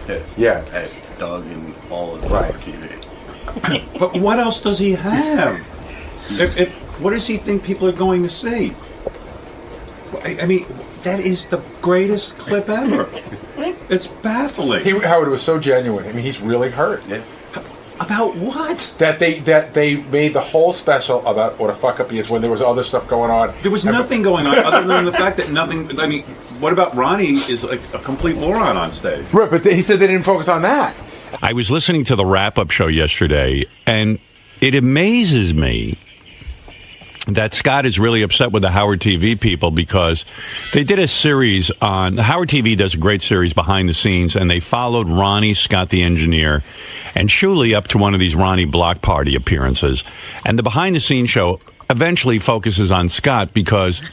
pissed. Yeah. At Doug and all of Howard TV. But what else does he have? What does he think people are going to see? I mean, that is the greatest clip ever. It's baffling. Howard, was so genuine. I mean, he's really hurt. Yeah. About what? That they made the whole special about what a fuck up he is when there was other stuff going on. There was nothing going on other than the fact that nothing. I mean, what about Ronnie is like a complete moron on stage? Right, but he said they didn't focus on that. I was listening to the wrap-up show yesterday, and it amazes me that Scott is really upset with the Howard TV people because they did a series on... Howard TV does a great series behind the scenes, and they followed Ronnie, Scott the engineer, and Shuli up to one of these Ronnie block party appearances. And the behind-the-scenes show eventually focuses on Scott because...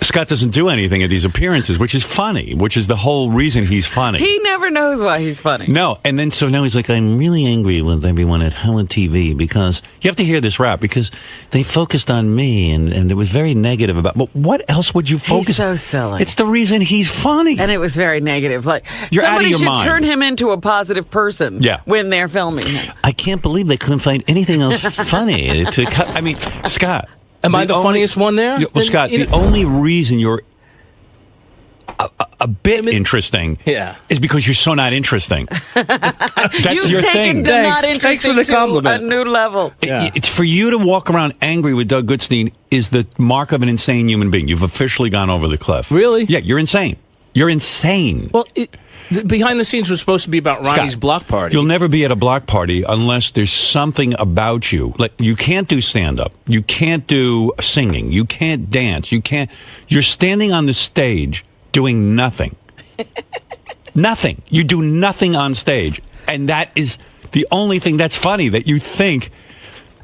Scott doesn't do anything at these appearances, which is funny, which is the whole reason he's funny. He never knows why he's funny. No, and then so now he's like, I'm really angry with everyone at Howard TV because you have to hear this rap because they focused on me and it was very negative about. But what else would you focus? He's so silly. It's the reason he's funny, and it was very negative. Like You're out of somebody your should mind. turn him into a positive person. Yeah. When they're filming him. I can't believe they couldn't find anything else funny to cut. I mean, Scott. Am I the funniest one there? Well, Scott, the only reason you're a bit interesting is because you're so not interesting. That's You've your taken thing. to not interesting Thanks for the compliment. to a new level. It's for you to walk around angry with Doug Goodstein is the mark of an insane human being. You've officially gone over the cliff. Really? Yeah, you're insane. You're insane. Well, behind the scenes was supposed to be about Ronnie's block party. You'll never be at a block party unless there's something about you. Like you can't do stand-up. You can't do singing. You can't dance. You're standing on the stage doing nothing. Nothing. You do nothing on stage. And that is the only thing that's funny, that you think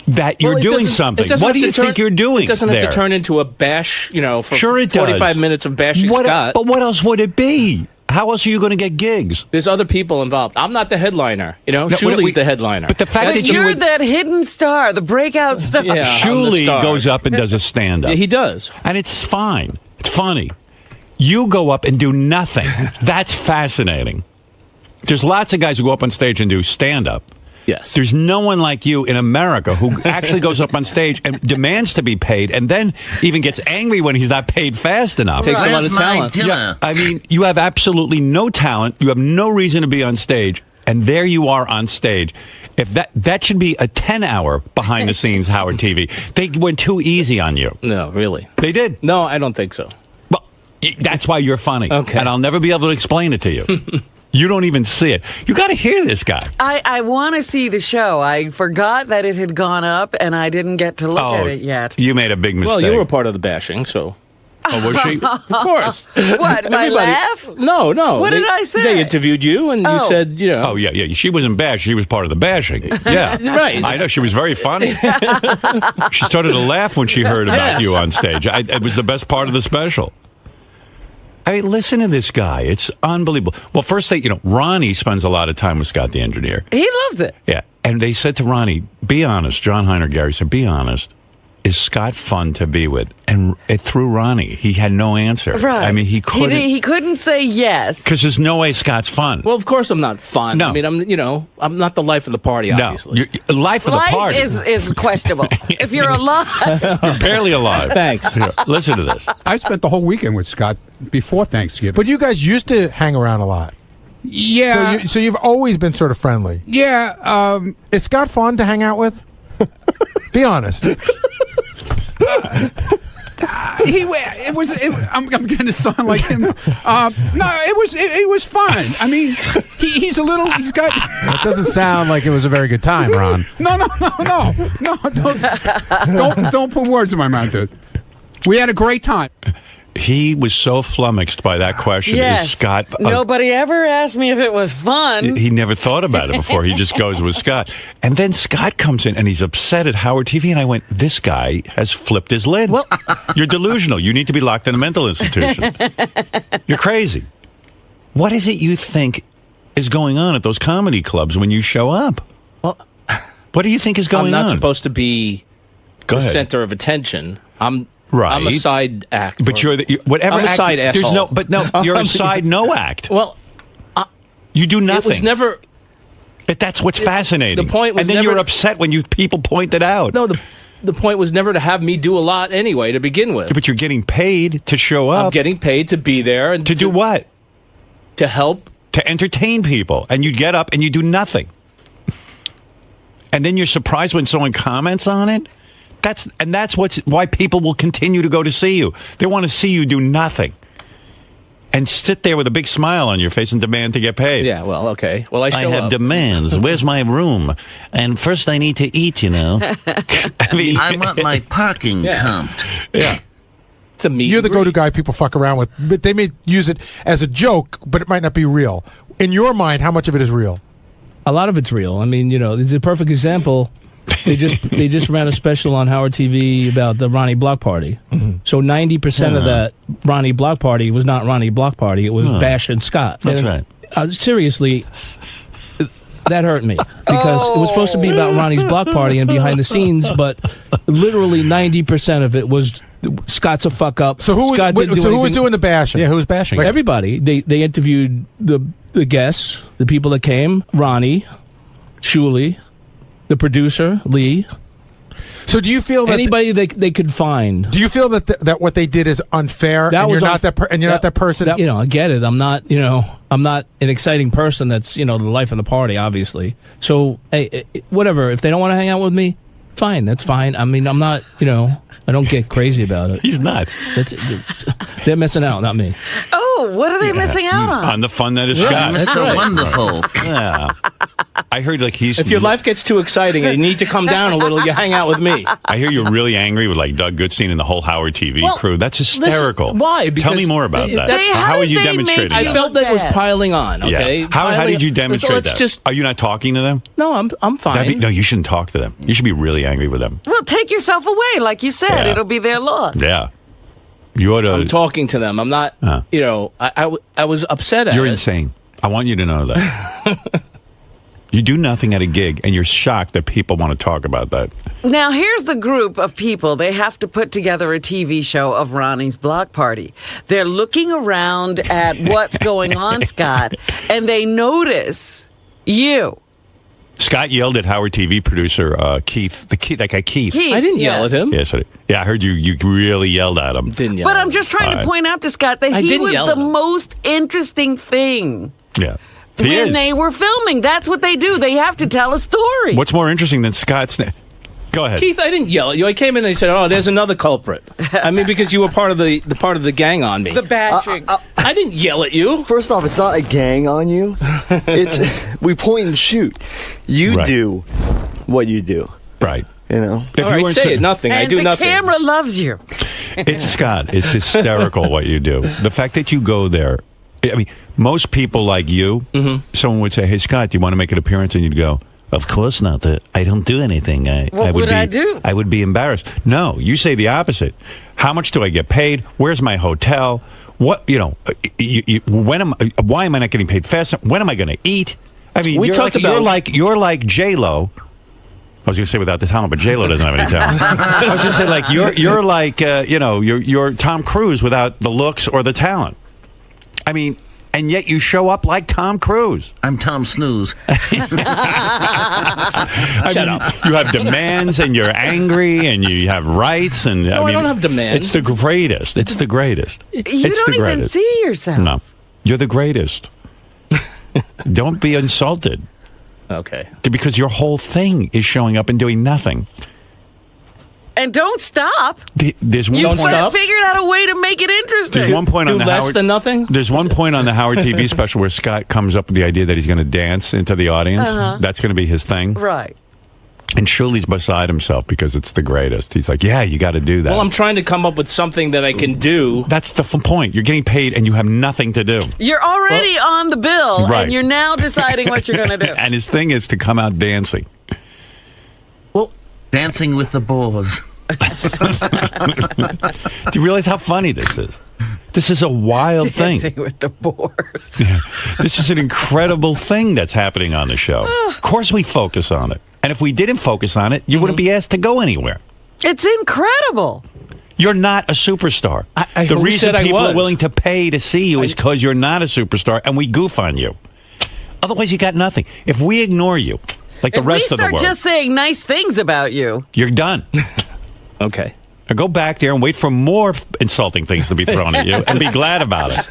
that you're doing something. What do you think you're doing? It doesn't have to turn into a bash, for sure it 45 does. minutes of bashing Scott. But what else would it be? How else are you going to get gigs? There's other people involved. I'm not the headliner. Shuli's the headliner. But the fact But you're that hidden star, the breakout star. Yeah, Shuli goes up and does a stand-up. Yeah, he does. And it's fine. It's funny. You go up and do nothing. That's fascinating. There's lots of guys who go up on stage and do stand-up. Yes. There's no one like you in America who actually goes up on stage and demands to be paid and then even gets angry when he's not paid fast enough. Takes a lot of talent. Yeah, I mean, you have absolutely no talent. You have no reason to be on stage. And there you are on stage. If that should be a 10-hour behind-the-scenes Howard TV. They went too easy on you. No, really. They did. No, I don't think so. Well, that's why you're funny. Okay. And I'll never be able to explain it to you. You don't even see it. You got to hear this guy. I want to see the show. I forgot that it had gone up, and I didn't get to look at it yet. You made a big mistake. Well, you were part of the bashing, so... Oh, was she? Of course. What, my laugh? No. What did I say? They interviewed you, and you said, Oh, yeah. She wasn't bashed. She was part of the bashing. Yeah. Right. I know. She was very funny. She started to laugh when she heard about you on stage. It was the best part of the special. I mean, listen to this guy. It's unbelievable. Well, first, Ronnie spends a lot of time with Scott the engineer. He loves it. Yeah. And they said to Ronnie, be honest. John Heiner Gary said, be honest. Is Scott fun to be with? And it threw Ronnie. He had no answer. Right. I mean, he couldn't. He couldn't say yes. Because there's no way Scott's fun. Well, of course I'm not fun. No. I mean, I'm not the life of the party, obviously. No. Life of the party. is questionable. If you're alive. You're barely alive. Thanks. Here, listen to this. I spent the whole weekend with Scott before Thanksgiving. But you guys used to hang around a lot. Yeah. So you've always been sort of friendly. Yeah. Is Scott fun to hang out with? Be honest. I'm going to sound like him. No, it was fun. I mean, he's got. It doesn't sound like it was a very good time, Ron. No. Don't put words in my mouth, dude. We had a great time. He was so flummoxed by that question. Yes. Is Scott... Nobody ever asked me if it was fun. He never thought about it before. He just goes with Scott. And then Scott comes in and he's upset at Howard TV. And I went, this guy has flipped his lid. Well, you're delusional. You need to be locked in a mental institution. You're crazy. What is it you think is going on at those comedy clubs when you show up? Well, what do you think is going on? I'm not supposed to be Go the ahead. center of attention. Right. I'm a side act. But you're whatever. I'm a act, side asshole. You're a side no act. Well, You do nothing. It was never. That's what's fascinating. The point was and then never, you're upset when people point it out. No, the point was never to have me do a lot anyway to begin with. But you're getting paid to show up. I'm getting paid to be there and to do what? To help. To entertain people. And you get up and you do nothing. And then you're surprised when someone comments on it. That's why people will continue to go to see you. They want to see you do nothing. And sit there with a big smile on your face and demand to get paid. Yeah, well, okay. Well, I have demands. Where's my room? And first I need to eat, I mean, I want my parking comped. Yeah. You're the go-to guy people fuck around with. But they may use it as a joke, but it might not be real. In your mind, how much of it is real? A lot of it's real. I mean, it's a perfect example. They just ran a special on Howard TV about the Ronnie Block Party. Mm-hmm. So 90% of that Ronnie Block Party was not Ronnie Block Party. It was Bash and Scott. That's right. Seriously, that hurt me because it was supposed to be about Ronnie's Block Party and behind the scenes, but literally 90% of it was Scott's a fuck up. So who was doing the bashing? Yeah, who was bashing? Everybody. They interviewed the guests, the people that came, Ronnie, Shuli, the producer, Lee. So do you feel that anybody they could find? Do you feel that what they did is unfair? That and was you're not that person. I get it. I'm not. I'm not an exciting person. That's the life of the party, obviously. So hey, whatever. If they don't want to hang out with me, fine. That's fine. I mean, I'm not. I don't get crazy about it. He's nuts. They're missing out, not me. Oh, what are they missing out on? On the fun that is Scott. Mr. Wonderful. Yeah. I heard If your life gets too exciting and you need to come down a little, you hang out with me. I hear you're really angry with Doug Goodstein and the whole Howard TV crew. That's hysterical. Listen, why? Because tell me more about that. How would you demonstrate that? I felt that was piling on. Okay. Yeah. How did you demonstrate that? Are you not talking to them? No, I'm fine. No, you shouldn't talk to them. You should be really angry with them. Well, take yourself away, like you said. Yeah. It'll be their loss. Yeah. You ought to. I'm talking to them. I'm not. I was upset at it. You're insane. I want you to know that. You do nothing at a gig, and you're shocked that people want to talk about that. Now, here's the group of people. They have to put together a TV show of Ronnie's Block Party. They're looking around at what's going on, Scott, and they notice you. Scott yelled at Howard TV producer Keith. That guy Keith. I didn't yell at him. Yes, I heard you. You really yelled at him. Didn't yell. But I'm just trying to point out to Scott that he was the most interesting thing. Yeah. When they were filming, that's what they do. They have to tell a story. What's more interesting than Scott's? Go ahead, Keith. I didn't yell at you. I came in and they said, "Oh, there's another culprit." I mean, because you were part of the gang on me. The bashing. I didn't yell at you. First off, it's not a gang on you. It's we point and shoot. You do what you do. Right. If all right, say it. Nothing. And I do nothing. The camera loves you. It's Scott. It's hysterical what you do. The fact that you go there. I mean, most people like you, someone would say, "Hey, Scott, do you want to make an appearance?" And you'd go, "Of course not. That I don't do anything. What would I do? I would be embarrassed." No, you say the opposite. How much do I get paid? Where's my hotel? What why am I not getting paid fast? When am I going to eat? I mean, you're like J-Lo. I was going to say without the talent, but J-Lo doesn't have any talent. I was going to say like you're like you're Tom Cruise without the looks or the talent. I mean, and yet you show up like Tom Cruise. I'm Tom Snooze. Shut up. You have demands, and you're angry, and you have rights, and I don't have demands. It's the greatest. It's the greatest. You don't even see yourself. No, you're the greatest. Don't be insulted. Okay. Because your whole thing is showing up and doing nothing. And don't stop. There's one you point. figured out a way to make it interesting. There's one point on the less Howard, than nothing. There's one point on the Howard TV special where Scott comes up with the idea that he's going to dance into the audience. That's going to be his thing, right? And Shuli's beside himself because it's the greatest. He's like, "Yeah, you got to do that." Well, I'm trying to come up with something that I can do. That's the point. You're getting paid and you have nothing to do. You're already on the bill, right. And you're now deciding what you're going to do. And his thing is to come out dancing. Well, dancing with the boars. Do you realize how funny this is? This is a wild thing. Dancing with the boars. Yeah. This is an incredible thing that's happening on the show. Of course we focus on it. And if we didn't focus on it, you wouldn't be asked to go anywhere. It's incredible. You're not a superstar. The reason people are willing to pay to see you is because you're not a superstar, and we goof on you. Otherwise, you got nothing. If we ignore you, like the rest of the world, we start just saying nice things about you, you're done. Okay. Now go back there and wait for more insulting things to be thrown at you and be glad about it.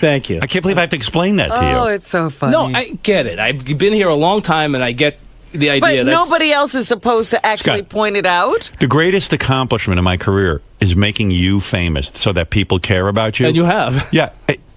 Thank you. I can't believe I have to explain that to you. Oh, it's so funny. No, I get it. I've been here a long time, and I get the idea. But nobody else is supposed to actually Scott, point it out. The greatest accomplishment in my career is making you famous so that people care about you. And you have. Yeah.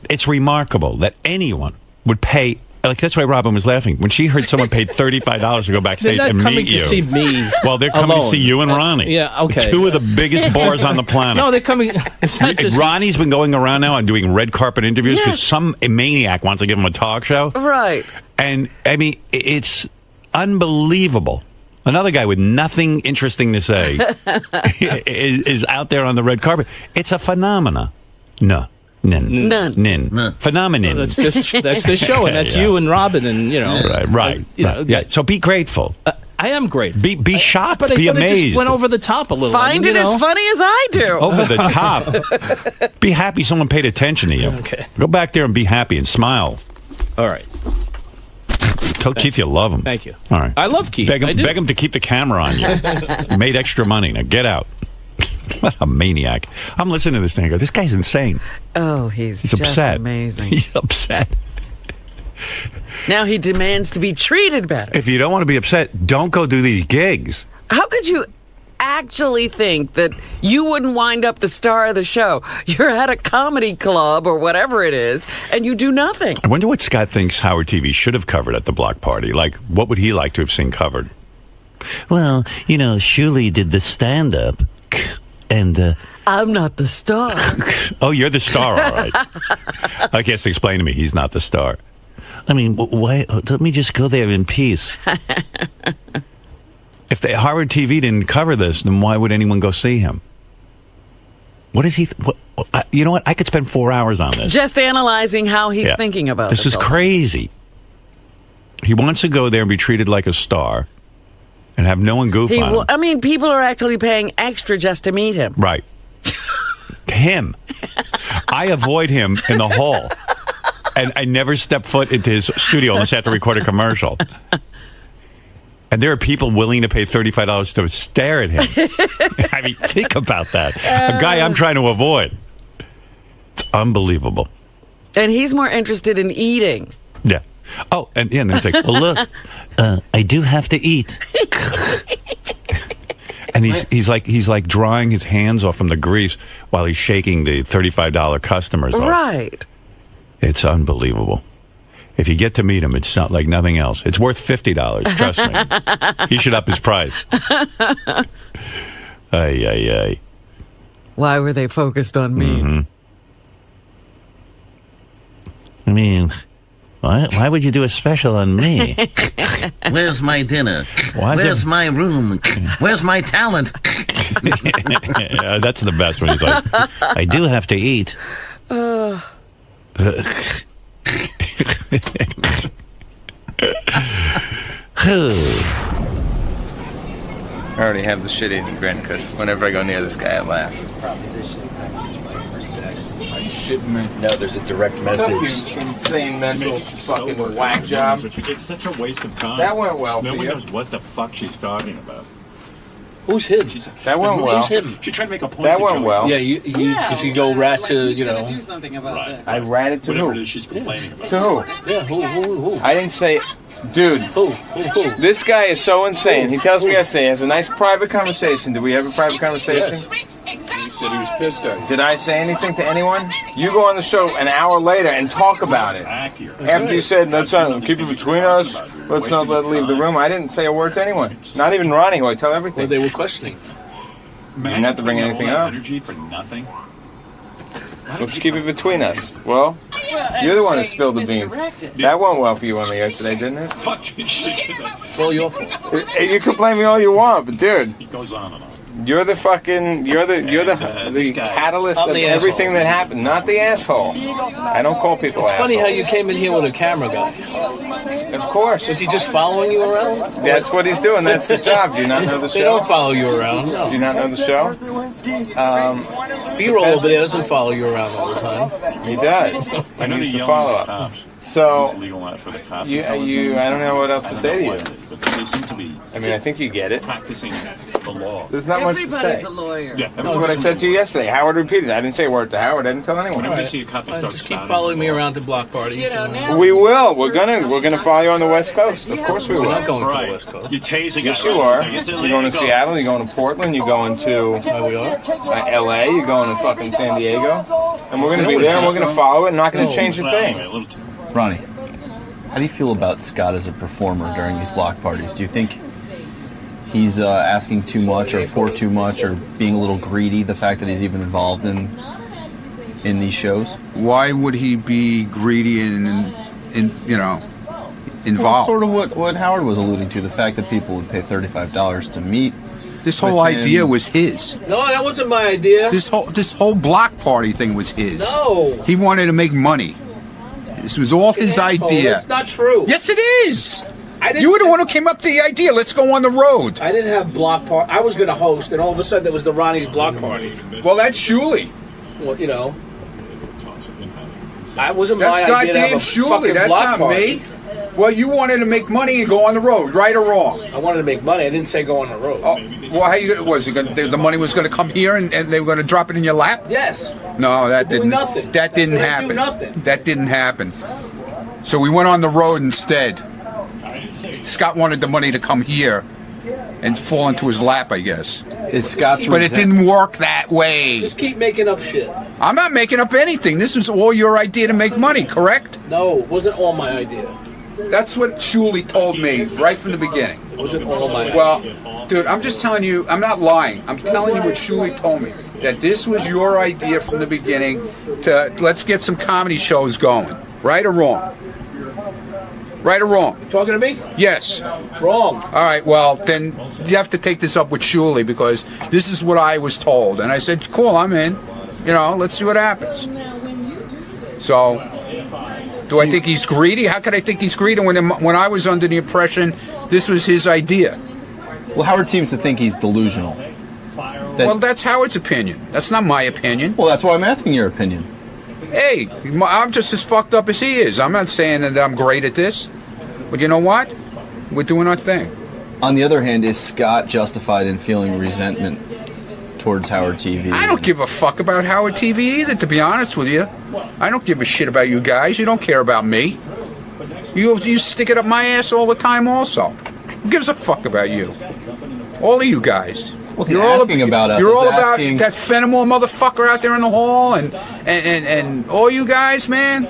It's remarkable that anyone would pay. Like, that's why Robin was laughing. When she heard someone paid $35 to go backstage They're and not coming meet you. to see me. Well, they're coming alone. to see you and Ronnie. Yeah, okay. Two of the biggest bores on the planet. No, they're coming. It's not just. Ronnie's been going around now and doing red carpet interviews because some maniac wants to give him a talk show. Right. And, I mean, it's unbelievable. Another guy with nothing interesting to say is out there on the red carpet. It's a phenomena. None. Phenomenon. That's this show, and that's you and Robin, and you know. Right. Yeah. So be grateful. I am grateful. Be shocked. But I be thought amazed. it just went over the top a little. Find it as funny as I do. Over the top. Be happy someone paid attention to you. Okay. Go back there and be happy and smile. All right. Tell Keith you love him. Thank you. All right. I love Keith. Beg him to keep the camera on you. You made extra money. Now get out. What a maniac. I'm listening to this thing. I go, this guy's insane. Oh, he's just upset. amazing. He's upset. Now he demands to be treated better. If you don't want to be upset, don't go do these gigs. How could you actually think that you wouldn't wind up the star of the show? You're at a comedy club or whatever it is, and you do nothing. I wonder what Scott thinks Howard TV should have covered at the block party. Like, what would he like to have seen covered? Well, Shuli did the stand-up, and I'm not the star. Oh, you're the star, all right. I guess explain to me he's not the star. I mean, why? Let me just go there in peace. If Howard TV didn't cover this, then why would anyone go see him? What is he? You know what? I could spend 4 hours on this. Just analyzing how he's thinking about this. Is crazy. He wants to go there and be treated like a star and have no one goof on him. I mean, people are actually paying extra just to meet him. Right. Him. I avoid him in the hall. And I never step foot into his studio unless I have to record a commercial. And there are people willing to pay $35 to stare at him. I mean, think about that. A guy I'm trying to avoid. It's unbelievable. And he's more interested in eating. Yeah. Oh, and then it's like, well, look, I do have to eat. And he's like drying his hands off from the grease while he's shaking the $35 customers off. Right. It's unbelievable. If you get to meet him, it's not like nothing else. It's worth $50, trust me. He should up his price. Ay. Why were they focused on me? Mm-hmm. I mean, why would you do a special on me? Where's my dinner? Where's my room? Where's my talent? Yeah, that's the best when he's like, I do have to eat. I already have the shit-eating grin because whenever I go near this guy, I laugh. Are you shitting me? No, there's a direct message. You insane mental fucking whack job. It's such a waste of time. That went well for Nobody you. knows what the fuck she's talking about. Who's him? That went well. Who's him? She tried to make a point. That went well. Yeah, you go rat to, Do something about this. I ratted to Whatever who? it is she's complaining about. To who? Yeah, who? I didn't say, dude. Who? This guy is so insane. He tells me yesterday he has a nice private conversation. Did we have a private conversation? Yes. He said he was pissed at you. Did I say anything to anyone? You go on the show an hour later and talk about it. After you said, let's not keep it between us, let's not let it leave the room. I didn't say a word to anyone. Not even Ronnie, who I tell everything. Well, they were questioning. You didn't have to bring anything up. Energy for nothing. Let's keep it between us. Well, you're the one who spilled the beans. That went well for you on the air today, didn't it? Fuck this shit. It's all your fault. You can blame me all you want, but dude, He goes on and on. you're the catalyst I'm of the everything asshole. that happened, not the asshole. I don't call people It's assholes. funny how you came in here with a camera guy. Of course. Is he just following you around? That's what he's doing. That's the job. Do you not know the They show? don't follow you around. No. Do you not know the show? B-roll over there doesn't follow you around all the time. He does. I know He's they the yell at the follow-up. cops. So, It's illegal not for the cops. I don't know what else to say to you. But they seem to be I mean, I think you get it. practicing the law. There's not much to Everybody's say. a lawyer. Yeah, That's what I said to you yesterday. Howard repeated it. I didn't say a word to Howard. I didn't tell anyone. Whenever they see a cop, they start Just keep spouting following the me law. around to block parties. You know, now We will. We're gonna follow you on the West Coast. Of course we We're will. not going to Right. the West Coast. You're tasing Yes, it, you right? are. It's You're illegal. going to Seattle. You're going to Portland. You're going to We are? LA. You're going to fucking San Diego. And we're going to be there. And we're going to follow it. And not going to change a thing. Ronnie, how do you feel about Scott as a performer during these block parties? Do you think he's asking too much or for too much or being a little greedy, the fact that he's even involved in these shows? Why would he be greedy and Well, involved? sort of what Howard was alluding to, the fact that people would pay $35 to meet. This whole with him. idea was his. No, that wasn't my idea. This whole block party thing was his. No. He wanted to make money. This was all his idea. That's not true. Yes, it is. I didn't, You were the one who came up with the idea. Let's go on the road. I didn't have block party. I was going to host, and all of a sudden there was the Ronnie's block party. Well, that's Shuley. Well, you know. I wasn't That's my idea to have goddamn a Shuley. fucking That's block not party. me. Well, you wanted to make money and go on the road, right or wrong? I wanted to make money. I didn't say go on the road. Oh, well, how you was it gonna, the money was going to come here and they were going to drop it in your lap? Yes. No, that Doing didn't. nothing. That didn't They do happen. nothing. That didn't happen. So we went on the road instead. Scott wanted the money to come here and fall into his lap, I guess. Is Scott's But it didn't work that way. Just keep making up shit. I'm not making up anything. This was all your idea to make money, correct? No, it wasn't all my idea. That's what Shuley told me right from the beginning. It wasn't all my idea. Well, dude, I'm just telling you, I'm not lying. I'm telling you what Shuley told me. That this was your idea from the beginning to let's get some comedy shows going. Right or wrong? Right or wrong? Talking to me? Yes. Wrong. All right, well, then you have to take this up with Shuley because this is what I was told. And I said, cool, I'm in. You know, let's see what happens. So, do I think he's greedy? How could I think he's greedy when I was under the impression this was his idea? Well, Howard seems to think he's delusional. Well, that's Howard's opinion. That's not my opinion. Well, that's why I'm asking your opinion. Hey, I'm just as fucked up as he is. I'm not saying that I'm great at this. But you know what? We're doing our thing. On the other hand, is Scott justified in feeling resentment towards Howard TV? I don't give a fuck about Howard TV either, to be honest with you. I don't give a shit about you guys. You don't care about me. You stick it up my ass all the time also. Who gives a fuck about you? All of you guys. Well, you're asking about us. You're all about asking... that Fenimore motherfucker out there in the hall and all you guys, man.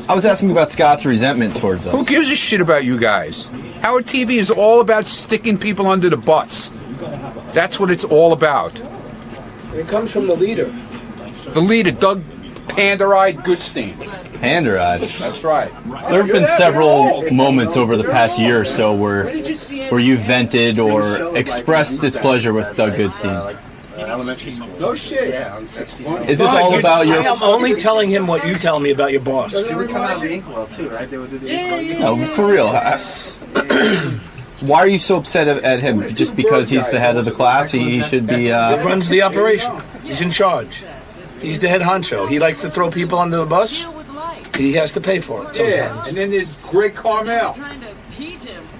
I was asking about Scott's resentment towards us. Who gives a shit about you guys? Howard TV is all about sticking people under the bus. That's what it's all about. It comes from the leader. The leader, Doug Pander-eyed Goodstein. Pander-eyed? That's right. There have been several moments over the past year or so where you vented or expressed displeasure with Doug Goodstein. No shit. Yeah, I'm 16. Is this all about your... I'm only telling him what you tell me about your boss. They would come out of the inkwell too, right? They would do the inkwell. No, for real. Why are you so upset at him? Just because he's the head of the class? He should be... He runs the operation. He's in charge. He's the head honcho. He likes to throw people under the bus. He has to pay for it sometimes. Yeah, and then there's Greg Carmel.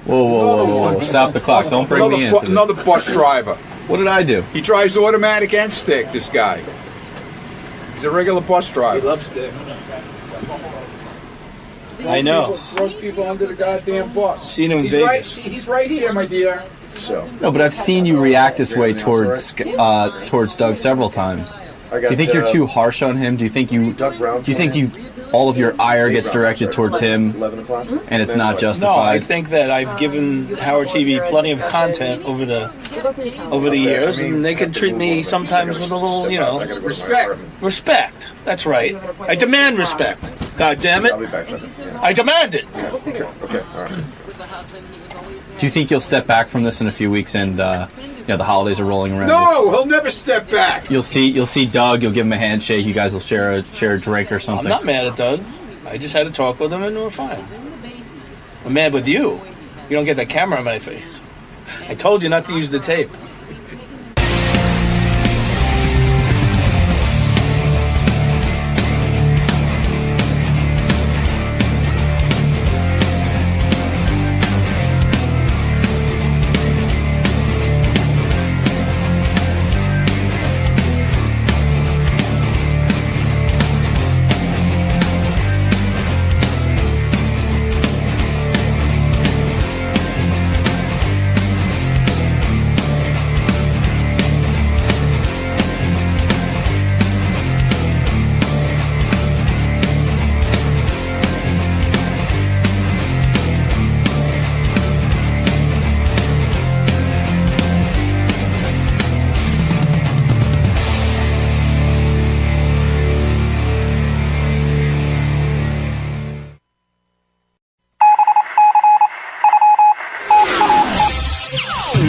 Whoa. Stop the clock. Don't bring me into this. Another bus driver. What did I do? He drives automatic and stick, this guy. He's a regular bus driver. He loves stick. I know. Throws people under the goddamn bus. Seen him in Vegas. He's right here, my dear. So. No, but I've seen you react this way towards Doug several times. Do you think you're too harsh on him? Do you think all of your ire gets directed towards him and it's not justified? No, I think that I've given Howard TV plenty of content over the years, and they can treat me sometimes with a little, respect. Respect. That's right. I demand respect. God damn it. I demand it. Okay, all right. Do you think you'll step back from this in a few weeks and the holidays are rolling around? No, he'll never step back. You'll see Doug. You'll give him a handshake. You guys will share a drink or something. I'm not mad at Doug. I just had to talk with him and we're fine. I'm mad with you. You don't get that camera on my face. I told you not to use the tape.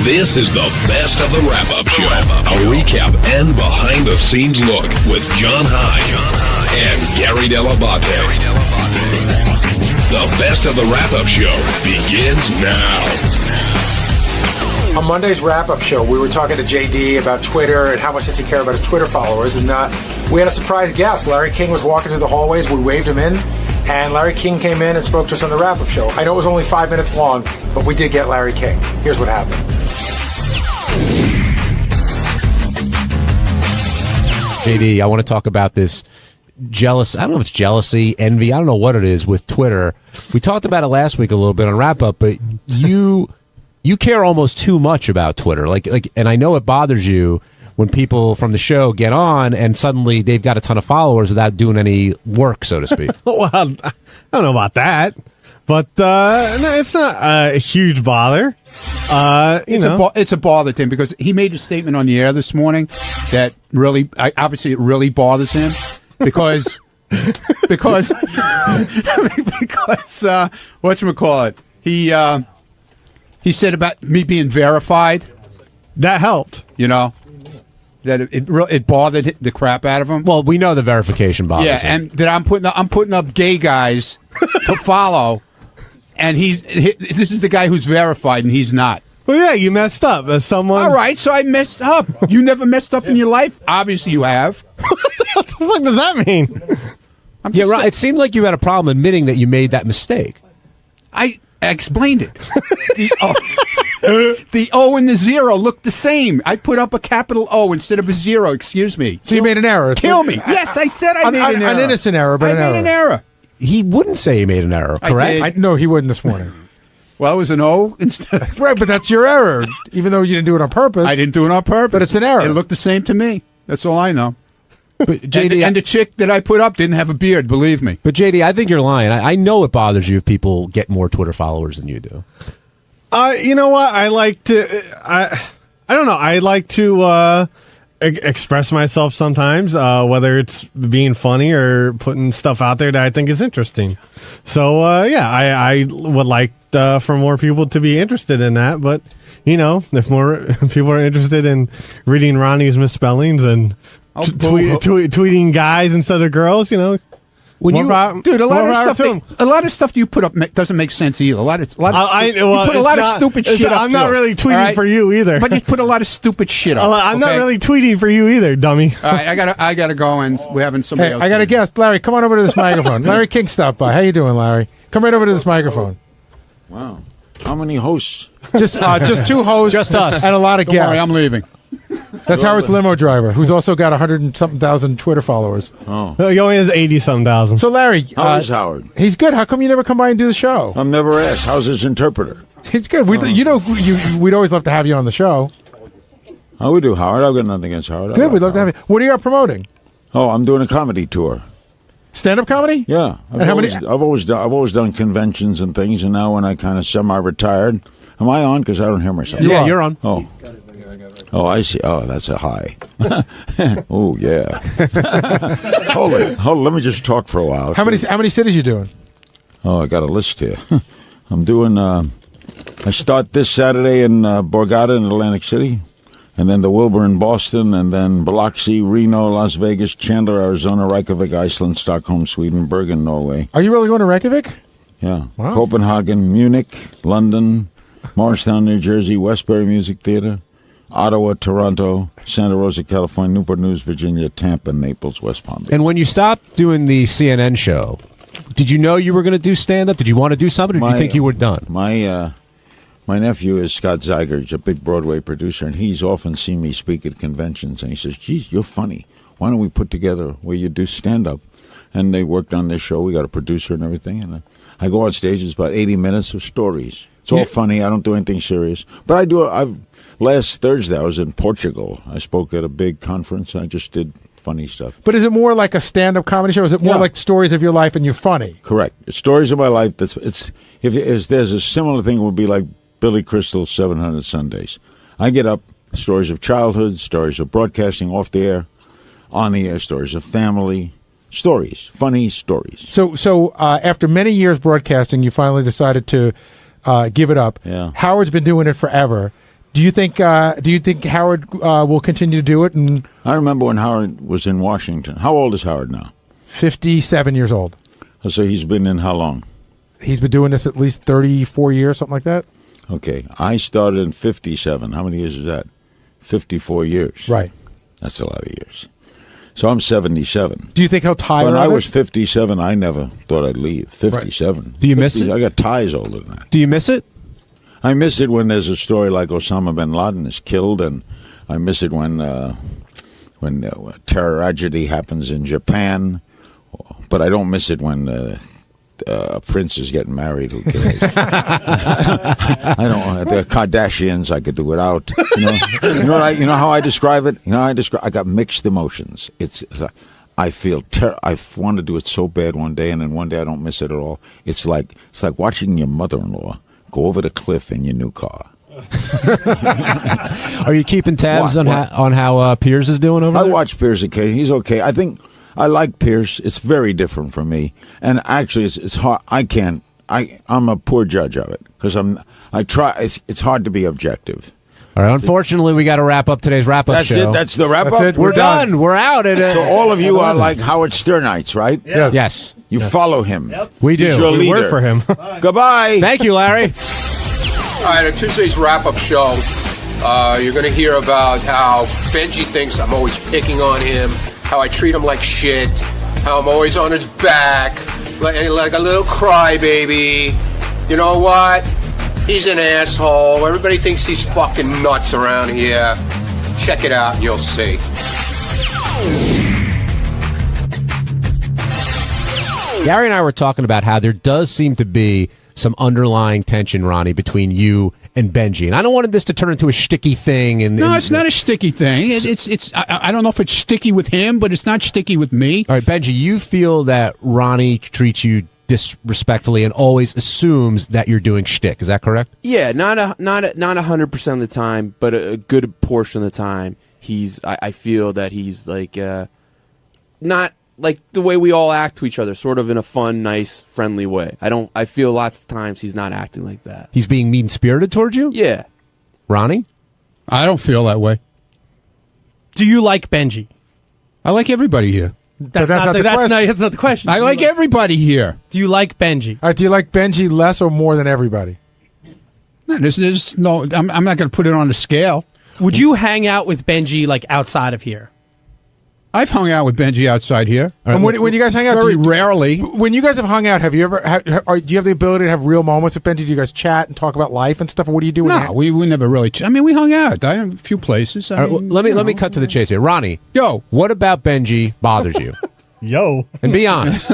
This is the best of the wrap-up show. A recap and behind-the-scenes look with John Hyde and Gary Dell'Abate. The best of the wrap-up show begins now. On Monday's wrap-up show, we were talking to JD about Twitter and how much does he care about his Twitter followers. And we had a surprise guest. Larry King was walking through the hallways. We waved him in. And Larry King came in and spoke to us on the wrap-up show. I know it was only 5 minutes long, but we did get Larry King. Here's what happened. JD, I want to talk about this I don't know if it's jealousy, envy, I don't know what it is with Twitter. We talked about it last week a little bit on wrap-up, but you care almost too much about Twitter. And I know it bothers you when people from the show get on and suddenly they've got a ton of followers without doing any work, so to speak. Well, I don't know about that, but no, it's not a huge bother. It's a bother to him because he made a statement on the air this morning that really, obviously, it really bothers him because whatchamacallit, he said about me being verified. That helped, that it bothered the crap out of him. Well, we know the verification bothers him. And that I'm putting up gay guys to follow, and this is the guy who's verified, and he's not. Well, yeah, you messed up as someone. All right, so I messed up. You never messed up in your life? Obviously, you have. What the fuck does that mean? Yeah, right. It seemed like you had a problem admitting that you made that mistake. I explained it. The O and the 0 look the same. I put up a capital O instead of a 0. Excuse me. So you made an error. Kill me. Yes, I said I made an error. An innocent error, but I made an error. He wouldn't say he made an error, correct? No, he wouldn't this morning. Well, it was an O instead. Right, but that's your error. Even though you didn't do it on purpose. I didn't do it on purpose. But it's an error. It looked the same to me. That's all I know. But JD, and the chick that I put up didn't have a beard, believe me. But JD, I think you're lying. I know it bothers you if people get more Twitter followers than you do. You know what? I like to. I don't know. I like to express myself sometimes, whether it's being funny or putting stuff out there that I think is interesting. So yeah, I would like for more people to be interested in that. But if more people are interested in reading Ronnie's misspellings and tweeting guys instead of girls, dude, a lot of stuff you put up doesn't make sense either. You put a lot of stupid shit up. I'm not really tweeting for you either. But you put a lot of stupid shit up. I'm not really tweeting for you either, dummy. All right, I gotta go, and we're having somebody else. I got a guest. Larry, come on over to this microphone. Larry King stopped by. How you doing, Larry? Come right over to this microphone. Wow. How many hosts? Just two hosts. Just us. And a lot of Don't guests. worry, I'm leaving. That's Howard's limo driver, who's also got 100-something thousand Twitter followers. Oh. He only has 80-something thousand. So, Larry. How is Howard? He's good. How come you never come by and do the show? I'm never asked. How's his interpreter? He's good. We'd always love to have you on the show. How we do, Howard? I've got nothing against Howard. Good. We'd love to have you. What are you promoting? Oh, I'm doing a comedy tour. Stand-up comedy? Yeah. I've always done conventions and things, and now when I kind of semi-retired, am I on? Because I don't hear myself. Yeah, you're on. Oh, I see. Oh, that's a high. Oh, yeah. Hold on. Let me just talk for a while. How many cities you doing? Oh, I got a list here. I'm doing. I start this Saturday in Borgata in Atlantic City, and then the Wilbur in Boston, and then Biloxi, Reno, Las Vegas, Chandler, Arizona, Reykjavik, Iceland, Stockholm, Sweden, Bergen, Norway. Are you really going to Reykjavik? Yeah. Wow. Copenhagen, Munich, London, Morristown, New Jersey, Westbury Music Theater, Ottawa, Toronto, Santa Rosa, California, Newport News, Virginia, Tampa, Naples, West Palm Beach. And when you stopped doing the CNN show, did you know you were going to do stand-up? Did you want to do something, or did you think you were done? My nephew is Scott Zeiger. He's a big Broadway producer, and he's often seen me speak at conventions, and he says, geez, you're funny. Why don't we put together where you do stand-up? And they worked on this show. We got a producer and everything, and I go on stage. It's about 80 minutes of stories. It's all funny. I don't do anything serious. But last Thursday, I was in Portugal. I spoke at a big conference. I just did funny stuff. But is it more like a stand-up comedy show? Is it more like stories of your life and you're funny? Correct. It's stories of my life. If there's a similar thing, it would be like Billy Crystal's 700 Sundays. I get up, stories of childhood, stories of broadcasting off the air, on the air, stories of family, stories, funny stories. So after many years broadcasting, you finally decided to give it up. Yeah. Howard's been doing it forever. Do you think Howard will continue to do it? And I remember when Howard was in Washington. How old is Howard now? 57 years old. So he's been in how long? He's been doing this at least 34 years, something like that. Okay. I started in 57. How many years is that? 54 years. Right. That's a lot of years. So I'm 77. Do you think he'll tire When of I it? was 57, I never thought I'd leave. 57. Right. Do you miss it? I got ties older than that. Do you miss it? I miss it when there's a story like Osama bin Laden is killed, and I miss it when tragedy happens in Japan. But I don't miss it when a prince is getting married. Who cares? I don't. The Kardashians, I could do without. You know how I describe it. I got mixed emotions. I feel I want to do it so bad one day, and then one day I don't miss it at all. It's like watching your mother-in-law go over the cliff in your new car. Are you keeping tabs on how Piers is doing over there? I watch Piers occasionally. He's okay. I think I like Piers. It's very different from me, and actually, it's hard. I'm a poor judge of it because I try. It's hard to be objective. All right. Unfortunately, we got to wrap up today's wrap-up That's show. it. That's the wrap-up. That's it. We're done. We're out. So all of you are like Howard Sternites, right? Yes. You follow him. Yep. We do. He's your We leader. work for him. Goodbye. Thank you, Larry. All right, on Tuesday's wrap-up show, you're going to hear about how Benji thinks I'm always picking on him, how I treat him like shit, how I'm always on his back, like a little crybaby. You know what? He's an asshole. Everybody thinks he's fucking nuts around here. Check it out and you'll see. Gary and I were talking about how there does seem to be some underlying tension, Ronnie, between you and Benji. And I don't want this to turn into a sticky thing. No, it's not a sticky thing. I don't know if it's sticky with him, but it's not sticky with me. All right, Benji, you feel that Ronnie treats you disrespectfully and always assumes that you're doing shtick. Is that correct? Yeah, not 100% of the time, but a good portion of the time. I feel that he's like not like the way we all act to each other, sort of in a fun, nice, friendly way. I feel lots of times he's not acting like that. He's being mean-spirited towards you? Yeah. Ronnie? I don't feel that way. Do you like Benji? I like everybody here. That's not the question. I like everybody here. Do you like Benji? All right, do you like Benji less or more than everybody? No, I'm not going to put it on a scale. Would you hang out with Benji like outside of here? I've hung out with Benji outside here. And when you guys hang out, very rarely. When you guys have hung out, have you ever? Do you have the ability to have real moments with Benji? Do you guys chat and talk about life and stuff? Or what do you do? No, we never really. We hung out. I have a few places. All right, let me cut to the chase here, Ronnie. Yo, what about Benji bothers you? Yo, and be honest.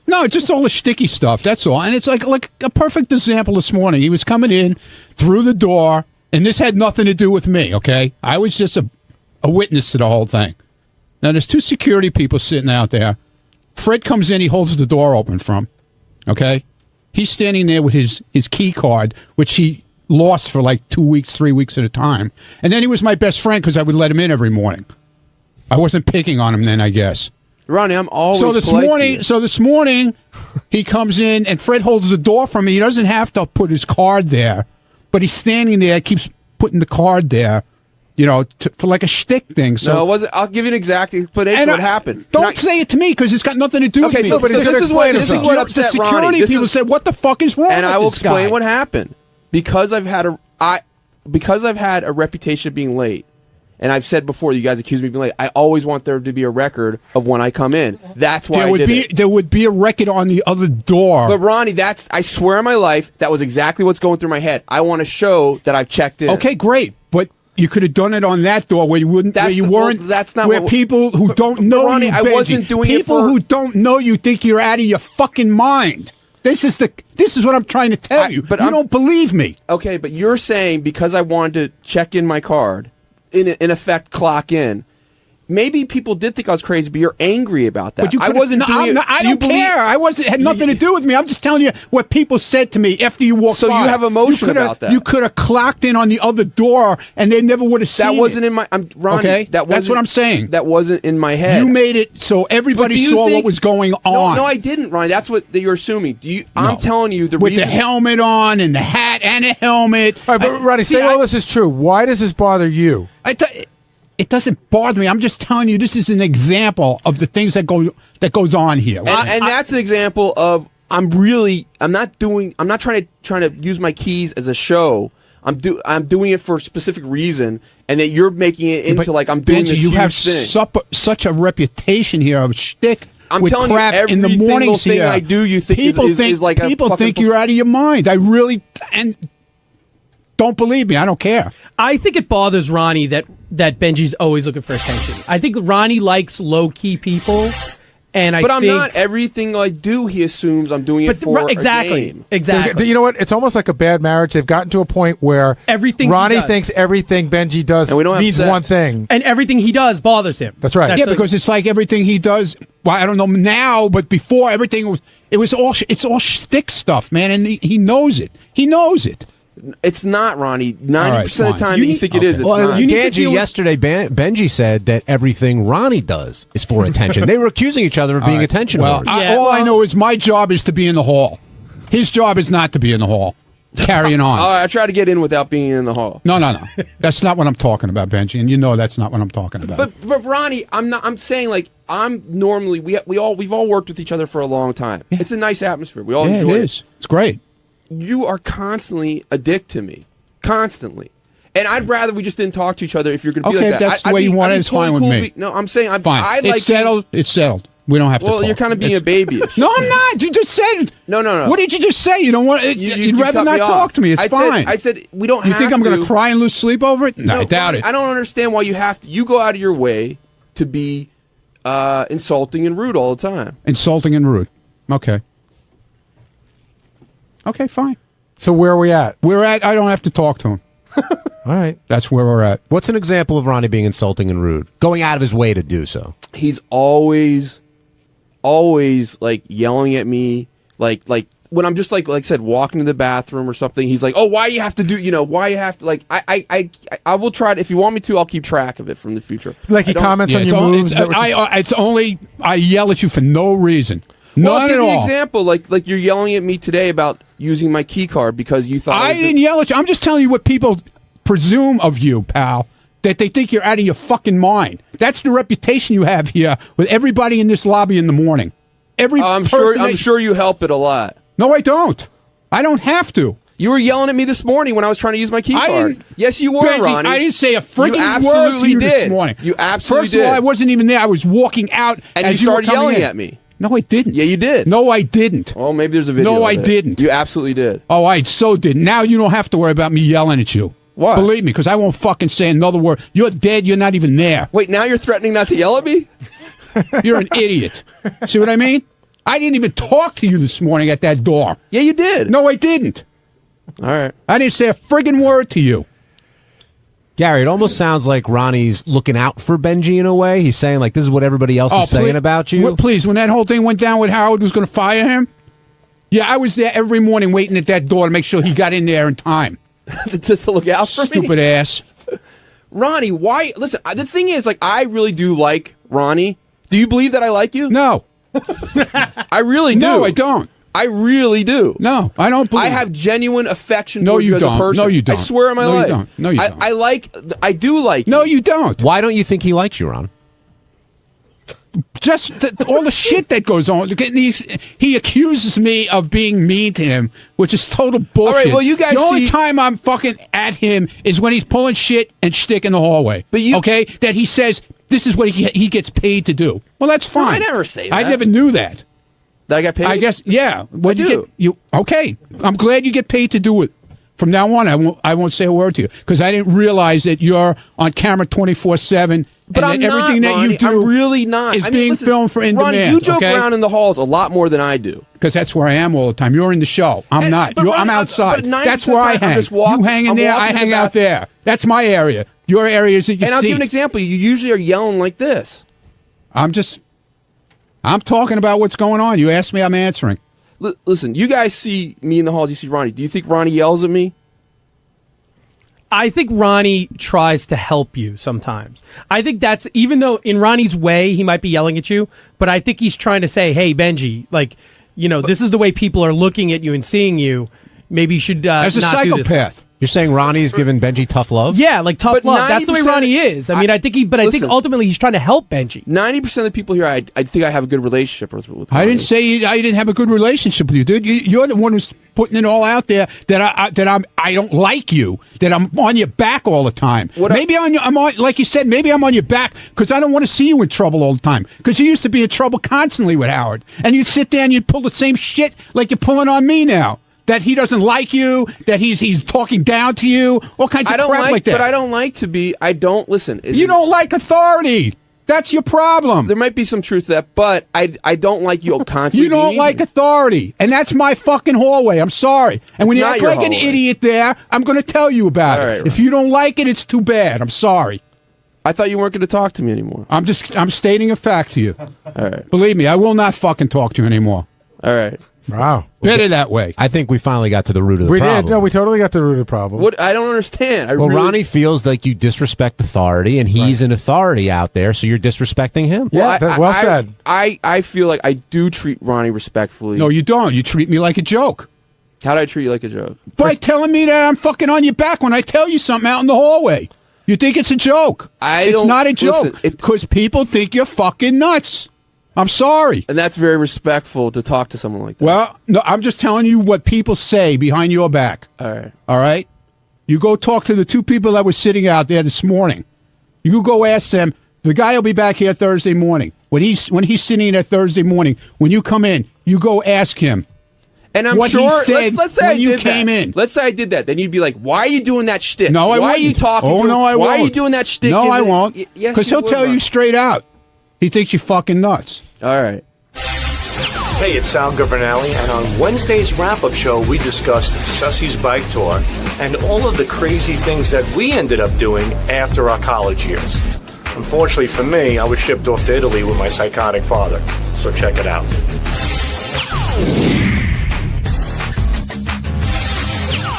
No, just all the sticky stuff. That's all. And it's like a perfect example this morning. He was coming in through the door, and this had nothing to do with me. Okay, I was just a witness to the whole thing. Now, there's two security people sitting out there. Fred comes in. He holds the door open for him. Okay? He's standing there with his key card, which he lost for like 2 weeks, 3 weeks at a time. And then he was my best friend because I would let him in every morning. I wasn't picking on him then, I guess. Ronnie, I'm always So this morning, he comes in, and Fred holds the door for me. He doesn't have to put his card there. But he's standing there, keeps putting the card there. For like a shtick thing. So no, it wasn't. I'll give you an exact explanation of what happened. Don't say it to me because it's got nothing to do with me. So this is what upset the Ronnie. security people said, "What the fuck is wrong?" And with I will this explain guy? what happened because I've had a reputation of being late, and I've said before, you guys accuse me of being late. I always want there to be a record of when I come in. That's why there would be a record on the other door. But Ronnie, I swear on my life, that was exactly what's going through my head. I want to show that I've checked in. Okay, great, but you could have done it on that door where you wouldn't. That's not where people who don't know Ronnie, you. I wasn't doing it people who don't know you think you're out of your fucking mind. This is what I'm trying to tell you. But you don't believe me. Okay, but you're saying because I wanted to check in my card, in effect clock in, maybe people did think I was crazy, but you're angry about that. But you I wasn't doing it. I don't care. I wasn't. Had nothing to do with me. I'm just telling you what people said to me after you walked by. So you have emotion about that. You could have clocked in on the other door, and they never would have seen That wasn't it. in my. Ronnie, okay, that's what I'm saying. That wasn't in my head. You made it so everybody saw what was going on. No, I didn't, Ronnie. That's what you're assuming. I'm telling you the with reason. the helmet on and the hat and the helmet. All right, but Ronnie, say all this is true. Why does this bother you? It doesn't bother me. I'm just telling you this is an example of the things that goes on here. And that's an example of I'm not trying to use my keys as a show. I'm doing it for a specific reason, and that you're making it into like I'm doing Benji, this you huge have thing. such a reputation here of shtick. I'm with telling you, crap every in the single mornings thing here. I do, you think people is like a people fucking think you're out of your mind. I really and don't believe me. I don't care. I think it bothers Ronnie that Benji's always looking for attention. I think Ronnie likes low key people, and I'm not. Everything I do, he assumes I'm doing it for exactly. a game. Exactly. You know what? It's almost like a bad marriage. They've gotten to a point where Ronnie thinks everything Benji does means one thing, and everything he does bothers him. That's right. Yeah, because it's like everything he does. Well, I don't know now, but before everything it's all shtick stuff, man, and he knows it. He knows it. It's not, Ronnie. 90% of the time you think it is. It's Well, not. Ganji, yesterday, Benji said that everything Ronnie does is for attention. They were accusing each other of being attention whores. All I know is my job is to be in the hall. His job is not to be in the hall. Carrying on. All right, I try to get in without being in the hall. No. That's not what I'm talking about, Benji, and you know that's not what I'm talking about. But Ronnie, I'm saying like I'm normally we've all worked with each other for a long time. It's a nice atmosphere. We all enjoy it is. It's great. You are constantly a dick to me, constantly, and I'd rather we just didn't talk to each other. If you're going to be Okay, like if that, that's the way you want it, it's fine with me. No, I'm saying fine. I It's like settled. It's settled. We don't have to. Well, talk. you're kind of being a babyish. No, I'm not. You just said. No. What did you just say? You don't want. You'd rather cut not me talk off. to me. It's fine. I said we don't. You have think I'm going to to cry and lose sleep over it? No, I doubt it. I don't understand why you have to. You go out of your way to be insulting and rude all the time. Insulting and rude. Okay. Okay, fine. So where are we at? We're at. I don't have to talk to him. All right. That's where we're at. What's an example of Ronnie being insulting and rude? Going out of his way to do so. He's always like yelling at me, like when I'm just like I said, walking to the bathroom or something. He's like, "Oh, why you have to do? Why you have to like?" I will try to. If you want me to, I'll keep track of it from the future. Like he comments on your moves. It's only I yell at you for no reason. Well, None I'll give at you an all. example. Like you're yelling at me today about using my key card because you thought I didn't yell at you. I'm just telling you what people presume of you, pal. That they think you're out of your fucking mind. That's the reputation you have here with everybody in this lobby in the morning. I'm sure you help it a lot. No, I don't. I don't have to. You were yelling at me this morning when I was trying to use my key card. Yes, you were, Benji, Ronnie. I didn't say a freaking You word to absolutely you did. this morning. You absolutely First of all, I wasn't even there. I was walking out And as you were started coming yelling in. at me. No, I didn't. Yeah, you did. No, I didn't. Oh, maybe there's a video. No, of I it. didn't. You absolutely did. Oh, I so did. Now you don't have to worry about me yelling at you. Why? Believe me, because I won't fucking say another word. You're dead. You're not even there. Wait, now you're threatening not to yell at me? You're an idiot. See what I mean? I didn't even talk to you this morning at that door. Yeah, you did. No, I didn't. All right. I didn't say a friggin' word to you. Gary, it almost sounds like Ronnie's looking out for Benji in a way. He's saying, like, this is what everybody else is saying about you. Please, when that whole thing went down with Howard was going to fire him, yeah, I was there every morning waiting at that door to make sure he got in there in time. to look out for me? Stupid ass. Ronnie, why? Listen, the thing is, like, I really do like Ronnie. Do you believe that I like you? No. I really do. No, I don't. I really do. No, I don't believe I have genuine affection No, towards you you as don't. a person. No, you don't. I swear on my No, you life. don't. No, you don't. I do like No, you. you don't. Why don't you think he likes you, Ron? Just all the shit that goes on. He accuses me of being mean to him, which is total bullshit. All right, well, you guys the only see- time I'm fucking at him is when he's pulling shit and shtick in the hallway. But you- okay, that he says this is what he gets paid to do. Well, that's fine. I never say that. I never knew that. That I got paid? I guess, yeah. What I do. Okay, I'm glad you get paid to do it. From now on, I won't say a word to you because I didn't realize that you're on camera 24/7. But I'm and that everything not, that Ronnie. you do I'm really not. is I mean, being listen, filmed for in Ronnie, demand. you joke okay? around in the halls a lot more than I do. Because that's where I am all the time. You're in the show. I'm not. but I'm Ronnie, outside. but 90% That's where I of the time, I'm hang. just walking- You hang in I'm there. walking I to the hang out bathroom. there. That's my area. your areas that you And I'll see. give an example. You usually are yelling like this. I'm talking about what's going on. You asked me, I'm answering. Listen, you guys see me in the halls. You see Ronnie. Do you think Ronnie yells at me? I think Ronnie tries to help you sometimes. I think that's, even though in Ronnie's way he might be yelling at you, but I think he's trying to say, hey, Benji, like, this is the way people are looking at you and seeing you. Maybe you should as a not psychopath. do this. You're saying Ronnie's giving Benji tough love? Yeah, like tough love. That's the way Ronnie is. I mean, I think I think ultimately he's trying to help Benji. 90% of the people here, I think I have a good relationship with Ronnie. I didn't say I didn't have a good relationship with you, dude. You're the one who's putting it all out there that I don't like you, that I'm on your back all the time. Maybe I'm on, like you said, maybe I'm on your back because I don't want to see you in trouble all the time. Because you used to be in trouble constantly with Howard, and you'd sit there and you'd pull the same shit like you're pulling on me now. That he doesn't like you, that he's talking down to you, all kinds of crap like that. But I don't like to be. I don't listen. You don't like authority. That's your problem. There might be some truth to that, but I don't like you constantly. You don't like authority, and that's my fucking hallway. I'm sorry. And when you act like an idiot there, I'm going to tell you about it. Right. If you don't like it, it's too bad. I'm sorry. I thought you weren't going to talk to me anymore. I'm stating a fact to you. All right. Believe me, I will not fucking talk to you anymore. All right. Wow. Better that way. I think we finally got to the root of the We problem. did. No, we totally got to the root of the problem. What? I don't understand. Ronnie feels like you disrespect authority, and he's an authority out there, so you're disrespecting him. Well said. I feel like I do treat Ronnie respectfully. No, you don't. You treat me like a joke. How do I treat you like a joke? By telling me that I'm fucking on your back when I tell you something out in the hallway. You think it's a joke. It's not a joke. Because people think you're fucking nuts. I'm sorry. And that's very respectful to talk to someone like that. Well, no, I'm just telling you what people say behind your back. All right. All right? You go talk to the two people that were sitting out there this morning. You go ask them. The guy will be back here Thursday morning. When he's sitting there Thursday morning, when you come in, you go ask him. And I'm what sure. he said Let's say when I you did came that. in. Let's say I did that. Then you'd be like, "Why are you doing that shtick? No, I won't. Why are you talking? Oh to no, him? I won't. Why are you doing that shtick? No, I won't. Yes, Because he'll tell you straight out. He thinks you're fucking nuts. All right. Hey, it's Sal Governale, and on Wednesday's wrap-up show, we discussed Sussy's bike tour and all of the crazy things that we ended up doing after our college years. Unfortunately for me, I was shipped off to Italy with my psychotic father, so check it out.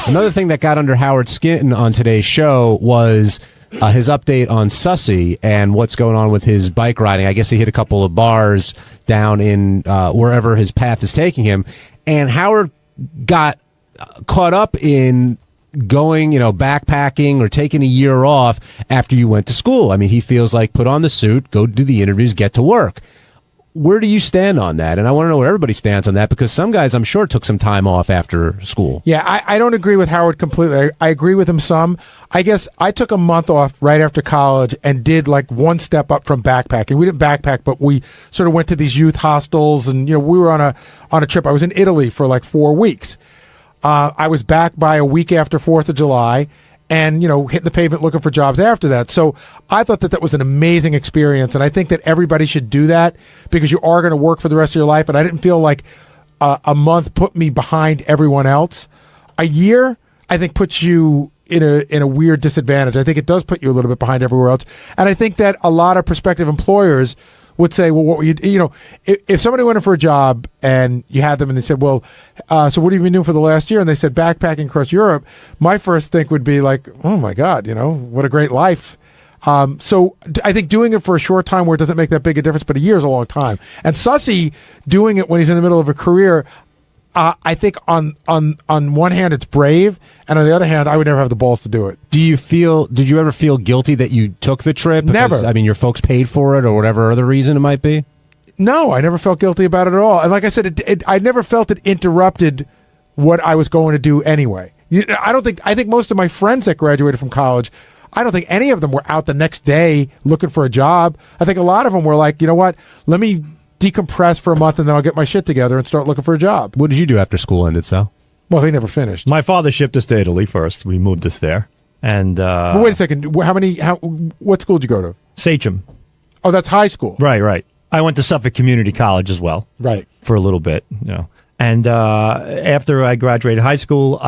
Another thing that got under Howard's skin on today's show was his update on Sussy and what's going on with his bike riding. I guess he hit a couple of bars down in wherever his path is taking him. And Howard got caught up in going, backpacking or taking a year off after you went to school. I mean, he feels like put on the suit, go do the interviews, get to work. Where do you stand on that? And I want to know where everybody stands on that, because some guys, I'm sure, took some time off after school. Yeah, I don't agree with Howard completely. I agree with him some. I guess I took a month off right after college and did like one step up from backpacking. We didn't backpack, but we sort of went to these youth hostels, and we were on a trip. I was in Italy for like 4 weeks. I was back by a week after 4th of July. And, hitting the pavement looking for jobs after that. So I thought that was an amazing experience. And I think that everybody should do that, because you are going to work for the rest of your life. And I didn't feel like a month put me behind everyone else. A year, I think, puts you in a weird disadvantage. I think it does put you a little bit behind everywhere else. And I think that a lot of prospective employers would say, well, what were you, if somebody went in for a job and you had them and they said, well, so what have you been doing for the last year? And they said backpacking across Europe. My first think would be like, oh my God, what a great life. So I think doing it for a short time where it doesn't make that big a difference, but a year is a long time. And Sussy doing it when he's in the middle of a career, I think on one hand it's brave, and on the other hand, I would never have the balls to do it. Did you ever feel guilty that you took the trip? Because, Never. I mean, your folks paid for it or whatever other reason it might be? No, I never felt guilty about it at all. And like I said, I never felt it interrupted what I was going to do anyway. I think most of my friends that graduated from college, I don't think any of them were out the next day looking for a job. I think a lot of them were like, you know what, let me decompress for a month and then I'll get my shit together and start looking for a job. What did you do after school ended, Sal? Well, he never finished. My father shipped us to Italy first. We moved us there. And but wait a second. What school did you go to? Sachem. Oh, that's high school. Right. I went to Suffolk Community College as well. Right. For a little bit, And after I graduated high school,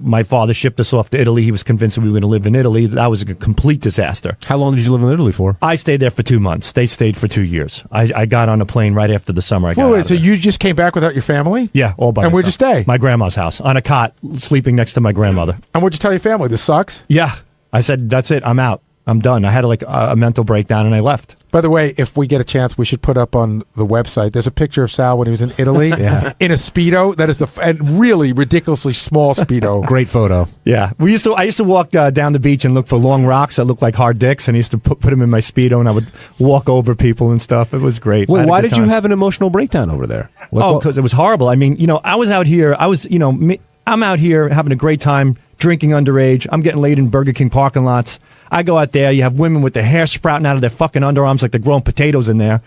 my father shipped us off to Italy. He was convinced that we were going to live in Italy. That was a complete disaster. How long did you live in Italy for? I stayed there for 2 months. They stayed for 2 years. I got on a plane right after the summer. Wait, so you just came back without your family? Yeah, all by And where'd you myself. stay? My grandma's house, on a cot, sleeping next to my grandmother. And what'd you tell your family? This sucks? Yeah. I said, that's it. I'm out. I'm done. I had a mental breakdown and I left. By the way, if we get a chance, we should put up on the website. There's a picture of Sal when he was in Italy in a Speedo. That is and really ridiculously small Speedo. Great photo. Yeah, I used to walk down the beach and look for long rocks that looked like hard dicks, and I used to put them in my Speedo, and I would walk over people and stuff. It was great. Well, why did you have an emotional breakdown over there? Because it was horrible. I mean, I was out here. I'm out here having a great time, drinking underage. I'm getting laid in Burger King parking lots. I go out there. You have women with their hair sprouting out of their fucking underarms like they're growing potatoes in there.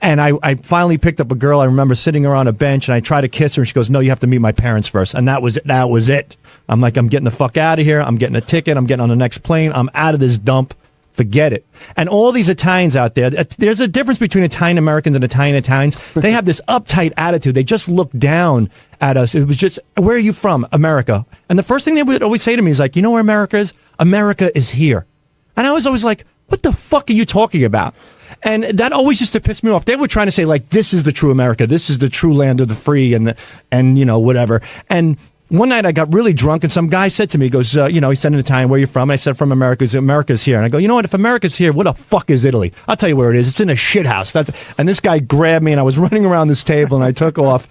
And I finally picked up a girl. I remember sitting her on a bench, and I tried to kiss her, and she goes, "No, you have to meet my parents first." And that was it. I'm like, I'm getting the fuck out of here. I'm getting a ticket. I'm getting on the next plane. I'm out of this dump. Forget it. And all these Italians out there, there's a difference between Italian Americans and Italian Italians. They have this uptight attitude. They just look down at us. It was just, where are you from? America. And the first thing they would always say to me is like, you know where America is? America is here. And I was always like, what the fuck are you talking about? And that always used to piss me off. They were trying to say like, this is the true America. This is the true land of the free and whatever. And one night I got really drunk, and some guy said to me, he goes, he said in Italian, "Where are you from?" And I said, "From America." He said, "America's here." And I go, "You know what? If America's here, what the fuck is Italy? I'll tell you where it is. It's in a shit house." And this guy grabbed me, and I was running around this table, and I took off,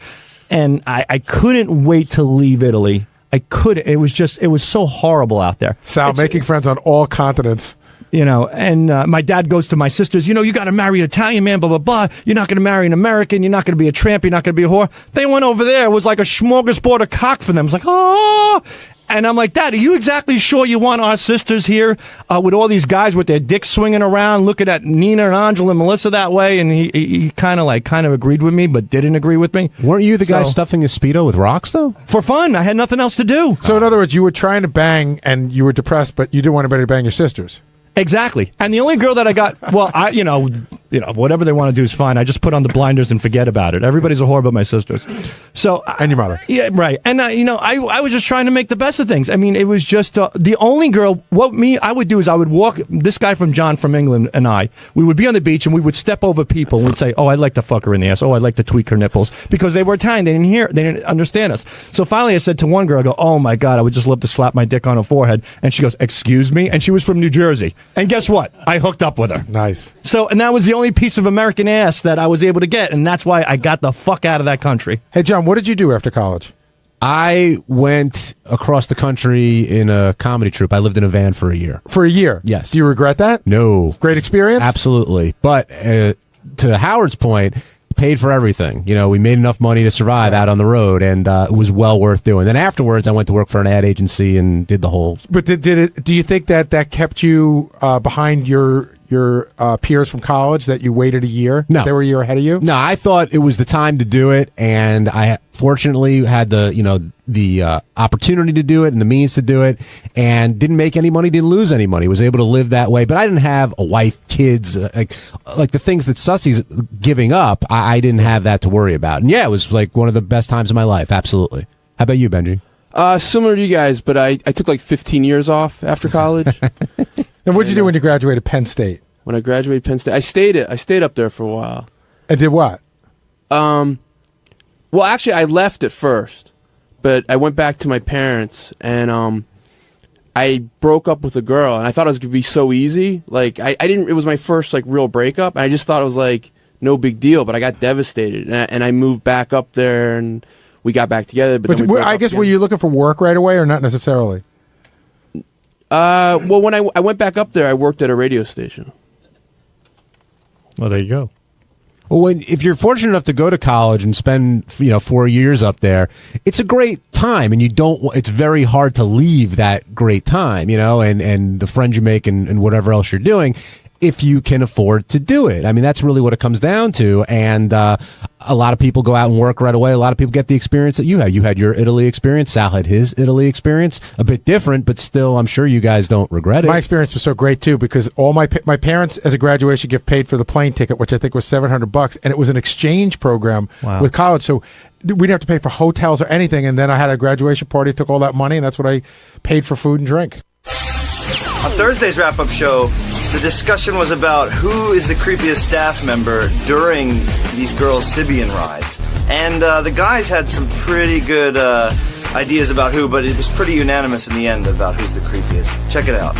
and I couldn't wait to leave Italy. I couldn't. It was so horrible out there. Sal, making friends on all continents. And my dad goes to my sisters, you got to marry an Italian man, blah, blah, blah. You're not going to marry an American. You're not going to be a tramp. You're not going to be a whore. They went over there. It was like a smorgasbord of cock for them. It's like, oh. And I'm like, Dad, are you exactly sure you want our sisters here with all these guys with their dicks swinging around, looking at Nina and Angela and Melissa that way? And he kind of agreed with me, but didn't agree with me. Weren't you the guy stuffing his Speedo with rocks, though? For fun. I had nothing else to do. So in other words, you were trying to bang, and you were depressed, but you didn't want anybody to bang your sisters. Exactly. And the only girl that I got, well, whatever they want to do is fine. I just put on the blinders and forget about it. Everybody's a whore but my sisters. So and your mother. Yeah, right. And I was just trying to make the best of things. I mean, it was just the only girl. I would do is I would walk. This guy from John from England and we would be on the beach and we would step over people and we'd say, "Oh, I'd like to fuck her in the ass. Oh, I'd like to tweak her nipples," because they were Italian. They didn't understand us. So finally, I said to one girl, I go, "Oh my God, I would just love to slap my dick on her forehead." And she goes, "Excuse me?" And she was from New Jersey. And guess what? I hooked up with her. Nice. So, and that was the only piece of American ass that I was able to get, and that's why I got the fuck out of that country. Hey, John, what did you do after college? I went across the country in a comedy troupe. I lived in a van for a year. For a year? Yes. Do you regret that? No. Great experience? Absolutely. But to Howard's point, paid for everything. We made enough money to survive out on the road, and it was well worth doing. Then afterwards, I went to work for an ad agency and did the whole. But do you think that kept you behind your peers from college, that you waited a year? No. They were a year ahead of you? No, I thought it was the time to do it, and I fortunately had the opportunity to do it and the means to do it, and didn't make any money, didn't lose any money, was able to live that way. But I didn't have a wife, kids, like the things that Sussy's giving up. I didn't have that to worry about. And yeah, it was like one of the best times of my life. Absolutely. How about you, Benji? Similar to you guys, but I took like 15 years off after college. And what did you do when you graduated Penn State? When I graduated Penn State, I stayed up there for a while. And did what? Well, actually, I left at first, but I went back to my parents, and I broke up with a girl, and I thought it was gonna be so easy. Like I didn't. It was my first like real breakup, and I just thought it was like no big deal. But I got devastated, and I moved back up there, and we got back together. But then I guess were you looking for work right away, or not necessarily? Well, when I went back up there, I worked at a radio station. Well, there you go. Well, if you're fortunate enough to go to college and spend 4 years up there, it's a great time, and it's very hard to leave that great time, and the friends you make and whatever else you're doing. if you can afford to do it. I mean, that's really what it comes down to. And a lot of people go out and work right away. A lot of people get the experience that you had. You had your Italy experience. Sal had his Italy experience. A bit different, but still, I'm sure you guys don't regret it. My experience was so great too because all my parents, as a graduation gift, paid for the plane ticket, which I think was $700, and it was an exchange program with college. So we didn't have to pay for hotels or anything. And then I had a graduation party, took all that money, and that's what I paid for food and drink. On Thursday's wrap-up show, the discussion was about who is the creepiest staff member during these girls' Sibian rides. And the guys had some pretty good ideas about who, but it was pretty unanimous in the end about who's the creepiest. Check it out.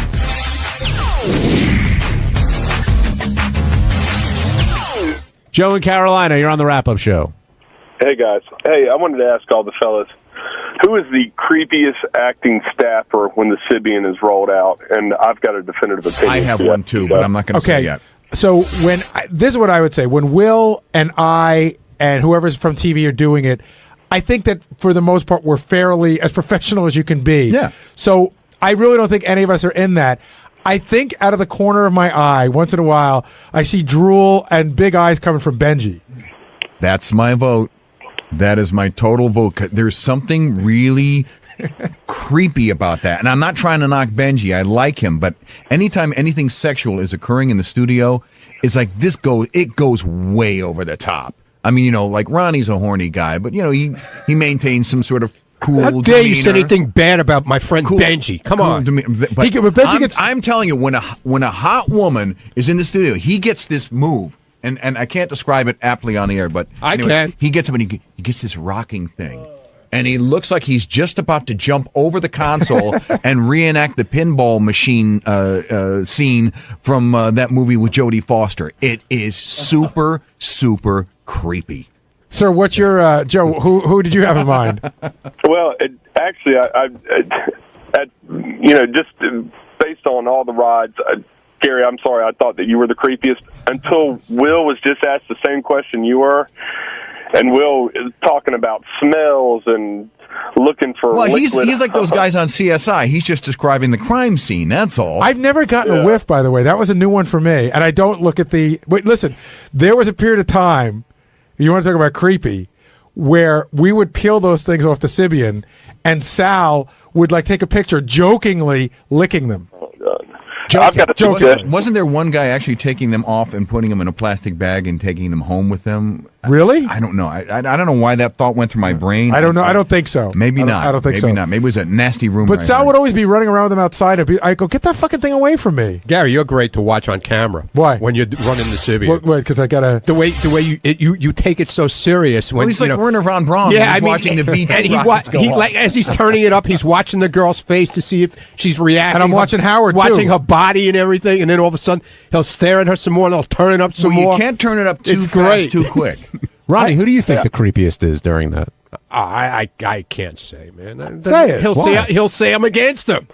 Joe in Carolina, you're on the wrap-up show. Hey, guys. Hey, I wanted to ask all the fellas, who is the creepiest acting staffer when the Sibian is rolled out? And I've got a definitive opinion. I have one too, but I'm not going to say yet. So this is what I would say. When Will and I and whoever's from TV are doing it, I think that for the most part we're fairly as professional as you can be. Yeah. So I really don't think any of us are in that. I think out of the corner of my eye, once in a while, I see drool and big eyes coming from Benji. That's my vote. That is my total vote. There's something really creepy about that. And I'm not trying to knock Benji. I like him. But anytime anything sexual is occurring in the studio, it's like it goes way over the top. I mean, like Ronnie's a horny guy, but, he maintains some sort of cool How dare you say demeanor. anything bad about my friend Benji? Come on. But I'm telling you, when a hot woman is in the studio, he gets this move. And I can't describe it aptly on the air, but anyway, can. He gets up and he gets this rocking thing. And he looks like he's just about to jump over the console and reenact the pinball machine scene from that movie with Jodie Foster. It is super, super creepy. Sir, what's your Joe? Who did you have in mind? Well, actually, just based on all the rides, Gary, I'm sorry, I thought that you were the creepiest until Will was just asked the same question you were, and Will is talking about smells and looking for. Well, liquid. he's like those guys on CSI. He's just describing the crime scene. That's all. I've never gotten a whiff, by the way. That was a new one for me, and I don't look at the. Wait, listen. There was a period of time. You want to talk about creepy, where we would peel those things off the Sibian, and Sal would take a picture, jokingly licking them. Wasn't there one guy actually taking them off and putting them in a plastic bag and taking them home with them? Really? I don't know. I don't know why that thought went through my brain. I don't know. I don't think so. Maybe not. I don't think maybe so. Not. Maybe it was a nasty rumor. But Sal would always be running around with them outside. I go, get that fucking thing away from me. Gary, you're great to watch on camera. Why? When you're running the Sibian. Wait, because I gotta the way you take it so serious. When he's like Werner von Braun. Yeah, he's watching the V2 and rockets go off. as he's turning it up, he's watching the girl's face to see if she's reacting. And I'm watching Howard watching too. her body and everything, and then all of a sudden he'll stare at her some more, and he'll turn it up some more. You can't turn it up too it's fast, great. too quick. Ronnie, who do you think the creepiest is during that? I can't say, man. Say it. He'll say I'm against him.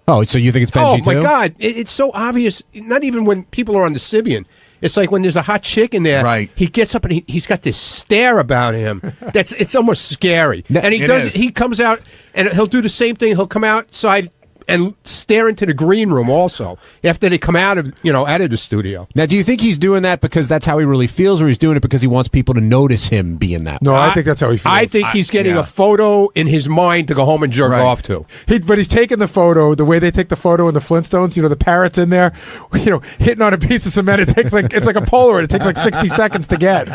Oh, so you think it's Benji Oh my too? God, it's so obvious. Not even when people are on the Sibian. It's like when there's a hot chick in there. Right. He gets up and he's got this stare about him. It's almost scary. And he comes out and he'll do the same thing. He'll come outside and stare into the green room also after they come out of the studio. Now, do you think he's doing that because that's how he really feels, or he's doing it because he wants people to notice him being that way? No, I think that's how he feels. I think he's getting a photo in his mind to go home and jerk off to. But he's taking the photo the way they take the photo in the Flintstones. The parrot's in there, hitting on a piece of cement. It takes it's like a Polaroid. It takes 60 seconds to get.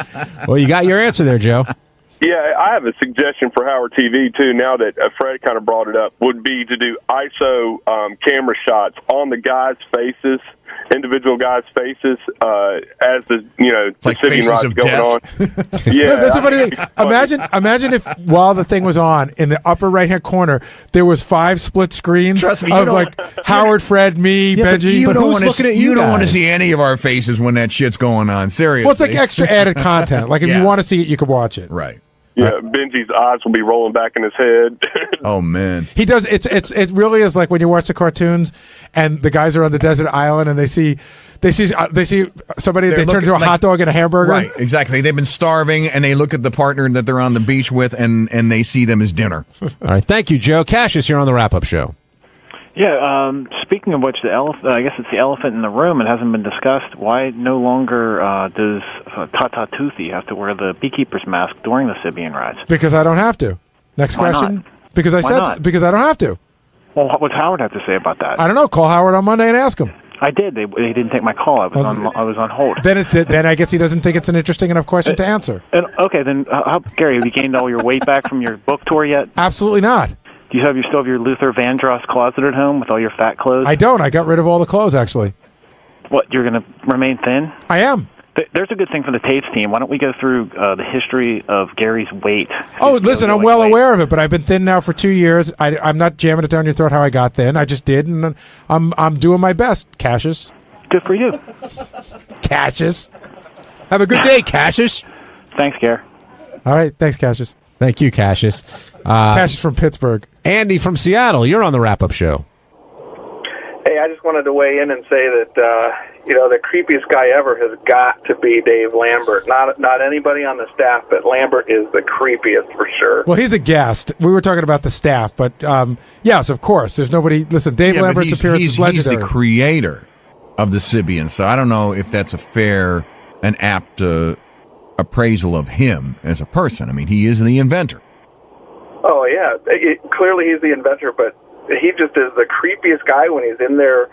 Well, you got your answer there, Joe. Yeah, I have a suggestion for Howard TV, too, now that Fred kind of brought it up, would be to do ISO camera shots on the guys' faces, individual guys' faces, as the Sibian ride's going on. Yeah. That's a funny thing. Imagine if while the thing was on, in the upper right-hand corner, there was 5 split screens Trust me, of Howard, Fred, me, Benji. You But don't who's want looking to. at You don't guys? want to see any of our faces when that shit's going on. Seriously. Well, it's like extra added content. Like if you want to see it, you can watch it. Right. Yeah, Benji's eyes will be rolling back in his head. Oh man, he does. It really is like when you watch the cartoons and the guys are on the desert island and they see somebody. They turn into a hot dog and a hamburger. Right, exactly. They've been starving and they look at the partner that they're on the beach with and they see them as dinner. All right, thank you, Joe. Cassius, you're on the wrap-up show. Yeah, speaking of which, I guess it's the elephant in the room. It hasn't been discussed. Why no longer does Tata Toothy have to wear the beekeeper's mask during the Sibian rides? Because I don't have to. Next Why question. not? Because Why not? because I don't have to. Well, what's Howard have to say about that? I don't know. Call Howard on Monday and ask him. I did. They didn't take my call. I was on hold. Then I guess he doesn't think it's an interesting enough question to answer. And, okay, then Gary, have you gained all your weight back from your book tour yet? Absolutely not. Do you still have your Luther Vandross closet at home with all your fat clothes? I don't. I got rid of all the clothes, actually. What, you're going to remain thin? I am. There's a good thing for the tapes team. Why don't we go through the history of Gary's weight? Oh, listen, I'm well aware of it, but I've been thin now for 2 years. I'm not jamming it down your throat how I got thin. I just did, and I'm doing my best, Cassius. Good for you. Cassius. Have a good day, Cassius. Thanks, Gary. All right. Thanks, Cassius. Thank you, Cassius. Cassius from Pittsburgh. Andy from Seattle, you're on the wrap-up show. Hey, I just wanted to weigh in and say that, the creepiest guy ever has got to be Dave Lambert. Not anybody on the staff, but Lambert is the creepiest for sure. Well, he's a guest. We were talking about the staff, but yes, of course. There's nobody. Listen, Dave Lambert's appearance is legendary. He's the creator of the Sibian, so I don't know if that's a fair and apt appraisal of him as a person. I mean, he is the inventor. Oh, yeah. Clearly he's the inventor, but he just is the creepiest guy when he's in there,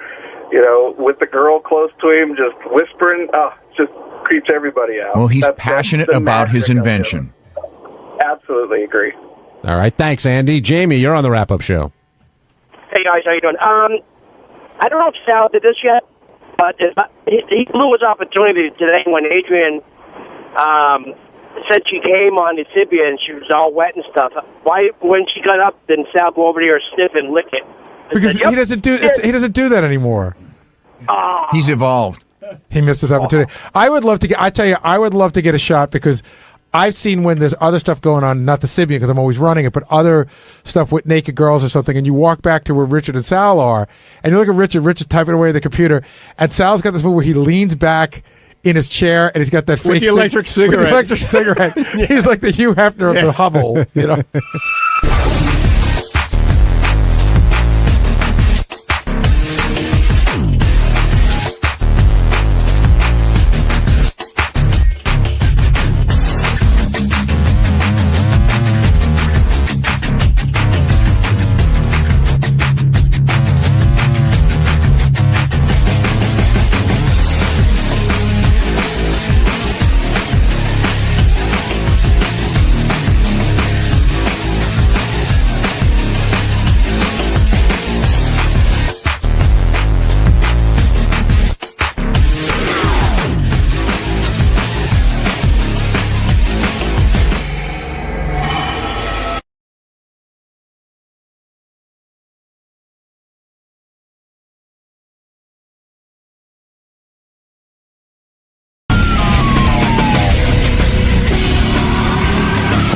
with the girl close to him, just whispering. Oh, just creeps everybody out. Well, he's passionate about his invention. Absolutely agree. All right. Thanks, Andy. Jamie, you're on the wrap-up show. Hey, guys. How you doing? I don't know if Sal did this yet, but he blew his opportunity today when Adrian said she came on the Sibia and she was all wet and stuff. Why, when she got up, didn't Sal go over to her sniff and lick it? Because he doesn't do that anymore. He's evolved. He missed his opportunity. I would love to get a shot because I've seen when there's other stuff going on, not the Sibian because I'm always running it, but other stuff with naked girls or something, and you walk back to where Richard and Sal are, and you look at Richard typing away on the computer, and Sal's got this move where he leans back in his chair and he's got that fake with the electric cigarette. With the electric cigarette. Yeah. He's like the Hugh Hefner of the Hubble,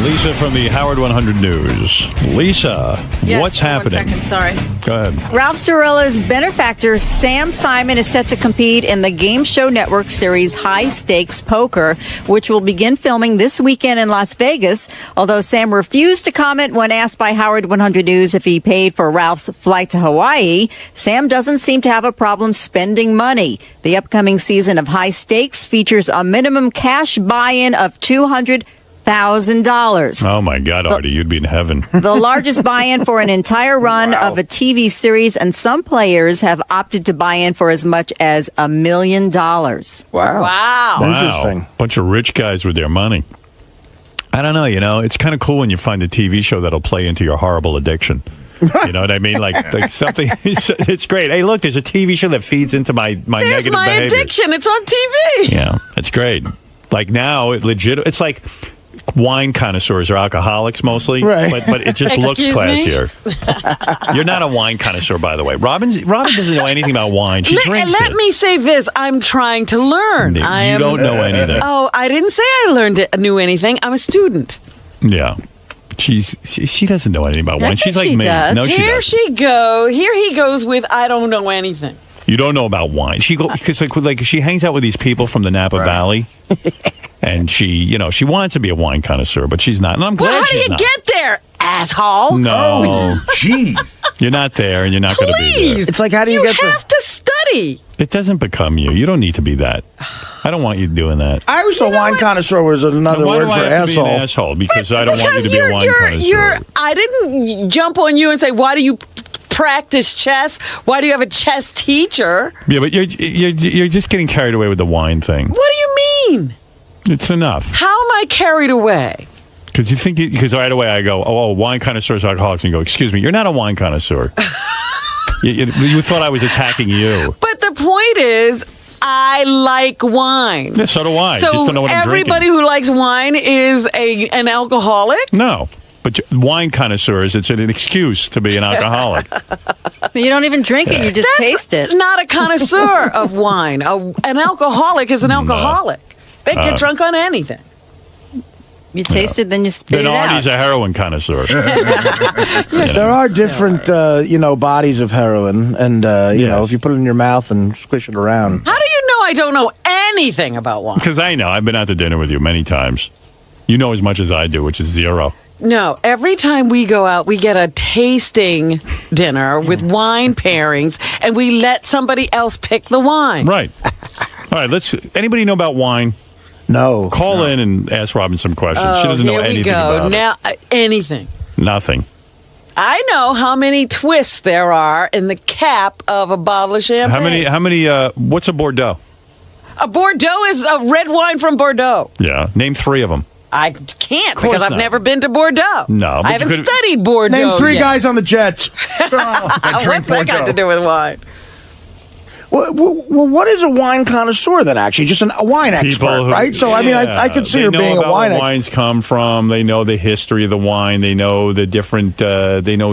Lisa from the Howard 100 News. Lisa, Yes, what's 1 happening? second, sorry. Go ahead. Ralph Cirella's benefactor Sam Simon is set to compete in the Game Show Network series High Stakes Poker, which will begin filming this weekend in Las Vegas. Although Sam refused to comment when asked by Howard 100 News if he paid for Ralph's flight to Hawaii, Sam doesn't seem to have a problem spending money. The upcoming season of High Stakes features a minimum cash buy-in of $200,000. Oh, my God, Artie, you'd be in heaven. The largest buy-in for an entire run of a TV series, and some players have opted to buy in for as much as $1 million. Wow. Interesting. Bunch of rich guys with their money. I don't know, it's kind of cool when you find a TV show that'll play into your horrible addiction. You know what I mean? Like something, it's great. Hey, look, there's a TV show that feeds into my There's negative my behavior. addiction. It's on TV. Yeah, it's great. Like now, it's like wine connoisseurs are alcoholics mostly, Right. but it just looks Excuse me? classier. You're not a wine connoisseur, by the way. Robin doesn't know anything about wine. She drinks Let it. me say this. I'm trying to learn. You don't know anything. Oh, I didn't say I knew anything. I'm a student. Yeah. She doesn't know anything about wine. She's like me. No, she Here doesn't. Here he goes with I don't know anything. You don't know about wine. Because she hangs out with these people from the Napa Valley, and she wants to be a wine connoisseur, but she's not. And I'm glad Well, how do she's you not. get there, asshole? No, gee. You're not there, and you're not going to be there. It's like, how do you have to study. It doesn't become you. You don't need to be that. I don't want you doing that. I always thought wine connoisseur was another Why word do for I have to be asshole. an asshole? Because I don't want you to be a wine connoisseur. I didn't jump on you and say, why do you practice chess? Why do you have a chess teacher? Yeah, but you're just getting carried away with the wine thing. What do you mean? It's enough. How am I carried away? Because you think, because right away I go, oh, wine connoisseurs, alcoholics, and you go, excuse me, you're not a wine connoisseur. you thought I was attacking you. But the point is, I like wine. Yeah, so do I. So Just don't know what I'm drinking. everybody who likes wine is an alcoholic? No. But wine connoisseurs, it's an excuse to be an alcoholic. But you don't even drink it; you just taste it. Not a connoisseur of wine. An alcoholic is an alcoholic. They get drunk on anything. You taste it, then you spit Then it out. Artie's a heroin connoisseur. Yes, there are different, bodies of heroin, and if you put it in your mouth and squish it around. How do you know I don't know anything about wine? Because I know. I've been out to dinner with you many times. You know as much as I do, which is zero. No, every time we go out, we get a tasting dinner with wine pairings, and we let somebody else pick the wine. Right. All right, anybody know about wine? No. Call in and ask Robin some questions. She doesn't know anything about now, anything. it. Nothing. I know how many twists there are in the cap of a bottle of champagne. How many, what's a Bordeaux? A Bordeaux is a red wine from Bordeaux. Yeah. Name 3 of them. I can't course because I've not. never been to Bordeaux. No, but I you haven't could- studied Bordeaux. Name 3 yet. guys on the Jets. What's that got to do with wine? Well, what is a wine connoisseur then, actually? Just a wine expert, right? So, I could see her being a wine expert. expert. Wines come from. They know the history of the wine. They know the different. They know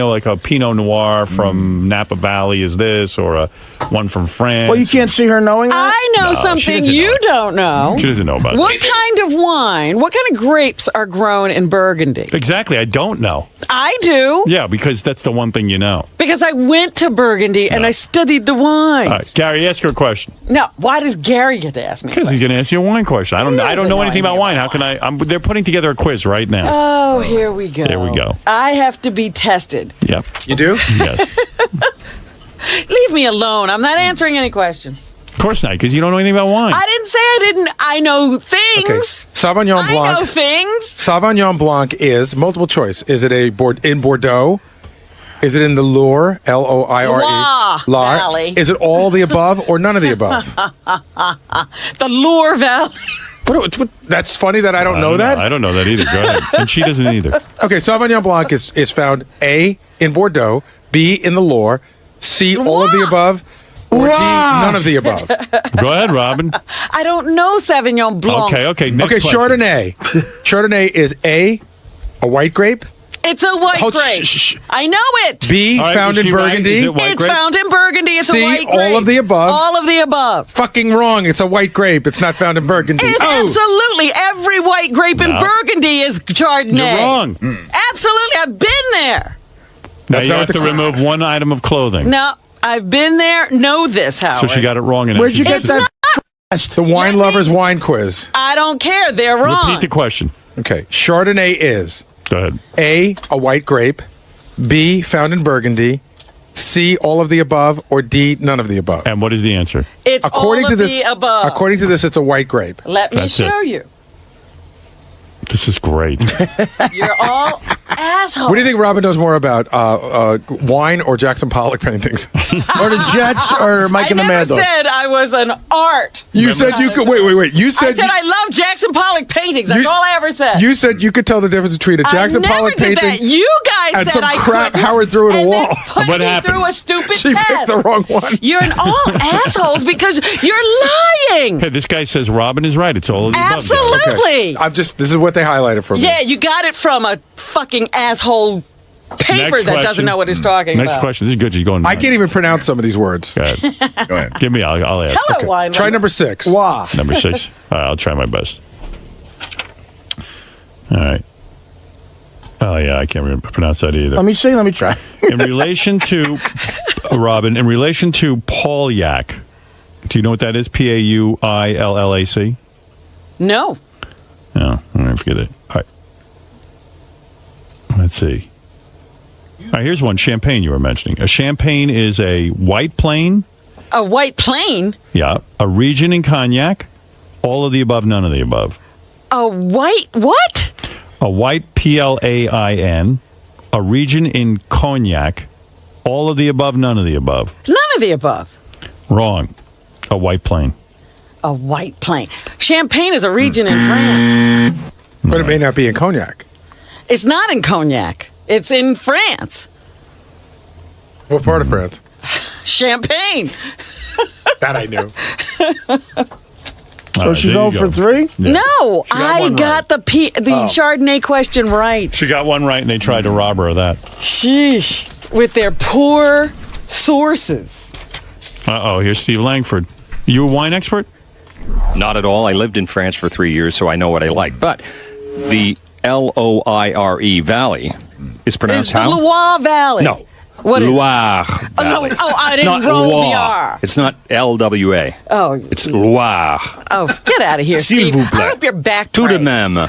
like a Pinot Noir from Napa Valley is this, or a one from France. Well, you can't see her knowing that? I know No, she something doesn't you know. don't know. She doesn't know about What it. kind of wine, what kind of grapes are grown in Burgundy? Exactly, I don't know. I do. Yeah, because that's the one thing you know. Because I went to Burgundy and I studied the wines. All right, Gary, ask her a question. Now, why does Gary get to ask me? Because he's going to ask you a wine question. I don't know anything about wine. How can I? They're putting together a quiz right now. Oh, here we go. There we go. I have to be tested. Yep. You do? Yes. Leave me alone. I'm not answering any questions. Of course not, because you don't know anything about wine. I didn't say I didn't. I know things. Okay. Sauvignon Blanc. I know things. Sauvignon Blanc is multiple choice. Is it in Bordeaux? Is it in the Loire? Loire. Loire Valley. Is it all the above or none of the above? The Loire Valley. That's funny that I don't know that. I don't know that either. Go ahead. And she doesn't either. Okay, Sauvignon Blanc is found A, in Bordeaux, B, in the Loire, C, all of the above, or D, none of the above. Go ahead, Robin. I don't know Sauvignon Blanc. Okay. Next Okay, question. Chardonnay. Chardonnay is A, a white grape, It's a white Hold- grape. shh. I know it. B, All right, found is in she right? Burgundy. Is it white It's grape? found in Burgundy. It's C, a white all grape. of the above. All of the above. Fucking wrong. It's a white grape. It's not found in Burgundy. It's absolutely every white grape in No. Burgundy is Chardonnay. You're wrong. Absolutely. I've been there. Now That's you not have what to the- remove one item of clothing. No, I've been there. Know this, Howard. So she got it wrong. And Where'd you get that? The Wine Lovers Wine Quiz. I don't care. They're wrong. Repeat the question. Okay, Chardonnay is Go ahead. A, a white grape, B, found in Burgundy, C, all of the above, or D, none of the above. And what is the answer? It's all of the above. According to this, it's a white grape. Let me That's it. show you. This is great. You're all assholes. What do you think Robin knows more about, wine or Jackson Pollock paintings? Or the Jets or Mike and the I Mad never Dog? said I was an art. You said you could. Wait. You I said said I love Jackson Pollock paintings. That's You- all I ever said. you said you could tell the difference between a Jackson I never Pollock did painting that. You guys and said some I crap couldn't. Howard threw at a And then wall. put What me happened? through a stupid She test. picked the wrong one. You're an all assholes because you're lying. Hey, this guy says Robin is right. It's all of the above, guys. Absolutely. This is what they highlighted for me. Yeah, you got it from a fucking asshole paper Next that doesn't question. know what he's talking Next about. question. This is good. You're going. I can't even pronounce some of these words. Go ahead. Go ahead. Give me. I'll ask. Hello, wine Try lover. number 6. Wow. Number 6. All right, I'll try my best. All right. Oh yeah, I can't pronounce that either. Let me see. Let me try. In relation to Robin, in relation to Pauliac, do you know what that is? Pauillac. No. No, I'm gonna forget it. All right. Let's see. All right, here's one. Champagne you were mentioning. A champagne is a white plane. A white plane? Yeah. A region in cognac. All of the above, none of the above. A white what? A white PLAIN. A region in cognac. All of the above, none of the above. None of the above. Wrong. A white plane. A white plane. Champagne is a region in France. But it may not be in Cognac. It's not in Cognac. It's in France. What part of France? Champagne. That I knew. So she's 0 for 3? No, I got the Oh. Chardonnay question right. She got one right, and they tried to rob her of that. Sheesh. With their poor sources. Uh-oh, here's Steve Langford. You a wine expert? Not at all. I lived in France for 3 years, so I know what I like. But the Loire Valley is pronounced It's the how? Loire Valley. No. What is it? Loire Oh, Valley. no. Oh, I didn't Not roll the Loire. R. It's not LWA. Oh. It's Loire. Oh, get out of here, S'il Steve. vous plaît. I hope your back Tout de breaks. même.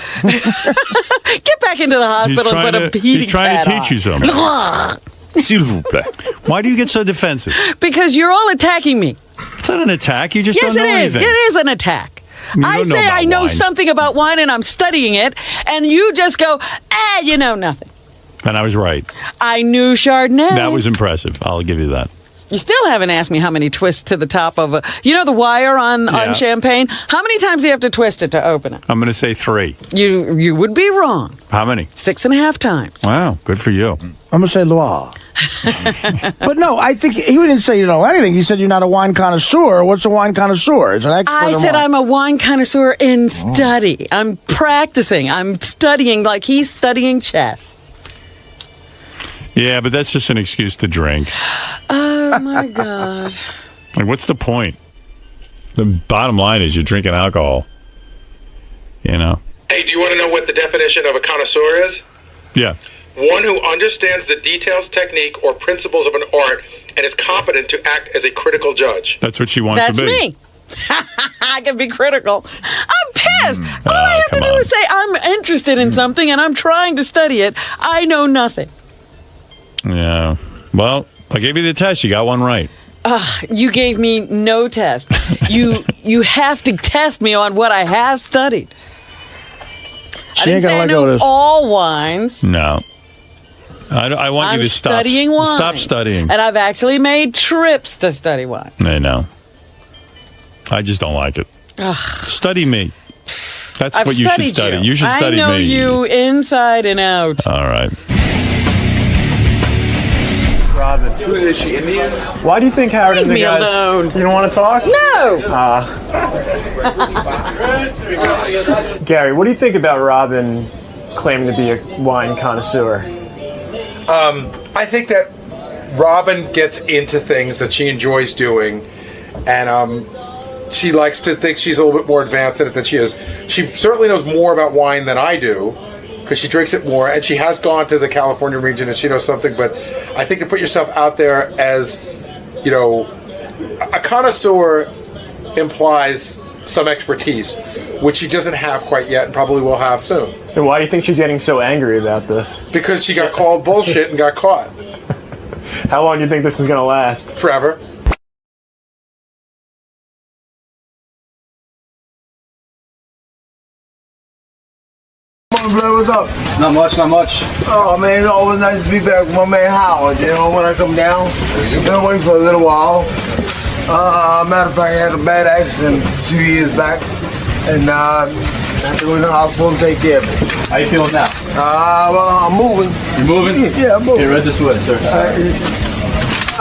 Get back into the hospital and put a heating He's trying to pad teach you on. something. S'il vous plaît. Why do you get so defensive? Because you're all attacking me. It's not an attack. You just Yes, don't know it is. anything. It is an attack. You I don't know say about I know wine. something about wine and I'm studying it, and you just go, you know nothing. And I was right. I knew Chardonnay. That was impressive. I'll give you that. You still haven't asked me how many twists to the top of a... You know the wire on champagne? How many times do you have to twist it to open it? I'm going to say 3. You would be wrong. How many? 6.5 times. Wow, good for you. I'm going to say Loire. But no, I think he didn't say you know anything. He said you're not a wine connoisseur. What's a wine connoisseur? It's an expert I in said wine. I'm a wine connoisseur in study. I'm practicing. I'm studying like he's studying chess. Yeah, but that's just an excuse to drink. Oh, my God. Like, what's the point? The bottom line is you're drinking alcohol. You know? Hey, do you want to know what the definition of a connoisseur is? Yeah. One who understands the details, technique, or principles of an art and is competent to act as a critical judge. That's what she wants That's to be. me. I can be critical. I'm pissed. All I have to do is say I'm interested in something and I'm trying to study it. I know nothing. Yeah. Well, I gave you the test. You got one right. You gave me no test. You have to test me on what I have studied. She ain't gonna let go of this. All wines. No. I want I'm you to stop. studying wine. Stop studying. And I've actually made trips to study wine. I know. I just don't like it. Ugh. Study me. That's I've what you should studied study. you. You should study I know me. you inside and out. All right. Robin. Is she Indian? Why do you think Howard and the me guys... alone. You don't want to talk? No! Gary, what do you think about Robin claiming to be a wine connoisseur? I think that Robin gets into things that she enjoys doing, and she likes to think she's a little bit more advanced at it than she is. She certainly knows more about wine than I do, because she drinks it more, and she has gone to the California region and she knows something, but I think to put yourself out there as, you know, a connoisseur implies some expertise, which she doesn't have quite yet and probably will have soon. And why do you think she's getting so angry about this? Because she got called bullshit and got caught. How long do you think this is going to last? Forever. What's up? Not much. Oh man, it's always nice to be back with my man Howard. You know, when I come down, been away for a little while. Matter of fact, I had a bad accident 2 years back, and I had to go in the hospital and take care of it. How you feeling now? Well, I'm moving. You're moving? Yeah, I'm moving. Here, right this way, sir.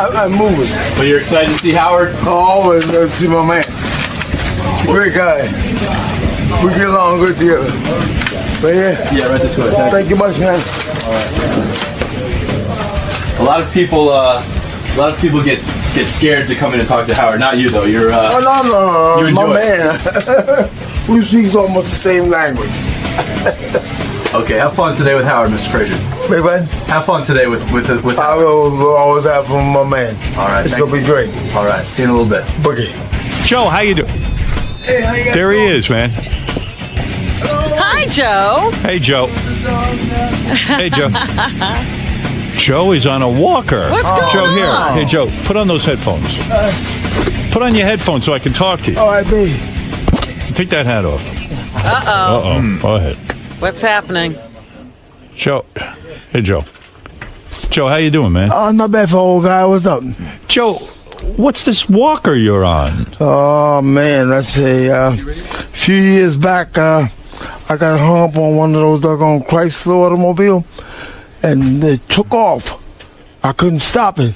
I'm moving. But you're excited to see Howard? Oh, always to see my man. He's a great guy. We get along good together. But yeah, right this way. Thank you much, man. All right. A lot of people get scared to come in and talk to Howard. Not you though. You're no, you enjoy my it. man. We speak almost the same language. Okay, have fun today with Howard, Mr. Frazier. Wait, what? Have fun today with I will always have fun with my man. All right, it's thanks. gonna be great. All right, see you in a little bit. Boogie. Joe, how you doing? Hey, how you guys There he doing? is, man. Hi, Joe. Hey, Joe. Hey, Joe. Joe is on a walker. What's going Joe, on? here. Hey, Joe, put on those headphones. Put on your headphones so I can talk to you. All right, baby. Take that hat off. Uh-oh. Go ahead. What's happening? Joe. Hey, Joe. Joe, how you doing, man? Oh, not bad for old guy. What's up? Joe, what's this walker you're on? Oh, man. Let's see. A few years back, I got hung up on one of those doggone Chrysler automobile, and it took off. I couldn't stop it.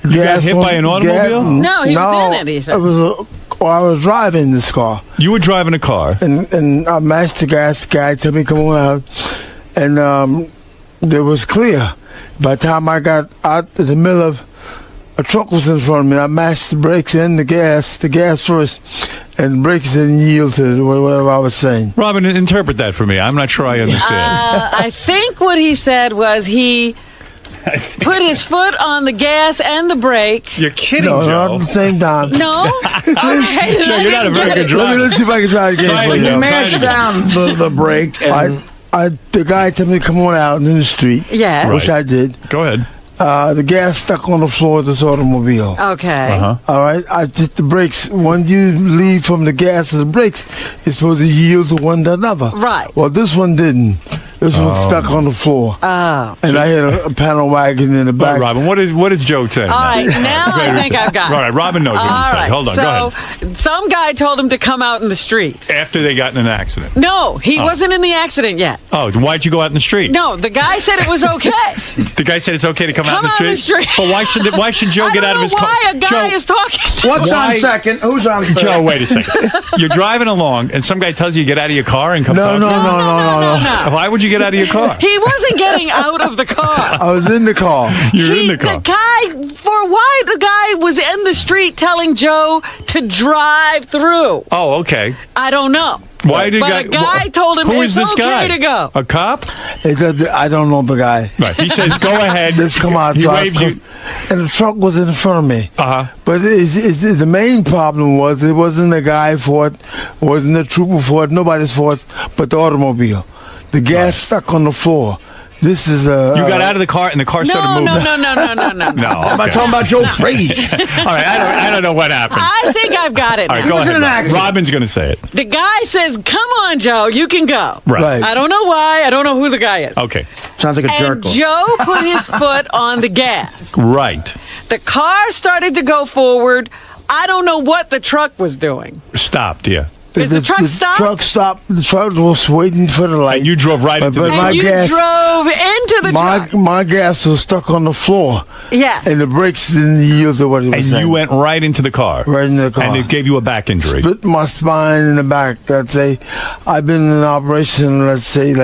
You got hit by an automobile? No, he was in it, he said. I was driving this car. You were driving a car? And I matched the gas guy, told me come on out, and it was clear. By the time I got out in the middle of a truck was in front of me, I matched the brakes and the gas first, and the brakes didn't yield to whatever I was saying. Robin, interpret that for me. I'm not sure I understand. I think what he said was he put his foot on the gas and the brake. You're kidding, No, Joe. not at the same time. No? Okay. Joe, you're not a very good driver. Let's see if I can try it again. Try it for you. again. Mash down the brake. And The guy told me to come on out in the street. Yeah. Which I did. Go ahead. The gas stuck on the floor of this automobile. Okay. All right, I did the brakes. When you leave from the gas to the brakes, it's supposed to yield to one to another. Right. Well, this one didn't. This one stuck on the floor. Oh. And I hit a panel wagon in the All right, back. Robin, what is Joe saying? All right, now I think I've got it. All right, Robin knows what All he's saying. right, Hold on, so go ahead. some guy told him to come out in the street. After they got in an accident. No, he wasn't in the accident yet. Oh, why'd you go out in the street? No, the guy said it was okay. The guy said it's okay to come out in the Come out in street? the street. But why should Joe get out of his car? Why a guy is talking to What's Why- on second? Who's on third? Joe, wait a second. You're driving along, and some guy tells you to get out of your car and come No, talk no, to you? no. Why would you get out of your car? He wasn't getting out of the car. I was in the car. You're in the car. The guy was in the street telling Joe to drive through. Oh, okay. I don't know. Why did But a guy told him Who it's is this okay guy? to go. A cop? I don't know the guy. Right. He says, "Go ahead." Just come out. He so I waves you. And the truck was in front of me. Uh-huh. But the main problem was it wasn't the guy's fault, wasn't the trooper fault, nobody's fault, but the automobile. The gas stuck on the floor. This is a. You got out of the car and the car started moving. No. No. I'm okay. talking about Joe Freeze. All right. I don't know what happened. I think I've got it All right, now. go ahead. in an accident. Robin's going to say it. The guy says, "Come on, Joe, you can go." Right. I don't know why. I don't know who the guy is. Okay. Sounds like a And jerk. Joe put his foot on the gas. Right. The car started to go forward. I don't know what the truck was doing. Stopped. Yeah. Is the truck stopped? Truck stopped. The truck was waiting for the light. And you drove right into but the my And you gas, drove into the truck. my gas was stuck on the floor. Yeah. And the brakes didn't yield to what it was And saying. you went right into the car. Right into the car. And it gave you a back injury. Split my spine in the back. Let's say I've been in an operation. Let's say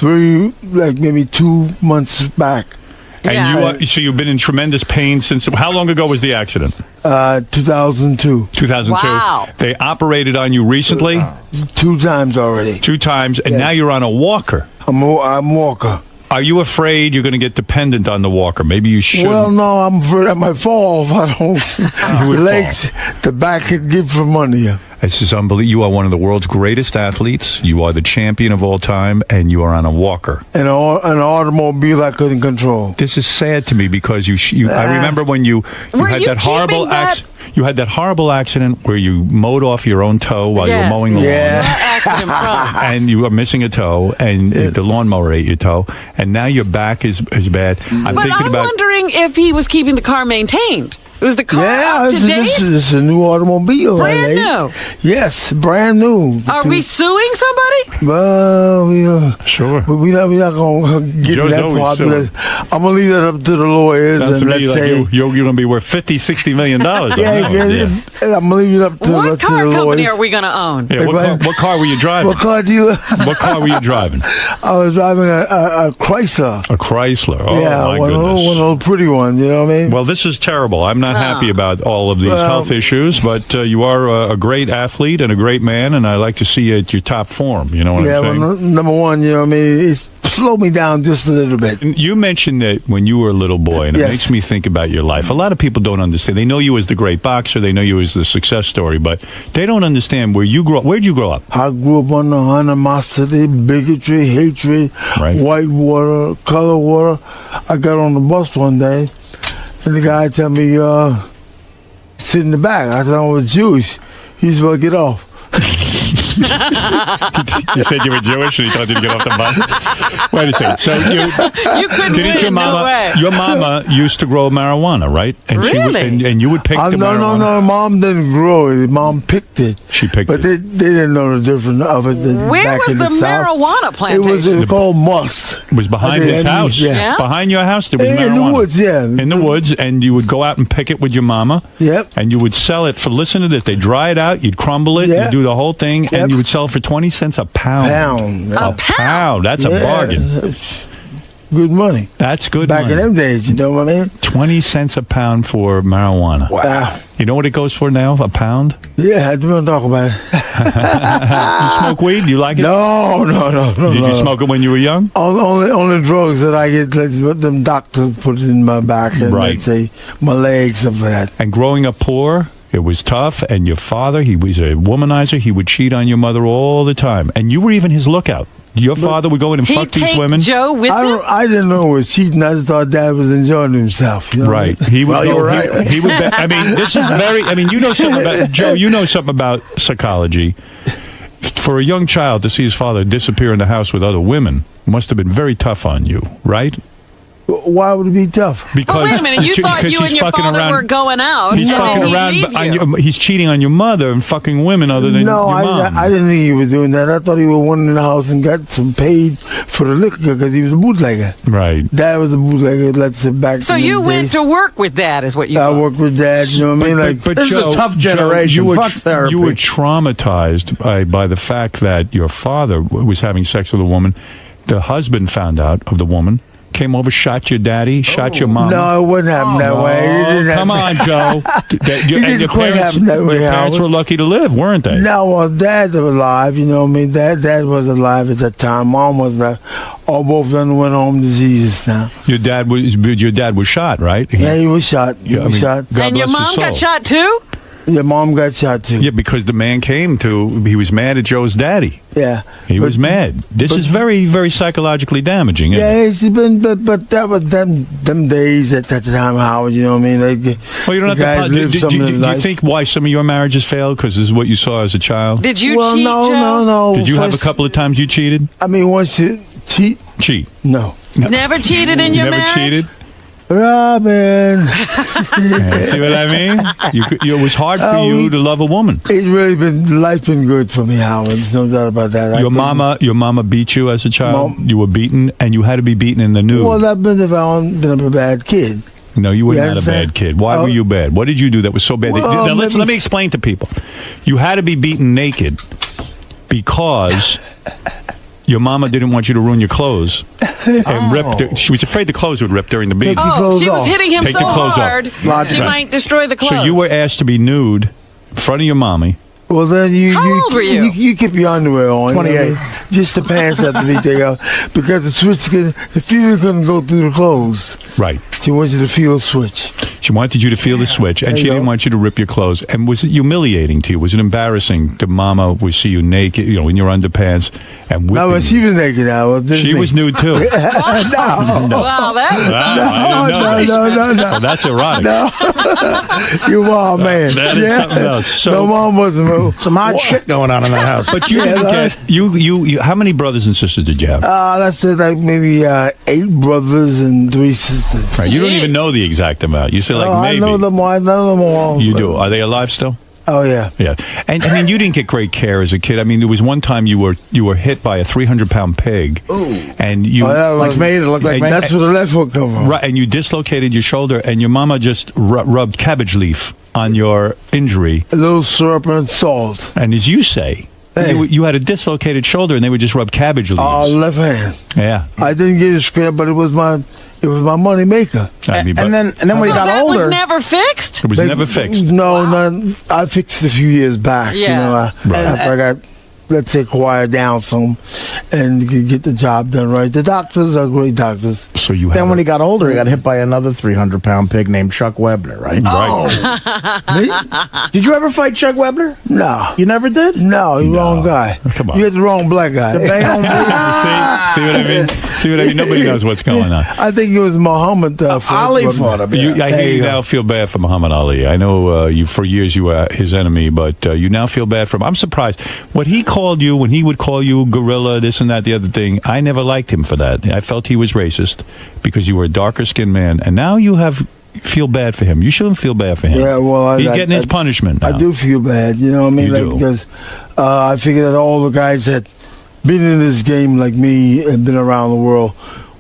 maybe 2 months back. And so you've been in tremendous pain since. How long ago was the accident? 2002. 2002. Wow. They operated on you recently? 2 times already. 2 times, and Yes. now you're on a walker. I'm walker. Are you afraid you're going to get dependent on the walker? Maybe you should. Well, no, I'm afraid I might fall if I don't. would The legs, the back could give from under you. This is unbelievable. You are one of the world's greatest athletes. You are the champion of all time, and you are on a walker. And an automobile I couldn't control. This is sad to me because I remember when you had that horrible accident. You had that horrible accident where you mowed off your own toe while you were mowing the lawn. And you were missing a toe, and the lawnmower ate your toe, and now your back is bad. I'm But thinking I'm about. wondering if he was keeping the car maintained. Was the car up to date? This is a new automobile. Brand lady. new? Yes, brand new. Are we suing somebody? Well, sure. We're not going to get Joe's that always part. suing. I'm going to leave that up to the lawyers. Sounds to and me let's like say, you're going to be worth $50-60 million. I'm going to leave it up to, What to car the company lawyers. are we going to own? Yeah, what car were you driving? What car dealer? What car were you driving? I was driving a Chrysler. A Chrysler. Oh, yeah, my one goodness. of those pretty ones. You know what I mean? Well, this is terrible. I'm not. not happy about all of these health issues, but you are a great athlete and a great man, and I like to see you at your top form. You know what I'm saying? Well, number one, you know what I mean? It's slowed me down just a little bit. You mentioned that when you were a little boy, and it makes me think about your life. A lot of people don't understand. They know you as the great boxer. They know you as the success story, but they don't understand where you grew up. Where'd you grow up? I grew up under animosity, bigotry, hatred, white water, color water. I got on the bus one day, and the guy told me, sit in the back. I thought I was Jewish. He said, well, get off. You said you were Jewish and he thought you'd get off the bus? Wait a second. So you couldn't didn't win, no way. Your mama used to grow marijuana, right? And Really? and you would pick the marijuana? No, Mom didn't grow it. Mom picked it. She picked it. But they didn't know the difference of it. Where back was in the South. marijuana plantation? It was called Moss. It was behind his house. Yeah. Behind your house, there was marijuana. In the woods, yeah. In the woods, and you would go out and pick it with your mama. Yep. And you would sell it for, listen to this, they dry it out, you'd crumble it, Yeah. you'd do the whole thing, and you would sell it for 20 cents a pound. A pound. That's a bargain. Good money. That's good Back money. in them days, you know what I mean? 20 cents a pound for marijuana. Wow. You know what it goes for now, a pound? Yeah, I don't want to talk about it. You smoke weed? You like it? No. Did you smoke it when you were young? Only drugs that I get, like, what them doctors put in my back and let's say my legs, something like that. And growing up poor, it was tough, and your father, he was a womanizer. He would cheat on your mother all the time, and you were even his lookout. Your father would go in and fuck these women. Joe with him? I didn't know it was cheating. I just thought Dad was enjoying himself. You know Right. What I mean? He would Well, go, you were right. He would. I mean, this is very. I mean, you know something about Joe. You know something about psychology. For a young child to see his father disappear in the house with other women must have been very tough on you, right? Why would it be tough? Because Wait a minute, you thought because you he's and your fucking father around- were going out. He's fucking around. He's cheating on your mother and fucking women other than No, your mom. I didn't think he was doing that. I thought he was one in the house and got some paid for the liquor because he was a bootlegger. Right. Dad was a bootlegger. Let's sit back. So in you them went days. to work with Dad, is what you I thought. worked with Dad. You know what I mean? Like But this Joe, is a tough Joe, generation. you were, Fuck therapy. You were traumatized by the fact that your father was having sex with a woman. The husband found out of the woman. Came over, shot your daddy, shot your mama. No, it wouldn't happen that way. It didn't Come happen. on, Joe. It didn't quite happen that way, your parents Howard. were lucky to live, weren't they? No, well, Dad was alive. You know what I mean? Dad was alive at that time. Mom was not. All both of them went home to Jesus now. Your dad was shot, right? Yeah, he was shot. He was shot. God And your bless mom his got soul. shot too? Your mom got shot too. Yeah, because the man he was mad at Joe's daddy. Yeah. He was mad. This is very, very psychologically damaging. Isn't it? Yeah, it's been, but that was them days at that time, Howard. You know what I mean? Like, Well, you don't the have guys to. lived some of Do their you life. think why some of your marriages failed? Because this is what you saw as a child. Did you Well, cheat, no, Joe? no. Did you have a First- couple of times you cheated? I mean, once you cheat? Cheat. No. Never cheated in your Never marriage? cheated. Robin. Yeah, see what I mean? It was hard for you to love a woman. It's really life been good for me, Howard. There's no doubt about that. Your mama beat you as a child. You were beaten, and you had to be beaten in the nude. Well, I've been a bad kid. No, you were You not a understand? bad kid. Why were you bad? What did you do that was so bad? Well, Now, let me explain to people. You had to be beaten naked because your mama didn't want you to ruin your clothes and rip. She was afraid the clothes would rip during the beating. Oh, she was hitting him Take so the clothes hard, off. she might destroy the clothes. So you were asked to be nude in front of your mommy. Well, then How old were you? You keep your underwear on. 28. You know what I mean? Just the pants have to be taken out because the feeling couldn't go through the clothes. Right. She wants you to feel the switch. She wanted you to feel the switch, and There she you didn't go. want you to rip your clothes. And was it humiliating to you? Was it embarrassing to mama would see you naked, in your underpants and whipping No, but she you? was naked. She was nude too. no. Wow, that's No. Oh, that's erotic. You wild man. That is something else. So, no, mom wasn't. Some odd shit going on in that house. But you didn't get you. How many brothers and sisters did you have? That's it. Like maybe 8 brothers and 3 sisters. Right, you don't even know the exact amount. You say like I maybe. know them all. I know them all. You do. Are they alive still? Oh yeah. Yeah. And I mean, you didn't get great care as a kid. I mean, there was one time you were hit by a 300-pound pig. Ooh. And you Like me, it looked like me. That's where the left hook come from. Right, and you dislocated your shoulder, and your mama just rubbed cabbage leaf on your injury. A little syrup and salt. And as you say, You had a dislocated shoulder, and they would just rub cabbage leaves. Left hand. Yeah. I didn't get it squared, but it was my money maker. I mean, And then when he got that older, was never fixed? it was never fixed. No, I fixed it a few years back. Yeah. After I got, let's say, quiet down some, and could get the job done right. The doctors are great doctors. So you then when he got older, he got hit by another 300-pound pig named Chuck Webner, right? Right. Did you ever fight Chuck Webner? No. You never did? No, you're wrong guy. Come on. You had the wrong black guy. See what I mean? See what I mean? Nobody knows what's going on. I think it was Muhammad. Ali fought him. I hear you now feel bad for Muhammad Ali. I know you for years you were his enemy, but you now feel bad for him. I'm surprised. What he called you, when he would call you gorilla, this and that, the other thing, I never liked him for that. I felt he was racist because you were a darker skinned man, and now you feel bad for him. You shouldn't feel bad for him. Yeah, well, he's getting his punishment now. I do feel bad, you know what I mean? You do. Because I figure that all the guys that been in this game like me and been around the world,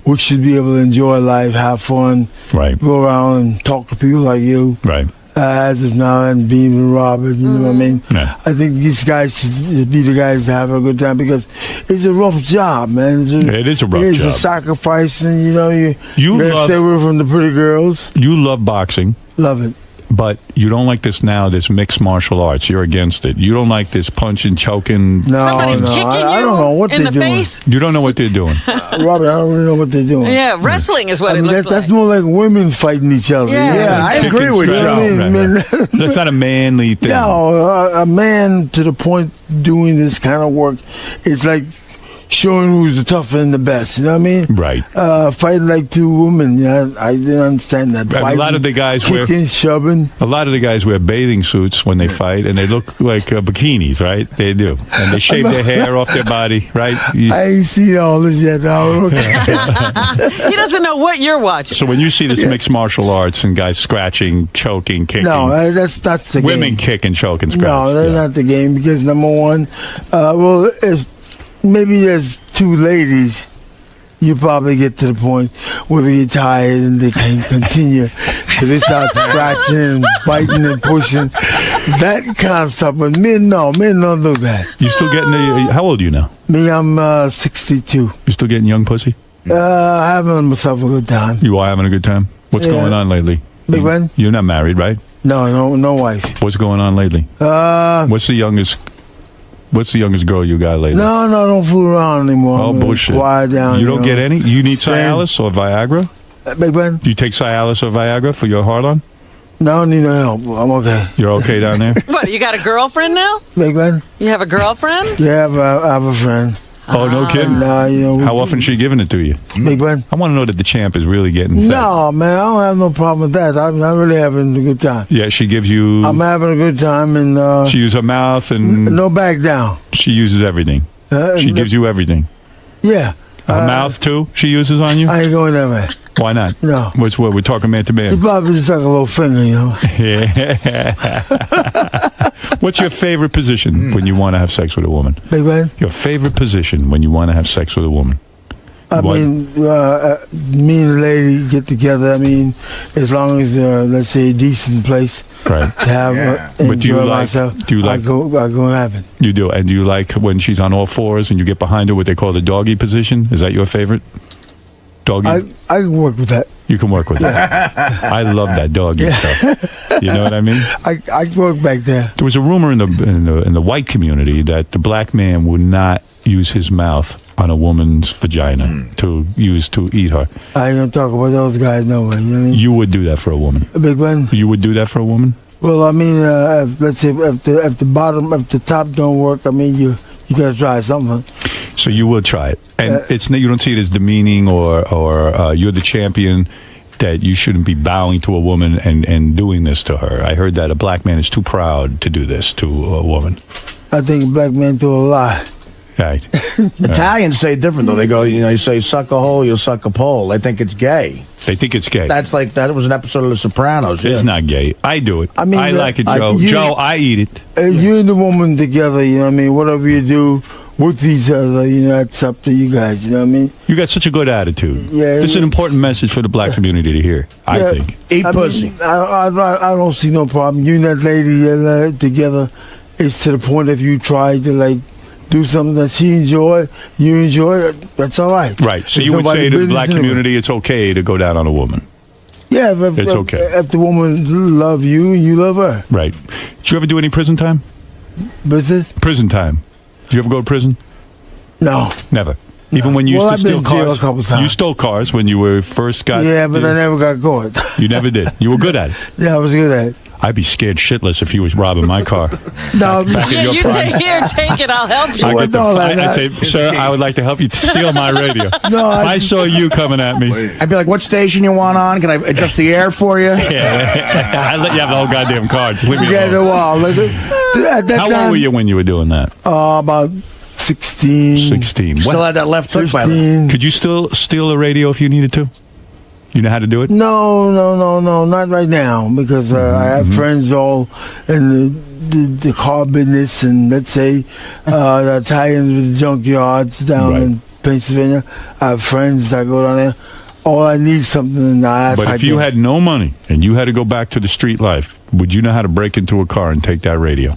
we should be able to enjoy life, have fun, right? Go around and talk to people like you, right? As of now, and Beam and Robert, you know what I mean? Yeah. I think these guys should be the guys to have a good time because it's a rough job, man. It is a rough It's job. a sacrifice, and you gotta love- stay away from the pretty girls. You love boxing. Love it. But you don't like this now, this mixed martial arts. You're against it. You don't like this punching, choking. No, I don't know what they're doing. You don't know what they're doing. Robert, I don't really know what they're doing. Yeah, wrestling is what I it mean, looks that's more like women fighting each other. Yeah. I agree with you. That's not a manly thing. No, a man to the point doing this kind of work, it's like showing who's the tougher and the best. You know what I mean? Right. Fighting like two women. Yeah, I didn't understand that. A lot of the guys kicking, shoving. A lot of the guys wear bathing suits when they fight, and they look like bikinis, right? They do, and they shave their hair off their body, right? I ain't seen all this yet. No. He doesn't know what you're watching. So when you see this mixed martial arts and guys scratching, choking, kicking, No, that's the women game. kick and choke and scratch. No, that's not the game because number one, maybe there's two ladies. You probably get to the point where they get tired and they can't continue, so they start scratching and biting and pushing, that kind of stuff. But men don't do that. You still getting how old are you now? Me, I'm 62. You still getting young pussy? Having myself a good time. You are having a good time. What's Yeah. going on lately? Big man? You're not married, right? No wife. What's going on lately? What's the youngest girl you got lately? No, don't fool around anymore. Oh, I'm bullshit. Quiet down. You don't get any? You need Cialis or Viagra? Big man? Do you take Cialis or Viagra for your hard-on? No, I need no help. I'm okay. You're okay down there? What, you got a girlfriend now? Big man? You have a girlfriend? Yeah, I have a friend. Oh, no kidding? Nah, How often is she giving it to you? Big man? I want to know that the champ is really getting sex. No, man, I don't have no problem with that. I'm really having a good time. Yeah, she gives you... I'm having a good time, and she uses her mouth and... no back down. She uses everything. She gives you everything. Yeah. Her mouth, too, she uses on you? I ain't going that way. Why not? No. What, we're talking man to You man. probably just like a little finger, you know. Yeah. What's your favorite position when you want to have sex with a woman? Big man? Your favorite position when you want to have sex with a woman? I mean, me and the lady get together. I mean, as long as let's say a decent place Right. to have But do you enjoy like? myself. Do you like? I go and have it. You do, and do you like when she's on all fours and you get behind her, what they call the doggy position? Is that your favorite? Doggy. I can work with that. You can work with that. I love that doggy stuff. You know what I mean? I work back there. There was a rumor in the white community that the black man would not use his mouth on a woman's vagina to eat her. I ain't gonna talk about those guys no way. You know what I mean? You would do that for a woman. Big one. You would do that for a woman? Well, I mean, let's say if the top don't work, I mean, you gotta try something. So you will try it, and you don't see it as demeaning or you're the champion, that you shouldn't be bowing to a woman and doing this to her. I heard that a black man is too proud to do this to a woman. I think black men do a lot. Right. Italians say different though. They go, you say suck a hole, you'll suck a pole. They think it's gay. They think it's gay. That's like that was an episode of The Sopranos. It's not gay. I do it. I mean, I like it, Joe. I eat it. You and the woman together, you know what I mean? Whatever you do with each other, you know, it's up to you guys, you know what I mean? You got such a good attitude. Yeah, This is an important message for the black community to hear, I think. Eat pussy. I don't see no problem. You and that lady together, it's to the point if you try to, like, do something that she enjoy, you enjoy, that's all right. Right. So There's you would nobody say to the business black anyway. community, it's okay to go down on a woman. Yeah, It's okay. If the woman love you, you love her. Right. Did you ever do any prison time? Business? Prison time. Did you ever go to prison? No. Never. Even when you Well, used to I've steal been in jail cars? a couple times. You stole cars when you were first got... Yeah, but I never got caught. You never did. You were good at it. Yeah, I was good at it. I'd be scared shitless if you was robbing my car. No, back in your You prime. say, here, take it, I'll help you. I'd say, sir, I would like to help you steal my radio. No, if I saw you coming at me. I'd be like, what station you want on? Can I adjust the air for you? Yeah, I'd let you have the whole goddamn car. Just leave me Yeah, alone. well, look at that How time, old were you when you were doing that? About 16. 16. Still had that left hook by the way. Could you still steal a radio if you needed to? You know how to do it? No, not right now because I have friends all in the car business and let's say the Italians with junkyards down in Pennsylvania. I have friends that go down there. Oh, I need something and I ask. But if you had no money and you had to go back to the street life, would you know how to break into a car and take that radio?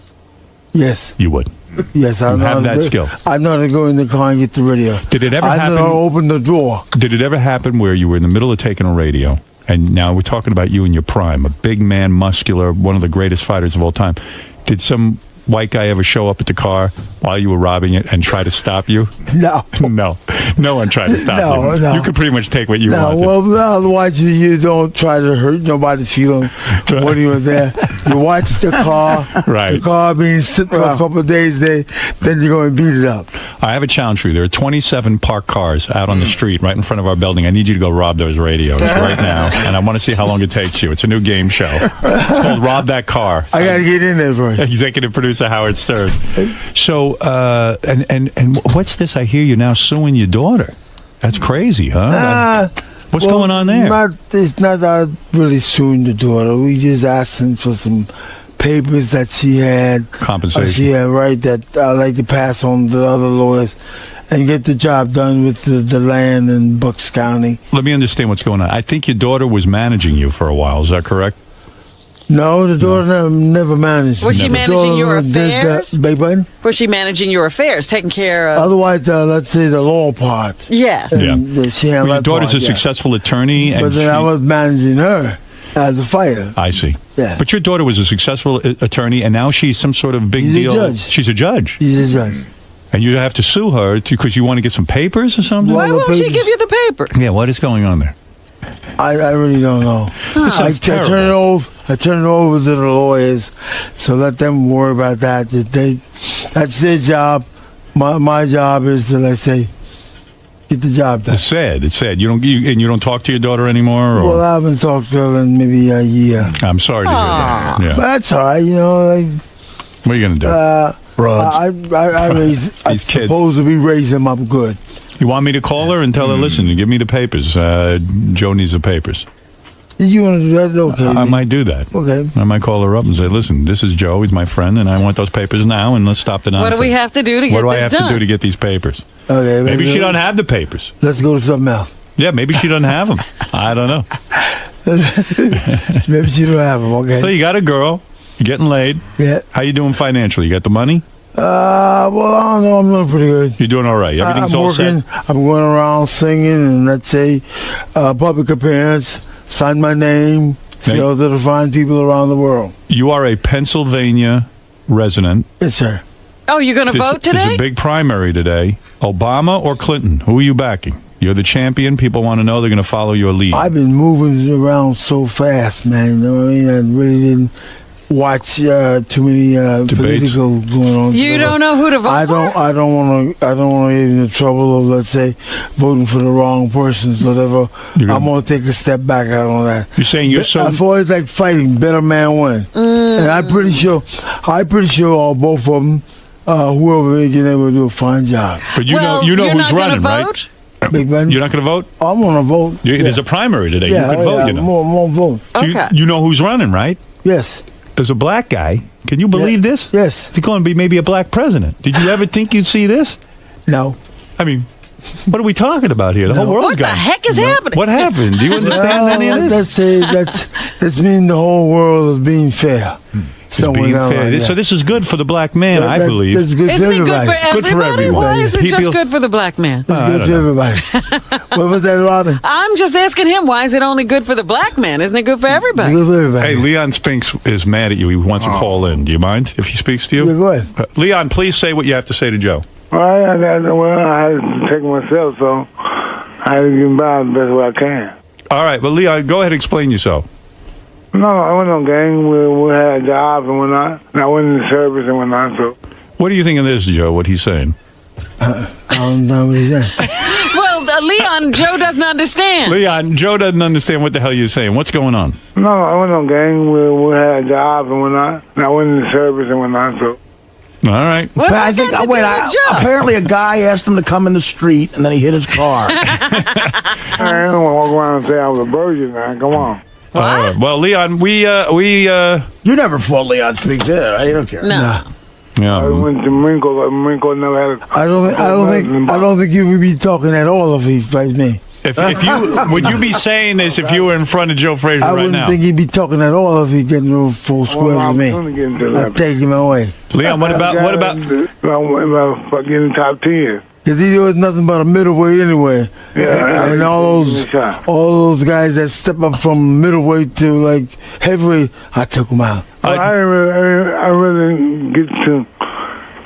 Yes. You would. Yes, I You know have how that to, skill. I know how to go in the car and get the radio. Did it ever I happen? know how to open the door. Did it ever happen where you were in the middle of taking a radio, and now we're talking about you in your prime, a big man, muscular, one of the greatest fighters of all time. Did some white guy ever show up at the car while you were robbing it and try to stop you? No. No one tried to stop you. No. You could pretty much take what you No, wanted. well, otherwise you don't try to hurt nobody's feeling when you're there. You watch the car, Right. the car being sit for a couple of days, then you're going to beat it up. I have a challenge for you. There are 27 parked cars out on the street right in front of our building. I need you to go rob those radios right now, and I want to see how long it takes you. It's a new game show. It's called Rob That Car. I got to get in there first. Executive producer Howard Stern. So, and what's this? I hear you now suing your daughter. That's crazy, huh? What's going on there? It's not really suing the daughter. We just asking for some papers that she had. Compensation. She had, right, that I like to pass on to the other lawyers and get the job done with the land in Bucks County. Let me understand what's going on. I think your daughter was managing you for a while. Is that correct? No, the daughter never managed. Was she managing your affairs? Big button? Was she managing your affairs, taking care of... Otherwise, let's say the law part. Yes. And she handled Well, your that daughter's part, a successful attorney. But And then I was managing her as a fighter. I see. Yeah. But your daughter was a successful attorney, and now she's some sort of big She's a deal. judge. She's a judge. She's a judge. And you have to sue her because you want to get some papers or something? Why won't she give you the paper? Yeah, what is going on there? I really don't know. This sounds terrible. I turn it over to the lawyers, so let them worry about that. That's their job. My job is to, let's say, get the job done. It's sad. It's sad. You don't talk to your daughter anymore? Or? Well, I haven't talked to her in maybe a year. I'm sorry to hear that. Yeah. But that's all right, What are you going to do? I'm supposed to be raising them up good. You want me to call her and tell her, listen, give me the papers. Joe needs the papers. You want to do that? Okay. I might do that. Okay. I might call her up and say, listen, this is Joe. He's my friend, and I want those papers now, and let's stop the nonsense. What do we have to do to get What do I this have done? to do to get these papers? Okay. Maybe she don't have the papers. Let's go to something else. Yeah, maybe she doesn't have them. I don't know. Maybe she don't have them. Okay. So you got a girl. You're getting laid. Yeah. How you doing financially? You got the money? Well, I don't know. I'm doing pretty good. You're doing all right. Everything's I'm all working. set. I'm going around singing and let's say public appearance, sign my name, sell to the fine people around the world. You are a Pennsylvania resident. Yes, sir. Oh, you're going to vote There's today? a big primary today. Obama or Clinton? Who are you backing? You're the champion. People want to know. They're going to follow your lead. I've been moving around so fast, man. You know what I mean? I really didn't watch too many political going on. You don't know who to vote I don't want to get into trouble of, let's say, voting for the wrong persons or whatever. I'm going to take a step back out on that. You're saying you're so... I've always like fighting, better man win. And I'm pretty sure both of them, whoever they can able to do a fine job. But you know who's running, right? Big Ben. You're not going to vote? I'm going to vote. There's a primary today. Yeah, you can vote, you know. More vote. Okay. You know who's running, right? Yes. There's a black guy. Can you believe this? Yes. He's going to be maybe a black president. Did you ever think you'd see this? No. I mean, What are we talking about here? The whole world What the heck is happening? What happened? Do you understand any of this? That's mean the whole world is being fair. Being fair. So this is good for the black man, I believe. That's good for Isn't it everybody. good for everybody? Why is it just good for the black man? It's good for everybody. What was that, Robin? I'm just asking him, why is it only good for the black man? Isn't it good for everybody? Good for everybody. Hey, Leon Spinks is mad at you. He wants to call in. Do you mind if he speaks to you? Yeah, go ahead. Leon, please say what you have to say to Joe. Well, I had to take myself, so I had to get by the best way I can. All right, well, Leon, go ahead and explain yourself. No, I went on gang. We had jobs and whatnot. And I went in the service and whatnot. So, What do you think of this, Joe, what he's saying? I don't know what he's saying. Well, Leon, Joe doesn't understand. Leon, Joe doesn't understand what the hell you're saying. What's going on? no, I went on gang. We had jobs and whatnot. And I went in the service and whatnot. So, All right. But I think apparently a guy asked him to come in the street, and then he hit his car. I don't want to walk around and say I was a virgin, man. Come on. Well, Leon, we You never fought Leon Speaks, did you? You don't care. No. Yeah. I went to Minko never had a... I don't think you would be talking at all if he fights me. If you would you be saying this if you were in front of Joe Frazier I right wouldn't now? think he'd be talking at all if he getting no full square with me. I'd take him away. Leon, what about Getting top 10. Because he was nothing but a middleweight anyway. Yeah, and all those guys that step up from middleweight to like heavyweight, I took them out. Well, I really get to...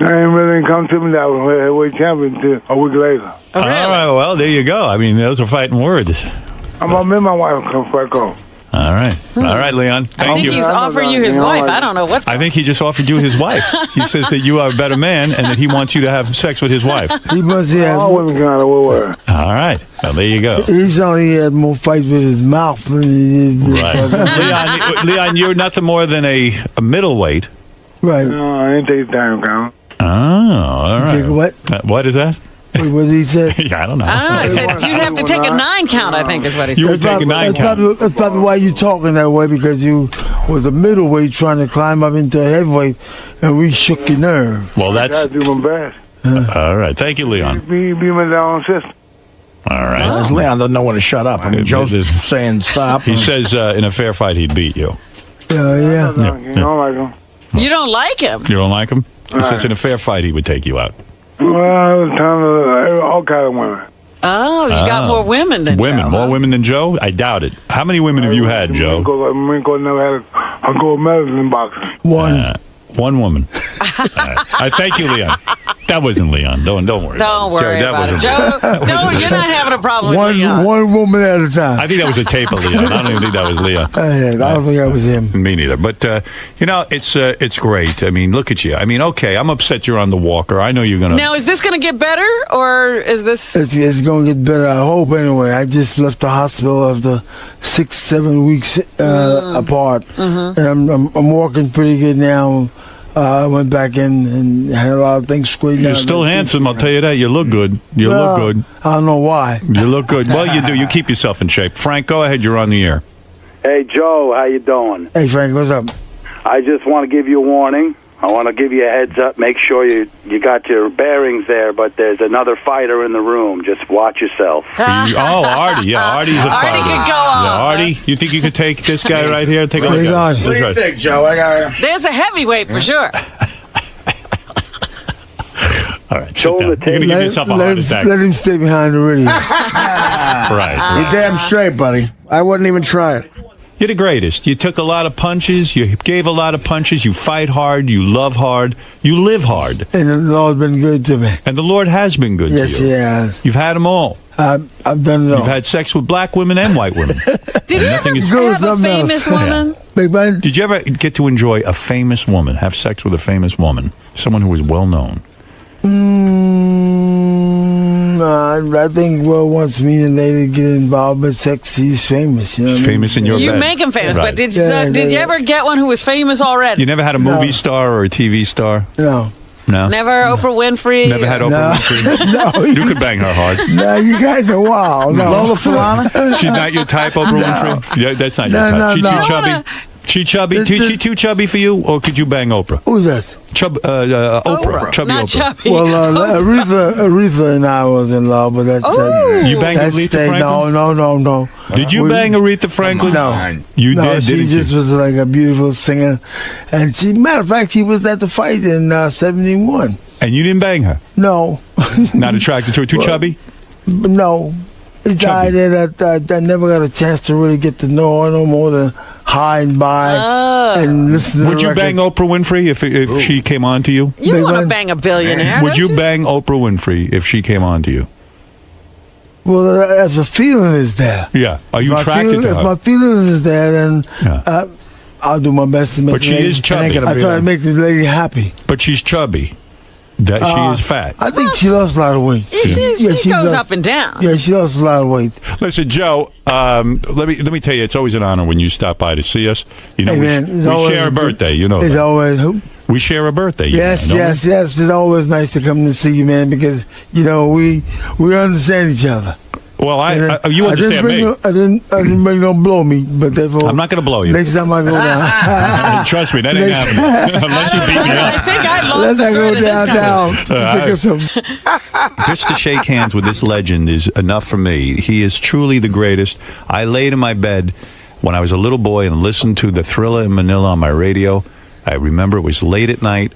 I ain't really come to me that I was heavyweight champion until a week later. All right, well, there you go. I mean, those are fighting words. I'm going to meet my wife come back home. All right, Leon. Thank I think you. he's offering you his wife. I don't know what's I think he just offered you his wife. He says that you are a better man and that he wants you to have sex with his wife. He must have. All women kind of will. All right. Well, there you go. He's only had more fights with his mouth than he did with Right. Leon, you're nothing more than a middleweight. Right. No, I ain't take time count. Oh, all right. Take a what? What is that? What did he say? Yeah, I don't know. He said you'd have to take a 9 count, I think is what he said. You would take a 9 count. That's probably why you talking that way, because you was a middleweight trying to climb up into a heavyweight, and we shook your nerve. Well, that's... I gotta do my best. All right. Thank you, Leon. Be my own sister. All right. Leon doesn't know when to shut up. I mean, Joe's saying stop. He says in a fair fight he'd beat you. Yeah. You don't like him. You don't like him? You don't like him? He says in a fair fight he would take you out. Well, I was telling all kind of women. Oh, you got more women than Joe. More women than Joe? I doubt it. How many women have you had, Joe? Minko never had a gold medal in boxing. One woman. I thank you, Leon. That wasn't Leon. Don't worry. Don't worry Joe, about it. Joe, no, you're not having a problem with Leon. One woman at a time. I think that was a tape of Leon. I don't even think that was Leon. I don't think that was him. Me neither. But it's great. I mean, look at you. I mean, okay, I'm upset you're on the walker. I know you're gonna. Now, is this going to get better, or is this? It's going to get better. I hope anyway. I just left the hospital after 6-7 weeks apart, and I'm walking pretty good now. I went back in and had a lot of things straightened out. You're still handsome, I'll tell you that. You look good. You look good. I don't know why. You look good. Well, you do. You keep yourself in shape. Frank, go ahead. You're on the air. Hey, Joe, how you doing? Hey, Frank, what's up? I just want to give you a warning. I want to give you a heads up. Make sure you got your bearings there, but there's another fighter in the room. Just watch yourself. Artie. Yeah, Artie's a fighter. Artie could go on. Yeah, Artie, you think you could take this guy right here? Take a look at him. What do you think, Joe? There's a heavyweight for sure. All right, sit down. You're going to give yourself a heart attack. Let him stay behind the radio. Right. You're damn straight, buddy. I wouldn't even try it. You're the greatest. You took a lot of punches. You gave a lot of punches. You fight hard. You love hard. You live hard. And the Lord's been good to me. And the Lord has been good to you. Yes, He has. You've had them all. I've done it all. You've had sex with black women and white women. Did you ever have a famous woman? Big man? Did you ever get to enjoy a famous woman, have sex with a famous woman, someone who was well known? I think Will wants me and Lady to get involved with sex. He's famous. You know He's famous in your bed. You make him famous, Right. but did you ever get one who was famous already? You never had a movie star or a TV star? No. No? Never Oprah Winfrey? Never had Oprah Winfrey? No. You could bang her hard. No, you guys are wild. No. Lola Falana? She's not your type, Oprah Winfrey? Yeah, that's not your No, type. no, She's no. too chubby? She chubby? She too chubby for you, or could you bang Oprah? Who's that? Oprah. Chubby Not Oprah. chubby. Well, Aretha and I was in love, but that's You banged that Aretha stayed- Franklin? No. Did you bang Aretha Franklin? No. You no, did, she didn't just you? was like a beautiful singer. And matter of fact, she was at the fight in 71. And you didn't bang her? No. Not attracted to her? Too chubby? No. It's the idea that I never got a chance to really get to know her no more than hide by and listen to Would the you records. bang Oprah Winfrey if she came on to you? You want to bang a billionaire? Would don't you bang Oprah Winfrey if she came on to you? Well, if the feeling is there. Yeah. Are you If my attracted feeling- to her? If my feeling is there, then I'll do my best to make But she the lady, is chubby. I try to make the lady happy. But she's chubby. That she is fat. I think she lost a lot of weight. She goes up and down. Yeah, she lost a lot of weight. Listen, Joe. Let me tell you, it's always an honor when you stop by to see us. You know, Hey, we, man, it's we always share a a good- birthday. You know, It's that. always We share a birthday. yes, you know, yes, yes. It's always nice to come to see you, man, because we understand each other. Well, you understand me. I didn't bring no blow meat, but therefore I'm not going to blow you. next time I go down. Trust me, that ain't happening. Unless you beat me up. I think I lost Unless I go downtown. Just to shake hands with this legend is enough for me. He is truly the greatest. I laid in my bed when I was a little boy and listened to the Thriller in Manila on my radio. I remember it was late at night,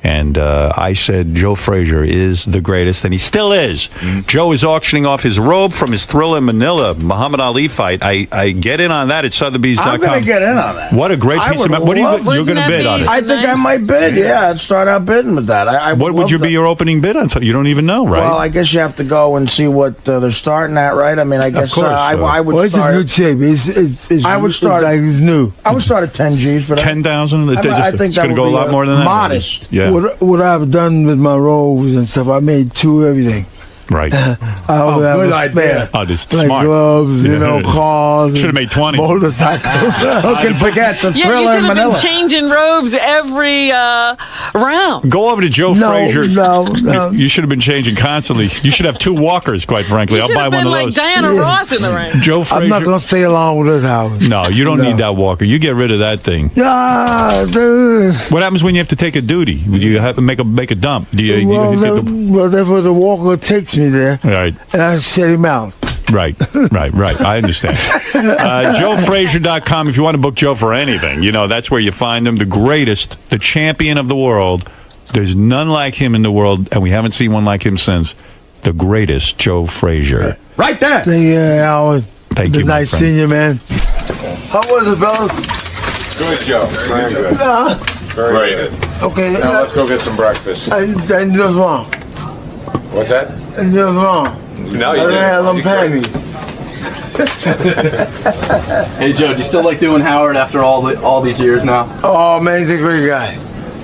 and I said Joe Frazier is the greatest, and he still is. Joe is auctioning off his robe from his Thriller in Manila Muhammad Ali fight. I get in on that at Sotheby's.com. I'm going to get in on that. What a great piece of what are you're going to bid on it? I think I might bid. Yeah, I'd start out bidding with that. What would be your opening bid on? You don't even know, right? Well, I guess you have to go and see what they're starting at, right? I mean, I guess course, I would Well, it's start. in good shape. I would start like it's new. I would start at 10 G's for that. 10,000. I think it's that going to would go a be, lot more than that. modest. Yeah. What I've done with my robes and stuff, I made two everything. Right. I always have good a spare. idea. Oh, this Like smart. gloves, cars. Should have made 20. Motorcycles. Who can forget the Yeah, you Thriller should in have Manila? been changing robes every round. Go over to Joe Frazier. No. You should have been changing constantly. You should have two walkers, quite frankly. You I'll should buy have one been of like those. Diana Ross in the ring. Joe Frazier. I'm not going to stay along with this house. No, you don't need that walker. You get rid of that thing. Yeah, dude. What happens when you have to take a duty? Do you have to make a dump? Do you? Well, therefore the walker takes me there, Right. and I set him out. Right. I understand. JoeFrazier.com if you want to book Joe for anything. You know, that's where you find him. The greatest, the champion of the world. There's none like him in the world, and we haven't seen one like him since. The greatest, Joe Frazier. Right there. Yeah, Howard. Thank you, my Nice friend. seeing you, man. How was it, fellas? Good, Joe. Very good. Very good. Okay. Now let's go get some breakfast. And what's wrong? What's that? And what's wrong? No, you I don't didn't. have them You panties. Hey Joe, do you still like doing Howard after all these years now? Oh man, he's a great guy.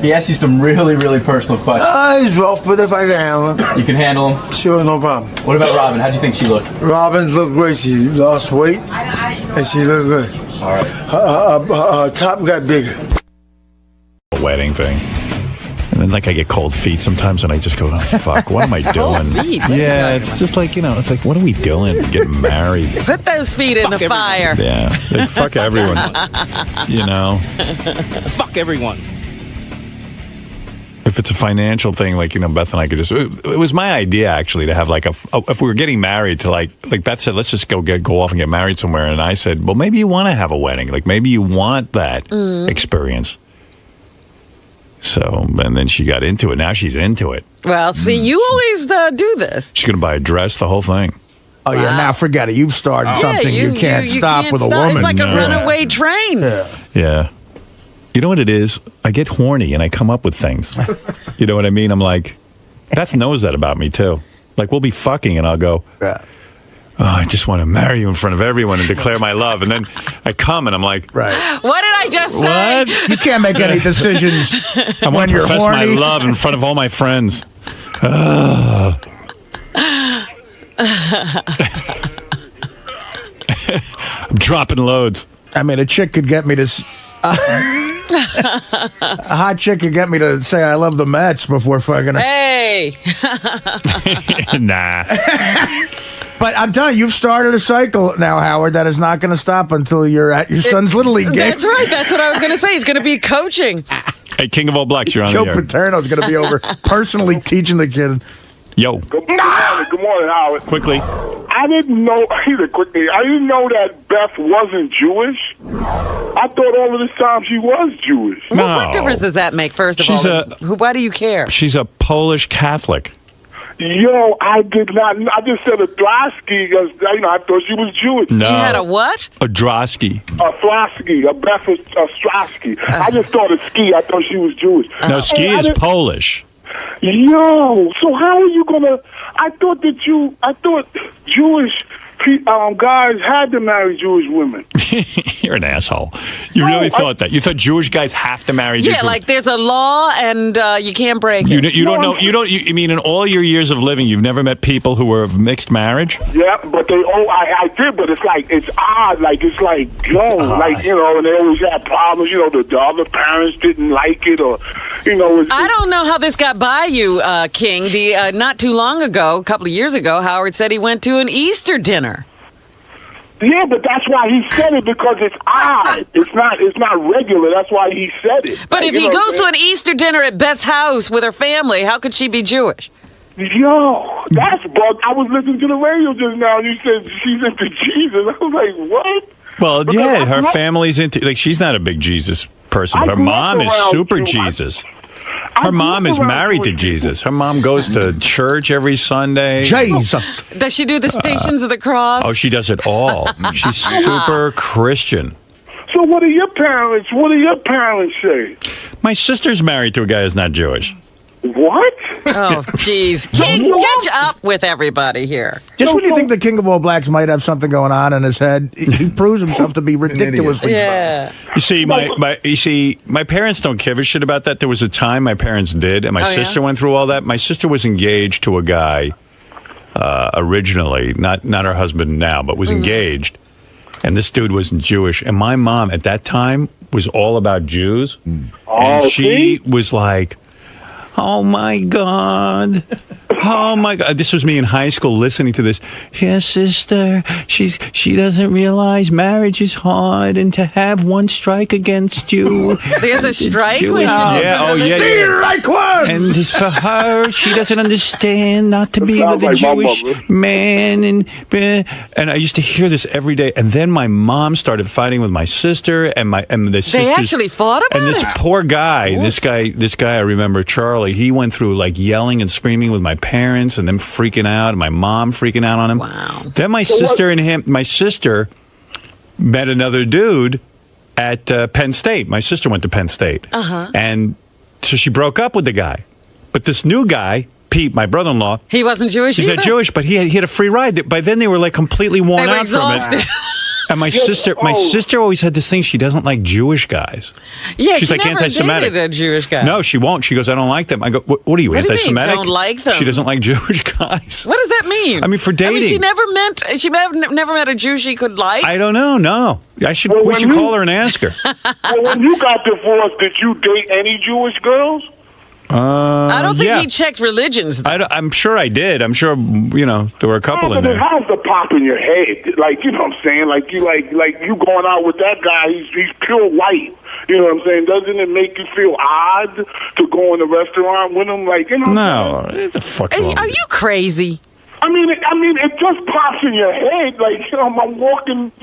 He asked you some really, really personal questions. He's rough, but if I can handle him. You can handle him? Sure, no problem. What about Robin? How do you think she looked? Robin looked great. She lost weight, and she looked good. All right. Her top got bigger. A wedding thing. And then, I get cold feet sometimes, and I just go, oh, fuck, what am I doing? Cold feet? What are you Yeah, talking it's just like, it's like, what are we doing? Getting married. Put those feet in the fire. Yeah, they fuck everyone. Fuck everyone. If it's a financial thing, Beth and I could just. It was my idea actually to have if we were getting married to like Beth said, let's just go off and get married somewhere, and I said, well, maybe you want to have a wedding, maybe you want that experience. So, and then she got into it. Now she's into it. Well, see, you always do this. She's gonna buy a dress, the whole thing. Oh yeah, now forget it. You've started something you can't stop with a woman. It's like a runaway train. Yeah. You know what it is? I get horny and I come up with things. You know what I mean? I'm like, Beth knows that about me too. We'll be fucking and I'll go, oh, I just want to marry you in front of everyone and declare my love. And then I come and I'm like, What did I just say? What? You can't make any decisions I want when to you're profess my horny. love in front of all my friends. I'm dropping loads. I mean, a chick could get me to. A hot chick could get me to say I love the Mets before fucking her. Hey. Nah. But I'm telling you, you've started a cycle now, Howard, that is not going to stop until you're at your son's Little League game. That's right. That's what I was going to say. He's going to be coaching. Hey, King of All Blacks, you're on Joe the air. Paterno's going to be over personally teaching the kid. Yo. Good morning, Howard. Quickly. I didn't know that Beth wasn't Jewish. I thought all of this time she was Jewish. Well, what difference does that make, first of all? Why do you care? She's a Polish Catholic. Yo, I did not. I just said a Drosky because I thought she was Jewish. No. You had a what? A Drosky. A Flosky, a Beth Strosky. I just thought a ski. I thought she was Jewish. No, Ski is Polish. Yo, so how are you gonna? I thought Jewish guys had to marry Jewish women. You're an asshole. You really thought that? You thought Jewish guys have to marry Jewish Yeah, women? like there's a law and you can't break it. You don't know. You mean in all your years of living, you've never met people who were of mixed marriage? Yeah, but I did, but it's odd. Like, it's like, and they always had problems. The other parents didn't like it, or, I don't know how this got by you, King. Not too long ago, a couple of years ago, Howard said he went to an Easter dinner. Yeah, but that's why he said it, because it's odd. It's not regular. That's why he said it. But if he goes to an Easter dinner at Beth's house with her family, how could she be Jewish? Yo, that's bug. I was listening to the radio just now, and you said she's into Jesus. I was like, what? Well, Because yeah, her I- family's into she's not a big Jesus person, but I her grew up mom is around super Jew- Jesus. Her mom is married to Jesus. Her mom goes to church every Sunday. Jesus. Does she do the Stations of the Cross? Oh, she does it all. She's super Christian. So what do your parents say? My sister's married to a guy who's not Jewish. What? Oh, jeez. King, catch up with everybody here. Just when you think the King of All Blacks might have something going on in his head, he proves himself to be ridiculously Yeah. You see, my parents don't give a shit about that. There was a time my parents did, and my sister went through all that. My sister was engaged to a guy originally, not her husband now, but was engaged. And this dude wasn't Jewish. And my mom at that time was all about Jews. And she was like, oh my God. Oh my God. This was me in high school listening to this. Yeah, sister, she doesn't realize marriage is hard, and to have one strike against you. There's a strike? Strike one! And for her, she doesn't understand not to be with a Jewish man. And I used to hear this every day. And then my mom started fighting with my sister, and the sisters. They actually fought about And this poor guy, this guy, I remember, Charlie, he went through like yelling and screaming with my parents and them freaking out, and my mom freaking out on him. Wow. Then my sister met another dude at Penn State. My sister went to Penn State. Uh-huh. And so she broke up with the guy. But this new guy, Pete, my brother-in-law, he wasn't Jewish he's either? not Jewish, but he had a free ride. By then they were like completely worn They were out from exhausted. it. And my sister always had this thing. She doesn't like Jewish guys. Yeah, she's she like never anti-Semitic. dated a Jewish guy. No, she won't. She goes, I don't like them. I go, what are you, What do you mean, anti-Semitic? don't like them? She doesn't like Jewish guys. What does that mean? I mean, for dating. she never met a Jew she could like? I don't know. No, we should call her and ask her. Well, when you got divorced, did you date any Jewish girls? I don't think yeah. he checked religions. I'm sure I did. I'm sure, there were a couple in But there. it has to pop in your head. Like, you know what I'm saying? Like you going out with that guy, he's pure white. You know what I'm saying? Doesn't it make you feel odd to go in a restaurant with him? Like, you know. No, what the fuck? Are you crazy? I mean, it just pops in your head. Like, I'm walking.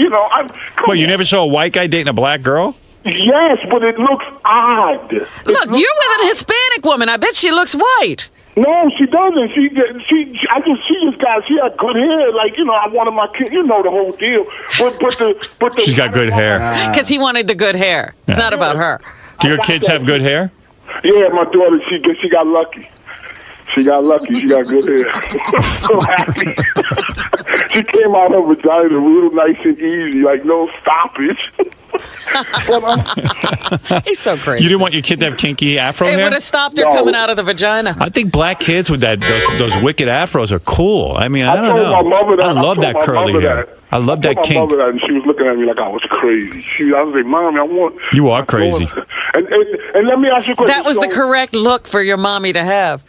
Well, you never saw a white guy dating a black girl? Yes, but it looks odd. Look, you're with an Hispanic woman. I bet she looks white. No, she doesn't. She had good hair. Like, I wanted my kid. The whole deal. But She's got good hair. Because he wanted the good hair. It's not about her. Do your kids have good hair? Yeah, my daughter. She got lucky. She got lucky. She got good hair. So happy. She came out her vagina real nice and easy, like no stoppage. He's so crazy. You didn't want your kid to have kinky afro It hair? would have stopped her coming out of the vagina. I think black kids with those wicked afros are cool. I mean, I don't told know. my mother that. I love told that my curly mother hair. that. I love that I told my kink. mother that, and she was looking at me like I was crazy. I was like, Mommy, I want. You are crazy. And let me ask you a question. That was the correct look for your mommy to have.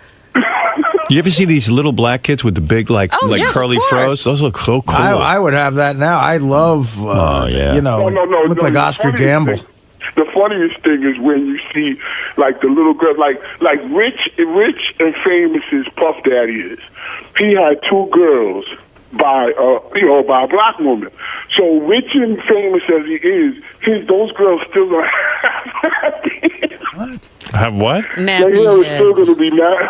You ever see these little black kids with the big yes, curly of course. froze? Those look so cool. I would have that now. I love, look like Oscar Gamble. The funniest thing is when you see like the little girl, like rich and famous's Puff Daddy is. He had 2 girls by a black woman. So rich and famous as he is, those girls still don't have Have what? Their hair is still going to be married.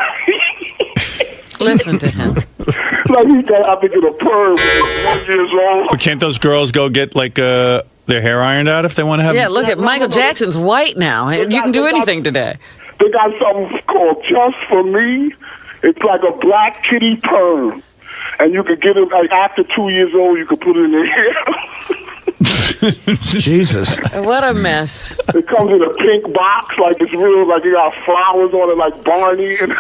Listen to him. Like he got out to get a perm when he was 1 years old. But can't those girls go get their hair ironed out if they want to have? Yeah, look at Michael Jackson's white now. You can do anything today. They got something called Just For Me. It's like a black kitty perm. And you could get it, like, after 2 years old, you could put it in their hair. Jesus. What a mess. It comes in a pink box, like it's real, like you got flowers on it, like Barney. And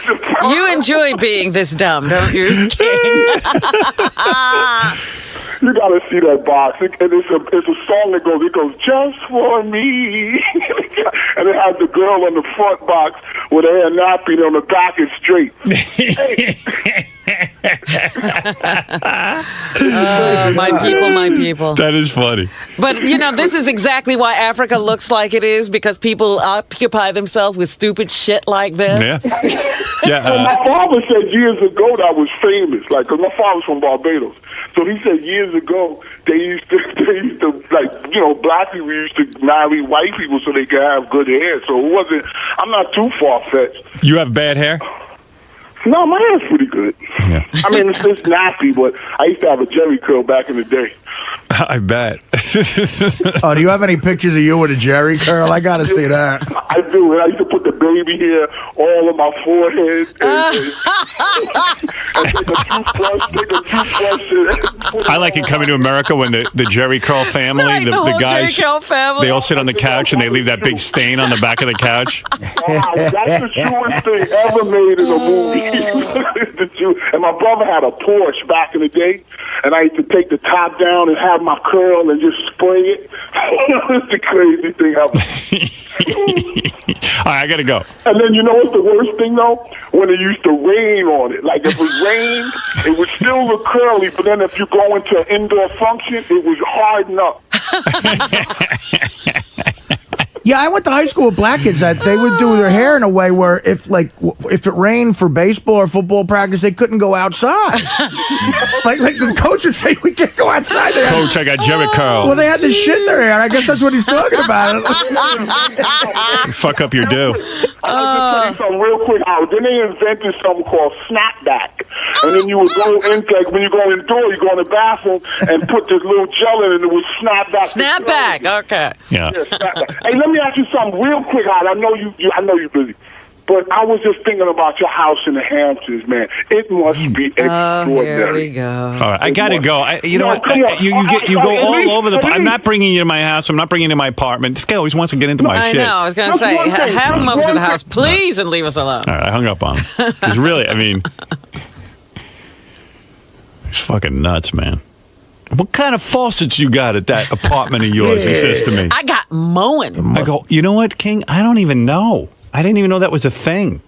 You enjoy being this dumb, don't you, King? You gotta see that box. It's a song that goes, Just For Me. And it has the girl on the front box with her hair nappy, and on the back is straight. My people. That is funny. But, this is exactly why Africa looks like it is, because people occupy themselves with stupid shit like this. Yeah. Well, my father said years ago that was famous, like, because my father's from Barbados. So he said years ago they used to black people used to marry white people so they could have good hair. So it wasn't. I'm not too far fetched. You have bad hair? No, my hair's pretty good. Yeah. I mean, it's nappy, but I used to have a jerry curl back in the day. I bet. Oh, do you have any pictures of you with a jerry curl? I got to see that. I do. And I used to put the baby hair all on my forehead and take a toothbrush. I like it coming to America when the Jerry Curl family, Right, the whole guys, Jerry Curl family. they all sit on the couch and they leave that big stain on the back of the couch. Wow, that's the truest thing ever made in a movie. And my brother had a Porsche back in the day, and I used to take the top down and have my curl and just spray it. It's the crazy thing ever. All right, I got to go. And then you know what's the worst thing, though? When it used to rain on it. Like, if it rained, it would still look curly, but then if you go into an indoor function, it would harden up. Yeah, I went to high school with black kids that they would do their hair in a way where if it rained for baseball or football practice, they couldn't go outside. like the coach would say, "We can't go outside." Coach, I got Jerry Curl. Well, they had this shit in their hair. I guess that's what he's talking about. You fuck up your do. I'll just tell you something real quick, Howard. Then they invented something called snapback. And then you would go in, like when you go indoor, you go in the bathroom and put this little gel in, and it would snap back. Snapback, okay. Yeah. Snapback. Hey, let me ask you something real quick, Howard. I know you're busy. But I was just thinking about your house in the Hamptons, man. It must be extraordinary. Here we go. All right, I got to go. You know what? You go all over the place. I'm not bringing you to my house. I'm not bringing you to my apartment. This guy always wants to get into my shit. I know. I was going to say, have him over to the house, please, and leave us alone. All right, I hung up on him. Because really, I mean, he's fucking nuts, man. What kind of faucets you got at that apartment of yours, he says to me. I got mowing. I go, you know what, King? I don't even know. I didn't even know that was a thing.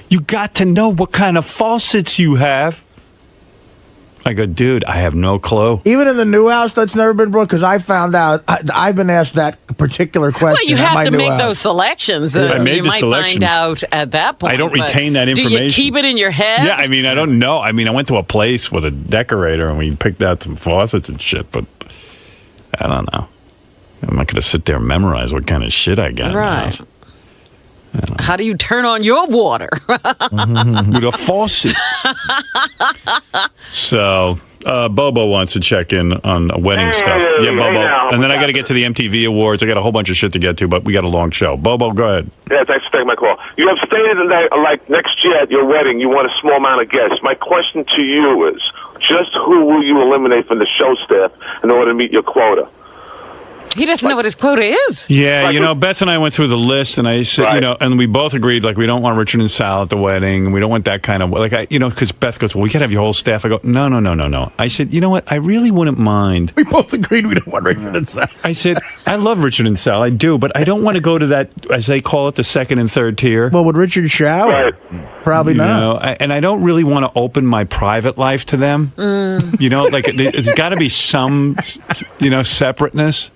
You got to know what kind of faucets you have. I go, dude, I have no clue. Even in the new house that's never been brought, because I found out, I've been asked that particular question. Well, you have to make those selections. I made the might selection. find out at that point. I don't retain that information. Do you keep it in your head? Yeah, I mean, I don't know. I mean, I went to a place with a decorator and we picked out some faucets and shit, but I don't know. I'm not going to sit there and memorize what kind of shit I got. Right. How do you turn on your water? With a faucet. So, Bobo wants to check in on wedding stuff. Yeah, Bobo. And then I got to get to the MTV Awards. I got a whole bunch of shit to get to, but we got a long show. Bobo, go ahead. Yeah, thanks for taking my call. You have stated that, like, next year at your wedding, you want a small amount of guests. My question to you is, just who will you eliminate from the show staff in order to meet your quota? He doesn't know what his quota is. Yeah, Beth and I went through the list, and I said, and we both agreed, like, we don't want Richard and Sal at the wedding, and we don't want that kind of, because Beth goes, well, we could have your whole staff. I go, no. I said, you know what? I really wouldn't mind. We both agreed we don't want Richard and Sal. I said, I love Richard and Sal, I do, but I don't want to go to that, as they call it, the second and third tier. Well, would Richard shower? Probably not. And I don't really want to open my private life to them. It's got to be some, separateness.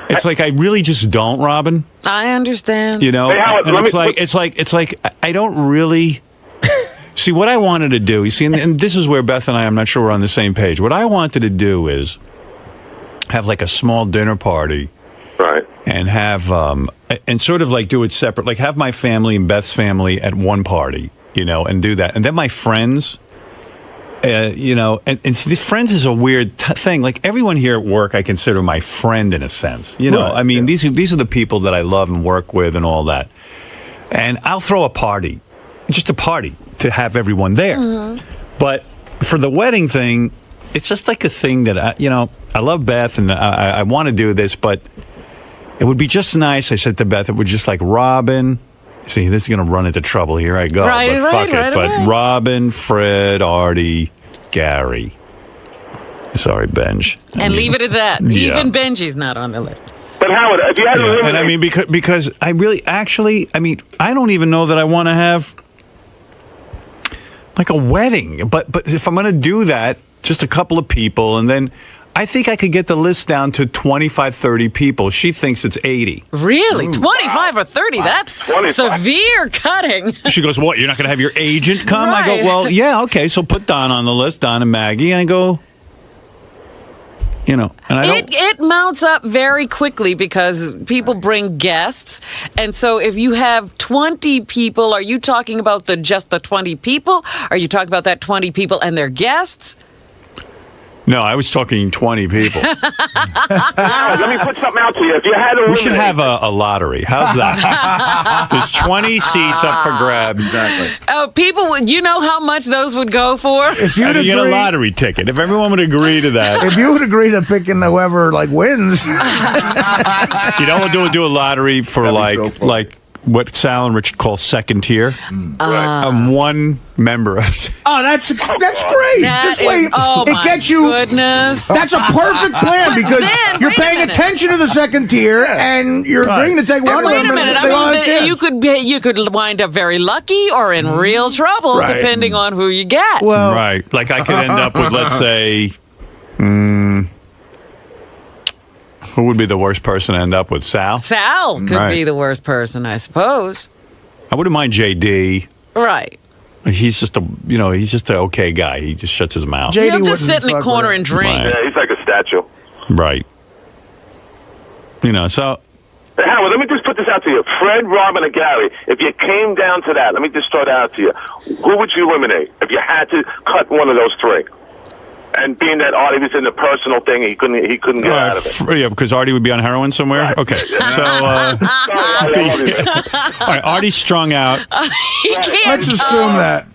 It's like I really just don't, Robin. I understand. And it's like I don't really see what I wanted to do. You see, and this is where Beth and I'm not sure we're on the same page. What I wanted to do is have like a small dinner party, right? And have and sort of like do it separate, like have my family and Beth's family at one party, and do that, and then my friends. And see, friends is a weird thing. Like everyone here at work, I consider my friend in a sense. Right, I mean, these are the people that I love and work with and all that. And I'll throw a party, just a party to have everyone there. Mm-hmm. But for the wedding thing, it's just like a thing that I love Beth and I want to do this, but it would be just nice. I said to Beth, it would just like Robin. See, this is going to run into trouble. Here I go. But fuck it. But Robin, Fred, Artie, Gary. Sorry, Benj. And leave it at that. Yeah. Even Benji's not on the list. But Howard, if you had to and I mean, because I really, actually, I don't even know that I want to have like a wedding. But if I'm going to do that, just a couple of people, and then I think I could get the list down to 25, 30 people. She thinks it's 80. Really? Ooh, 25 or 30? That's 25. Severe cutting. She goes, what, you're not going to have your agent come? Right. I go, well, yeah, okay, so put Don on the list, Don and Maggie. And I go, and I don't... It mounts up very quickly because people bring guests. And so if you have 20 people, are you talking about just the 20 people? Are you talking about that 20 people and their guests? No, I was talking 20 people. Let me put something out to you. If you had we should have a lottery. How's that? There's 20 seats up for grabs. Exactly. People, you know how much those would go for? If you get a lottery ticket, if everyone would agree to that. If you would agree to picking whoever wins. We'll do a lottery for like what Sal and Richard call second tier. One member of. Oh, that's great. It gets you. Goodness. That's a perfect plan because you're paying attention to the second tier and you're agreeing to take one of them. Wait a minute. You could wind up very lucky or in real trouble depending on who you get. Well, right. Like I could end up with, let's say, who would be the worst person to end up with? Sal? Sal could be the worst person, I suppose. I wouldn't mind JD. Right. He's just he's just an okay guy. He just shuts his mouth. He'll just sit in the corner and drink. Right. Yeah, he's like a statue. Right. So... Howard, let me just put this out to you. Fred, Robin, and Gary, if you came down to that, let me just start out to you. Who would you eliminate if you had to cut one of those three? And being that Artie was in the personal thing, he couldn't get out of it. Yeah, because Artie would be on heroin somewhere? Right. Okay. So, all right, Artie's strung out. Let's assume that.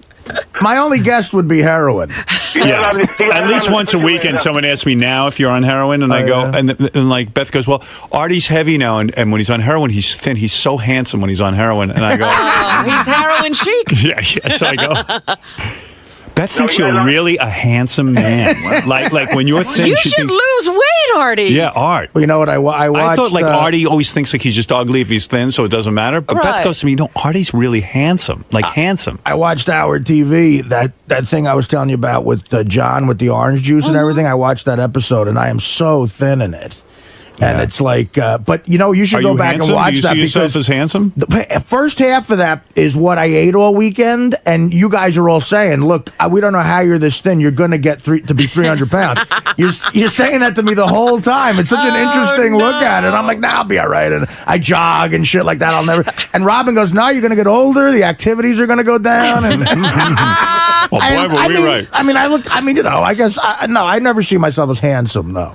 My only guest would be heroin. Yeah. At least once a weekend, someone asks me now if you're on heroin, and I go, and like Beth goes, well, Artie's heavy now, and when he's on heroin, he's thin. He's so handsome when he's on heroin, and I go, he's heroin chic. Yeah. So I go. Beth thinks you're really a handsome man. like when you're thin, you should lose weight, Artie. Yeah, Art. Well, you know what? I watched. I thought Artie always thinks like he's just ugly if he's thin, so it doesn't matter. But Beth goes to me, no, Artie's really handsome, handsome. I watched Howard TV, that thing I was telling you about with John with the orange juice and everything. I watched that episode, and I am so thin in it. And it's like, but you should go back and watch that. Do you see yourself as handsome? The first half of that is what I ate all weekend, and you guys are all saying, "Look, we don't know how you're this thin. You're going to get to be 300 pounds." You're saying that to me the whole time. It's such an interesting look at it. I'm like, "Nah, I'll be all right." And I jog and shit like that. I'll never. And Robin goes, "No, you're going to get older. The activities are going to go down." And, well, boy, were we right. I guess I never see myself as handsome. No.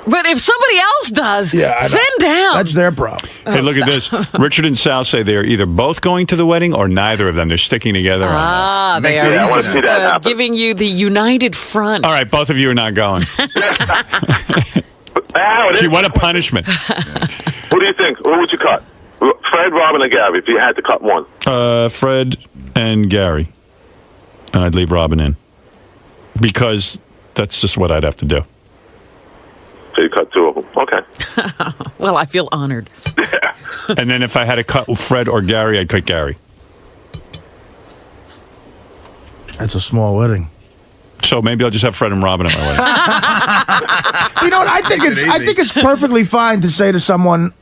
But if somebody else does, thin down. That's their problem. Hey, look at this. Richard and Sal say they're either both going to the wedding or neither of them. They're sticking together. They are giving you the united front. All right, both of you are not going. Howard, Gee, what a punishment. Who do you think? Who would you cut? Fred, Robin, or Gary, if you had to cut one? Fred and Gary. I'd leave Robin in. Because that's just what I'd have to do. So you cut two of them. Okay. Well, I feel honored. And then if I had to cut Fred or Gary, I'd cut Gary. That's a small wedding. So maybe I'll just have Fred and Robin at my wedding. You know what? I think it's perfectly fine to say to someone,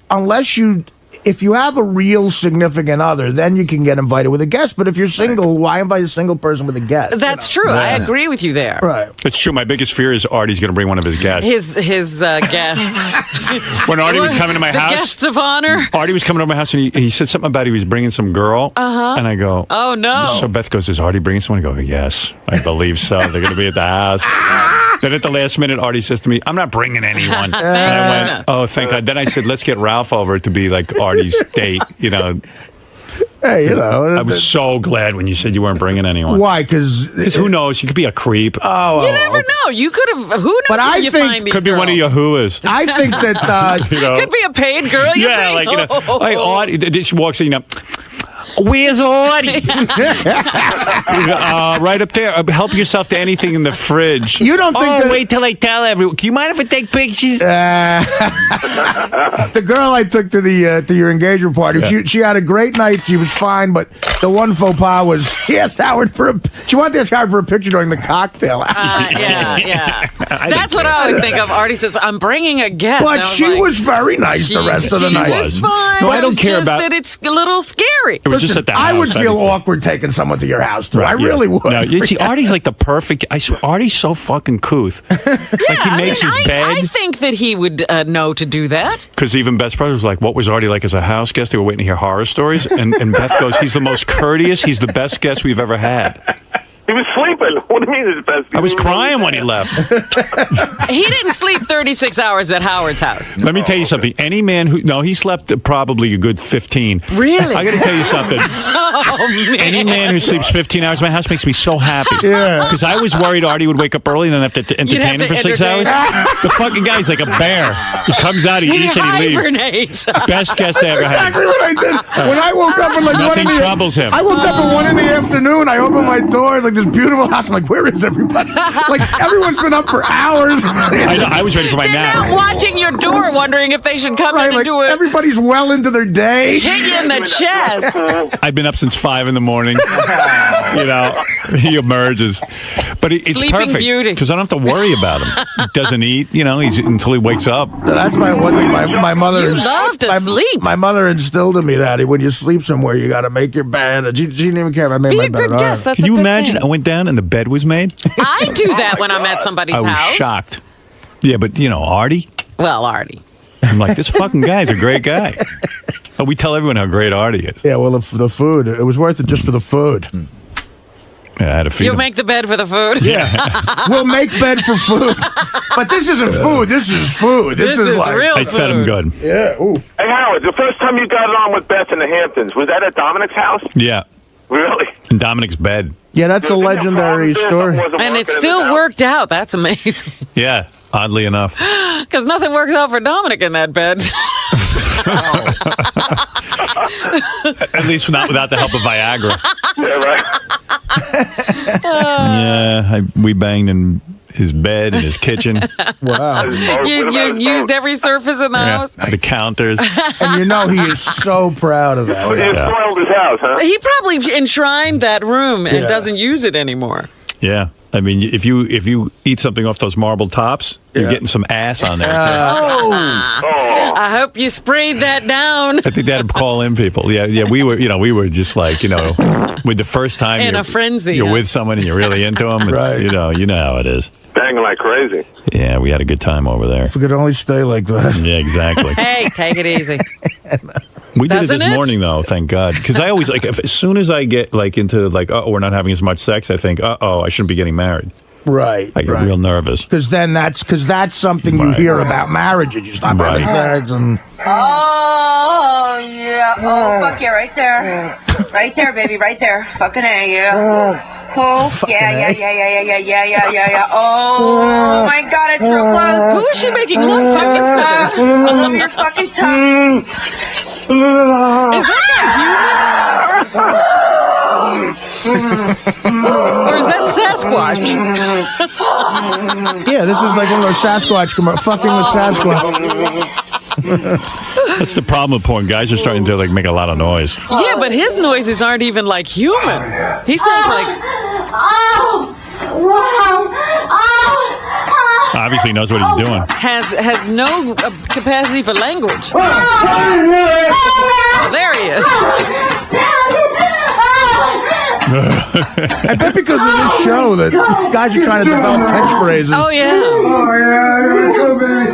if you have a real significant other, then you can get invited with a guest. But if you're single, why invite a single person with a guest? That's true. I agree with you there. Right. It's true. My biggest fear is Artie's going to bring one of his guests. His guests. When Artie was coming to my house, guests of honor. Artie was coming to my house and he said something about he was bringing some girl. And I go, oh no. So Beth goes, is Artie bringing someone? I go, yes, I believe so. They're going to be at the house. Then at the last minute, Artie says to me, I'm not bringing anyone. And I went, oh, thank God. Then I said, let's get Ralph over to be like Artie's date, you know. Hey, you know. I was so glad when you said you weren't bringing anyone. Why? Because who knows? You could be a creep. Oh, you never know. You could have. Who knows? But I you think find these could be girls? one of your whoas. I think that you know? Could be a paid girl. You Yeah, think? like, you know, like Artie, she walks in, you know. Where's Artie? Right up there. Help yourself to anything in the fridge. You don't think wait till I tell everyone. Can you mind if I take pictures? The girl I took to your engagement party, she had a great night. She was fine, but the one faux pas was she wanted to ask Howard for a picture during the cocktail hour. Yeah. That's what I always think of. Artie says, I'm bringing a guest. But she was very nice the rest of the night. She was fine. No, I don't care just about that it's a little scary. It was just at the house. I would feel awkward taking someone to your house, too. Right, I really would. No, you see, Artie's like the perfect. I swear, Artie's so fucking couth. Like he makes his bed. I think that he would know to do that. Because even Beth's brother was like, what was Artie like as a house guest? They were waiting to hear horror stories. And Beth goes, he's the most courteous. He's the best guest we've ever had. He was sleeping. What do you mean his best? I was crying when he left. He didn't sleep 36 hours at Howard's house. Let me tell you something. Any man he slept probably a good 15. Really? I got to tell you something. Oh, man. Any man who sleeps 15 hours in my house makes me so happy. Yeah. Because I was worried Artie would wake up early and then have to entertain him for 6 hours. The fucking guy's like a bear. He comes out, he eats, and he leaves. Hibernates. Best guest I ever had. Exactly what I did. When I woke up at Nothing troubles him. I woke up at 1 in the afternoon. I opened my door, like this beautiful house. I'm like, where is everybody? Like everyone's been up for hours. I know, I was ready for my nap. They're not watching your door, wondering if they should come in and like do it. everybody's well into their day. Hit you in the chest. I've been up since 5 in the morning. You know, he emerges. But it's Sleeping perfect Beauty. because I don't have to worry about him. He doesn't eat, until he wakes up. That's my one thing. My mother. You love to sleep. My mother instilled in me that when you sleep somewhere, you got to make your bed. She didn't even care if I made my bed. Can you imagine? I went down and the bed was made. I do that when I'm at somebody's I was house. shocked. Yeah, but Artie. Well, Artie. I'm like, this fucking guy's a great guy. Oh, we tell everyone how great Artie is. Yeah, well, the food. It was worth it just for the food. Yeah, I had to feed You'll him. make the bed for the food? Yeah. We'll make bed for food. But this isn't food. This is food. This is like real I fed him good. Yeah. Ooh. Hey, Howard, the first time you got it on with Beth in the Hamptons, was that at Dominic's house? Yeah. Really? In Dominic's bed. Yeah, that's a legendary story. And it still worked out. That's amazing. Yeah, oddly enough. Because nothing works out for Dominic in that bed. At least not without the help of Viagra. Yeah, right. Yeah, we banged in his bed and his kitchen. Wow. You used every surface in the house? The counters. And he is so proud of that. You spoiled his house, huh? He probably enshrined that room and Yeah. doesn't use it anymore. Yeah. I mean, if you eat something off those marble tops, you're getting some ass on there. Too. I hope you sprayed that down. I think that'd call in people. Yeah. We were just like, with the first time In you're a frenzy, you're huh? with someone and you're really into them. It's, Right. you know how it is. Banging like crazy. Yeah, we had a good time over there. If we could only stay like that. Yeah, exactly. Hey, take it easy. We did it Doesn't this it? morning, though. Thank God, because I always as soon as I get into we're not having as much sex, I think, I shouldn't be getting married. Right. I get real nervous. Because that's something you hear about marriages. You stop having sex and. Oh, yeah. Oh, fuck yeah, right there. Right there, baby, right there. Fucking A, yeah. Oh, yeah. Oh my God, it's real close. Who is she making love to? I love your fucking tongue. Or is that Sasquatch? Yeah, this is like one of those Sasquatch commercials. Fucking with Sasquatch. That's the problem with porn. Guys are starting to like make a lot of noise. Yeah, but his noises aren't even like human. He sounds like. Obviously knows what he's doing. Has no capacity for language. Oh, there he is. I bet because of this show that guys are trying to develop catchphrases. Oh, yeah. Oh, yeah, here we go, baby.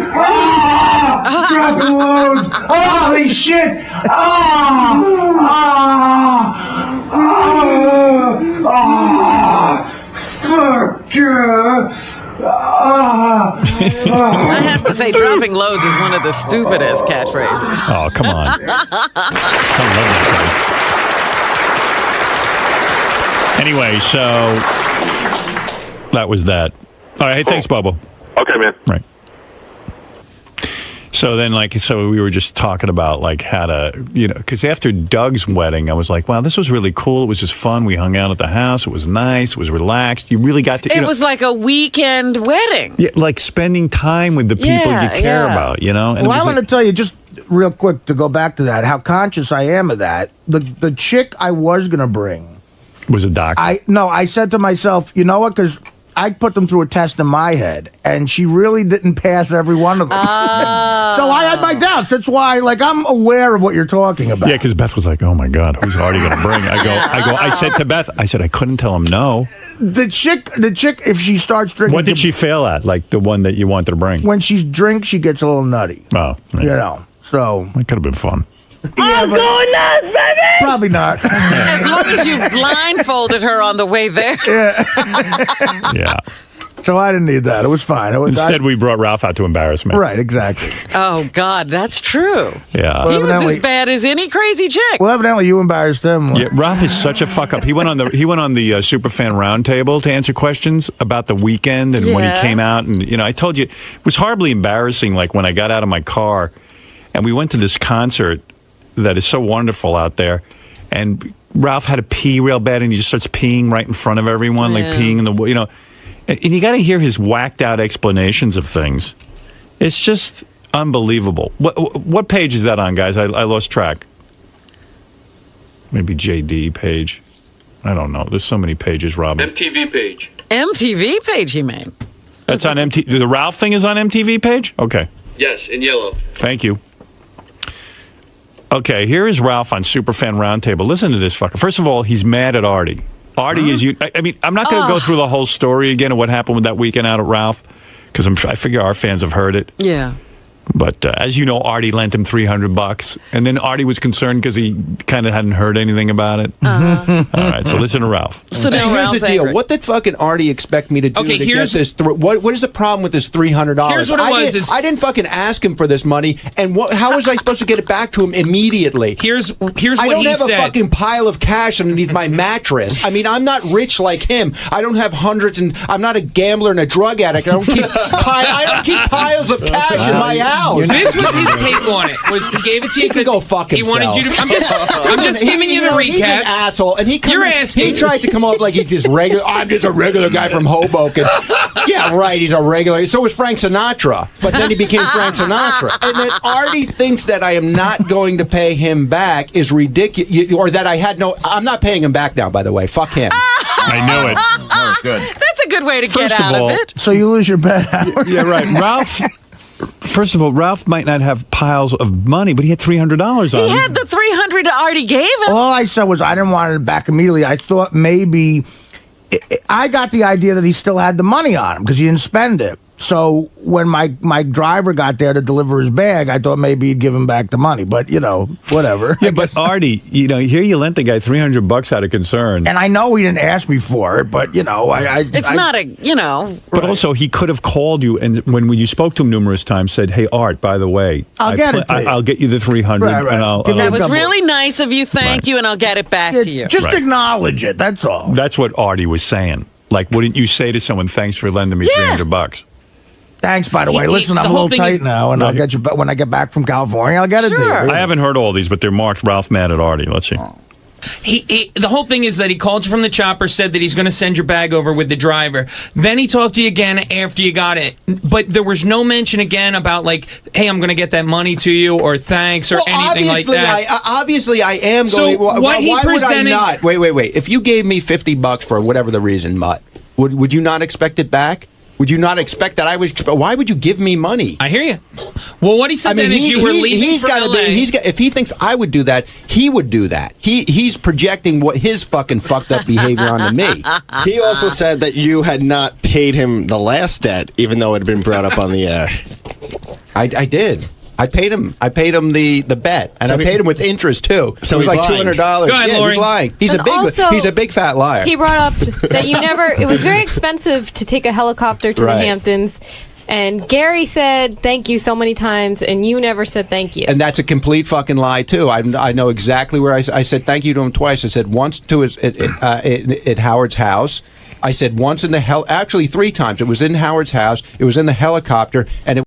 Dropping loads. Holy shit. Fuck yeah. I have to say, dropping loads is one of the stupidest catchphrases. Oh, come on. I love that. Anyway, so that was that. All right, hey, thanks, Bubba. Okay, man. Right. So then, so we were just talking about, how to, because after Doug's wedding, I was like, wow, this was really cool. It was just fun. We hung out at the house. It was nice. It was relaxed. You really got to, It was like a weekend wedding. Yeah, like spending time with the people you care about, And Well, I want to tell you, just real quick, to go back to that, how conscious I am of that. The chick I was going to bring was a doctor. I said to myself, you know what, because I put them through a test in my head, and she really didn't pass every one of them. So I had my doubts. That's why, I'm aware of what you're talking about. Yeah, because Beth was like, "Oh my God, who's Artie going to bring?" I said to Beth, I couldn't tell him no. The chick, if she starts drinking, what did she fail at? Like the one that you wanted to bring? When she drinks, she gets a little nutty. Oh, yeah. So that could have been fun. Yeah, I'm going nuts, baby! Probably not. As long as you blindfolded her on the way there. Yeah. So I didn't need that. It was fine. Instead, we brought Ralph out to embarrass me. Right, exactly. Oh, God, that's true. Yeah. He was as bad as any crazy chick. Well, evidently you embarrassed him. Yeah, Ralph is such a fuck up. He went on the Superfan Roundtable to answer questions about the weekend and when he came out. And, I told you, it was horribly embarrassing, when I got out of my car and we went to this concert that is so wonderful out there. And Ralph had to pee real bad and he just starts peeing right in front of everyone, peeing in the, And you got to hear his whacked out explanations of things. It's just unbelievable. What page is that on, guys? I lost track. Maybe JD page. I don't know. There's so many pages, Robin. MTV page. MTV page, you mean? That's on MTV. The Ralph thing is on MTV page? Okay. Yes, in yellow. Thank you. Okay, here is Ralph on Superfan Roundtable. Listen to this fucker. First of all, he's mad at Artie. Artie is you. I mean, I'm not going to go through the whole story again of what happened with that weekend out at Ralph, because I figure our fans have heard it. Yeah. But as you know, Artie lent him $300, and then Artie was concerned because he kind of hadn't heard anything about it. All right, so listen to Ralph. So now here's the deal: what did fucking Artie expect me to do to get this? What is the problem with this $300? Here's what it was: I didn't fucking ask him for this money, and how was I supposed to get it back to him immediately? Here's what he said. I don't have a fucking pile of cash underneath my mattress. I mean, I'm not rich like him. I don't have hundreds, and I'm not a gambler and a drug addict. I don't keep piles of cash in my house. This was his take on it. Was he gave it to you because he wanted you to? I'm just giving you the recap. He's an asshole, and he tried to come off like he's just regular. I'm just a regular guy from Hoboken. Yeah, right. He's a regular. So was Frank Sinatra, but then he became Frank Sinatra. And then Artie thinks that I am not going to pay him back is ridiculous, or that I had no. I'm not paying him back now. By the way, fuck him. I knew it. That was good. That's a good way to First get out of all, of it. So you lose your bet. Yeah, right. Ralph. First of all, Ralph might not have piles of money, but he had $300 on him. He had the $300 Artie gave him. All I said was I didn't want it back immediately. I thought maybe I got the idea that he still had the money on him because he didn't spend it. So when my driver got there to deliver his bag, I thought maybe he'd give him back the money. But, whatever. Yeah, but Artie, here you lent the guy $300 out of concern. And I know he didn't ask me for it, but, It's not a. But also, he could have called you, and when you spoke to him numerous times, said, "Hey, Art, by the way, I'll get it to you. I'll get you the 300, Right. and I'll." That was really nice of you. Thank you, and I'll get it back to you. Just Right. acknowledge it. That's all. That's what Artie was saying. Like, wouldn't you say to someone, "Thanks for lending me $300"? Thanks, by the way. Listen, I'm a little tight now, and I'll get you when I get back from California. I'll get it to you. I haven't heard all these, but they're marked Ralph mad at Artie. Let's see. The whole thing is that he called you from the chopper, said that he's going to send your bag over with the driver. Then he talked to you again after you got it. But there was no mention again about, like, hey, I'm going to get that money to you, or thanks, or anything like that. Obviously, I am going. So what he why presented- would I not? Wait. If you gave me $50 for whatever the reason, Mutt, would you not expect it back? Would you not expect that I would? Why would you give me money? I hear you. Well, what he said then is you were leaving for LA. If he thinks I would do that, he would do that. He's projecting what his fucking fucked up behavior onto me. He also said that you had not paid him the last debt, even though it had been brought up on the air. I did. I paid him the bet, and So I paid him with interest too. So it was he's like lying. $200. Go ahead, yeah, Lori. he's lying. He's And also, he's a big fat liar. He brought up that you never. It was very expensive to take a helicopter to Right. the Hamptons, and Gary said thank you so many times, and you never said thank you. And that's a complete fucking lie too. I know exactly where I said thank you to him twice. I said once to his at Howard's house. I said once in the actually 3 times. It was in Howard's house. It was in the helicopter, and it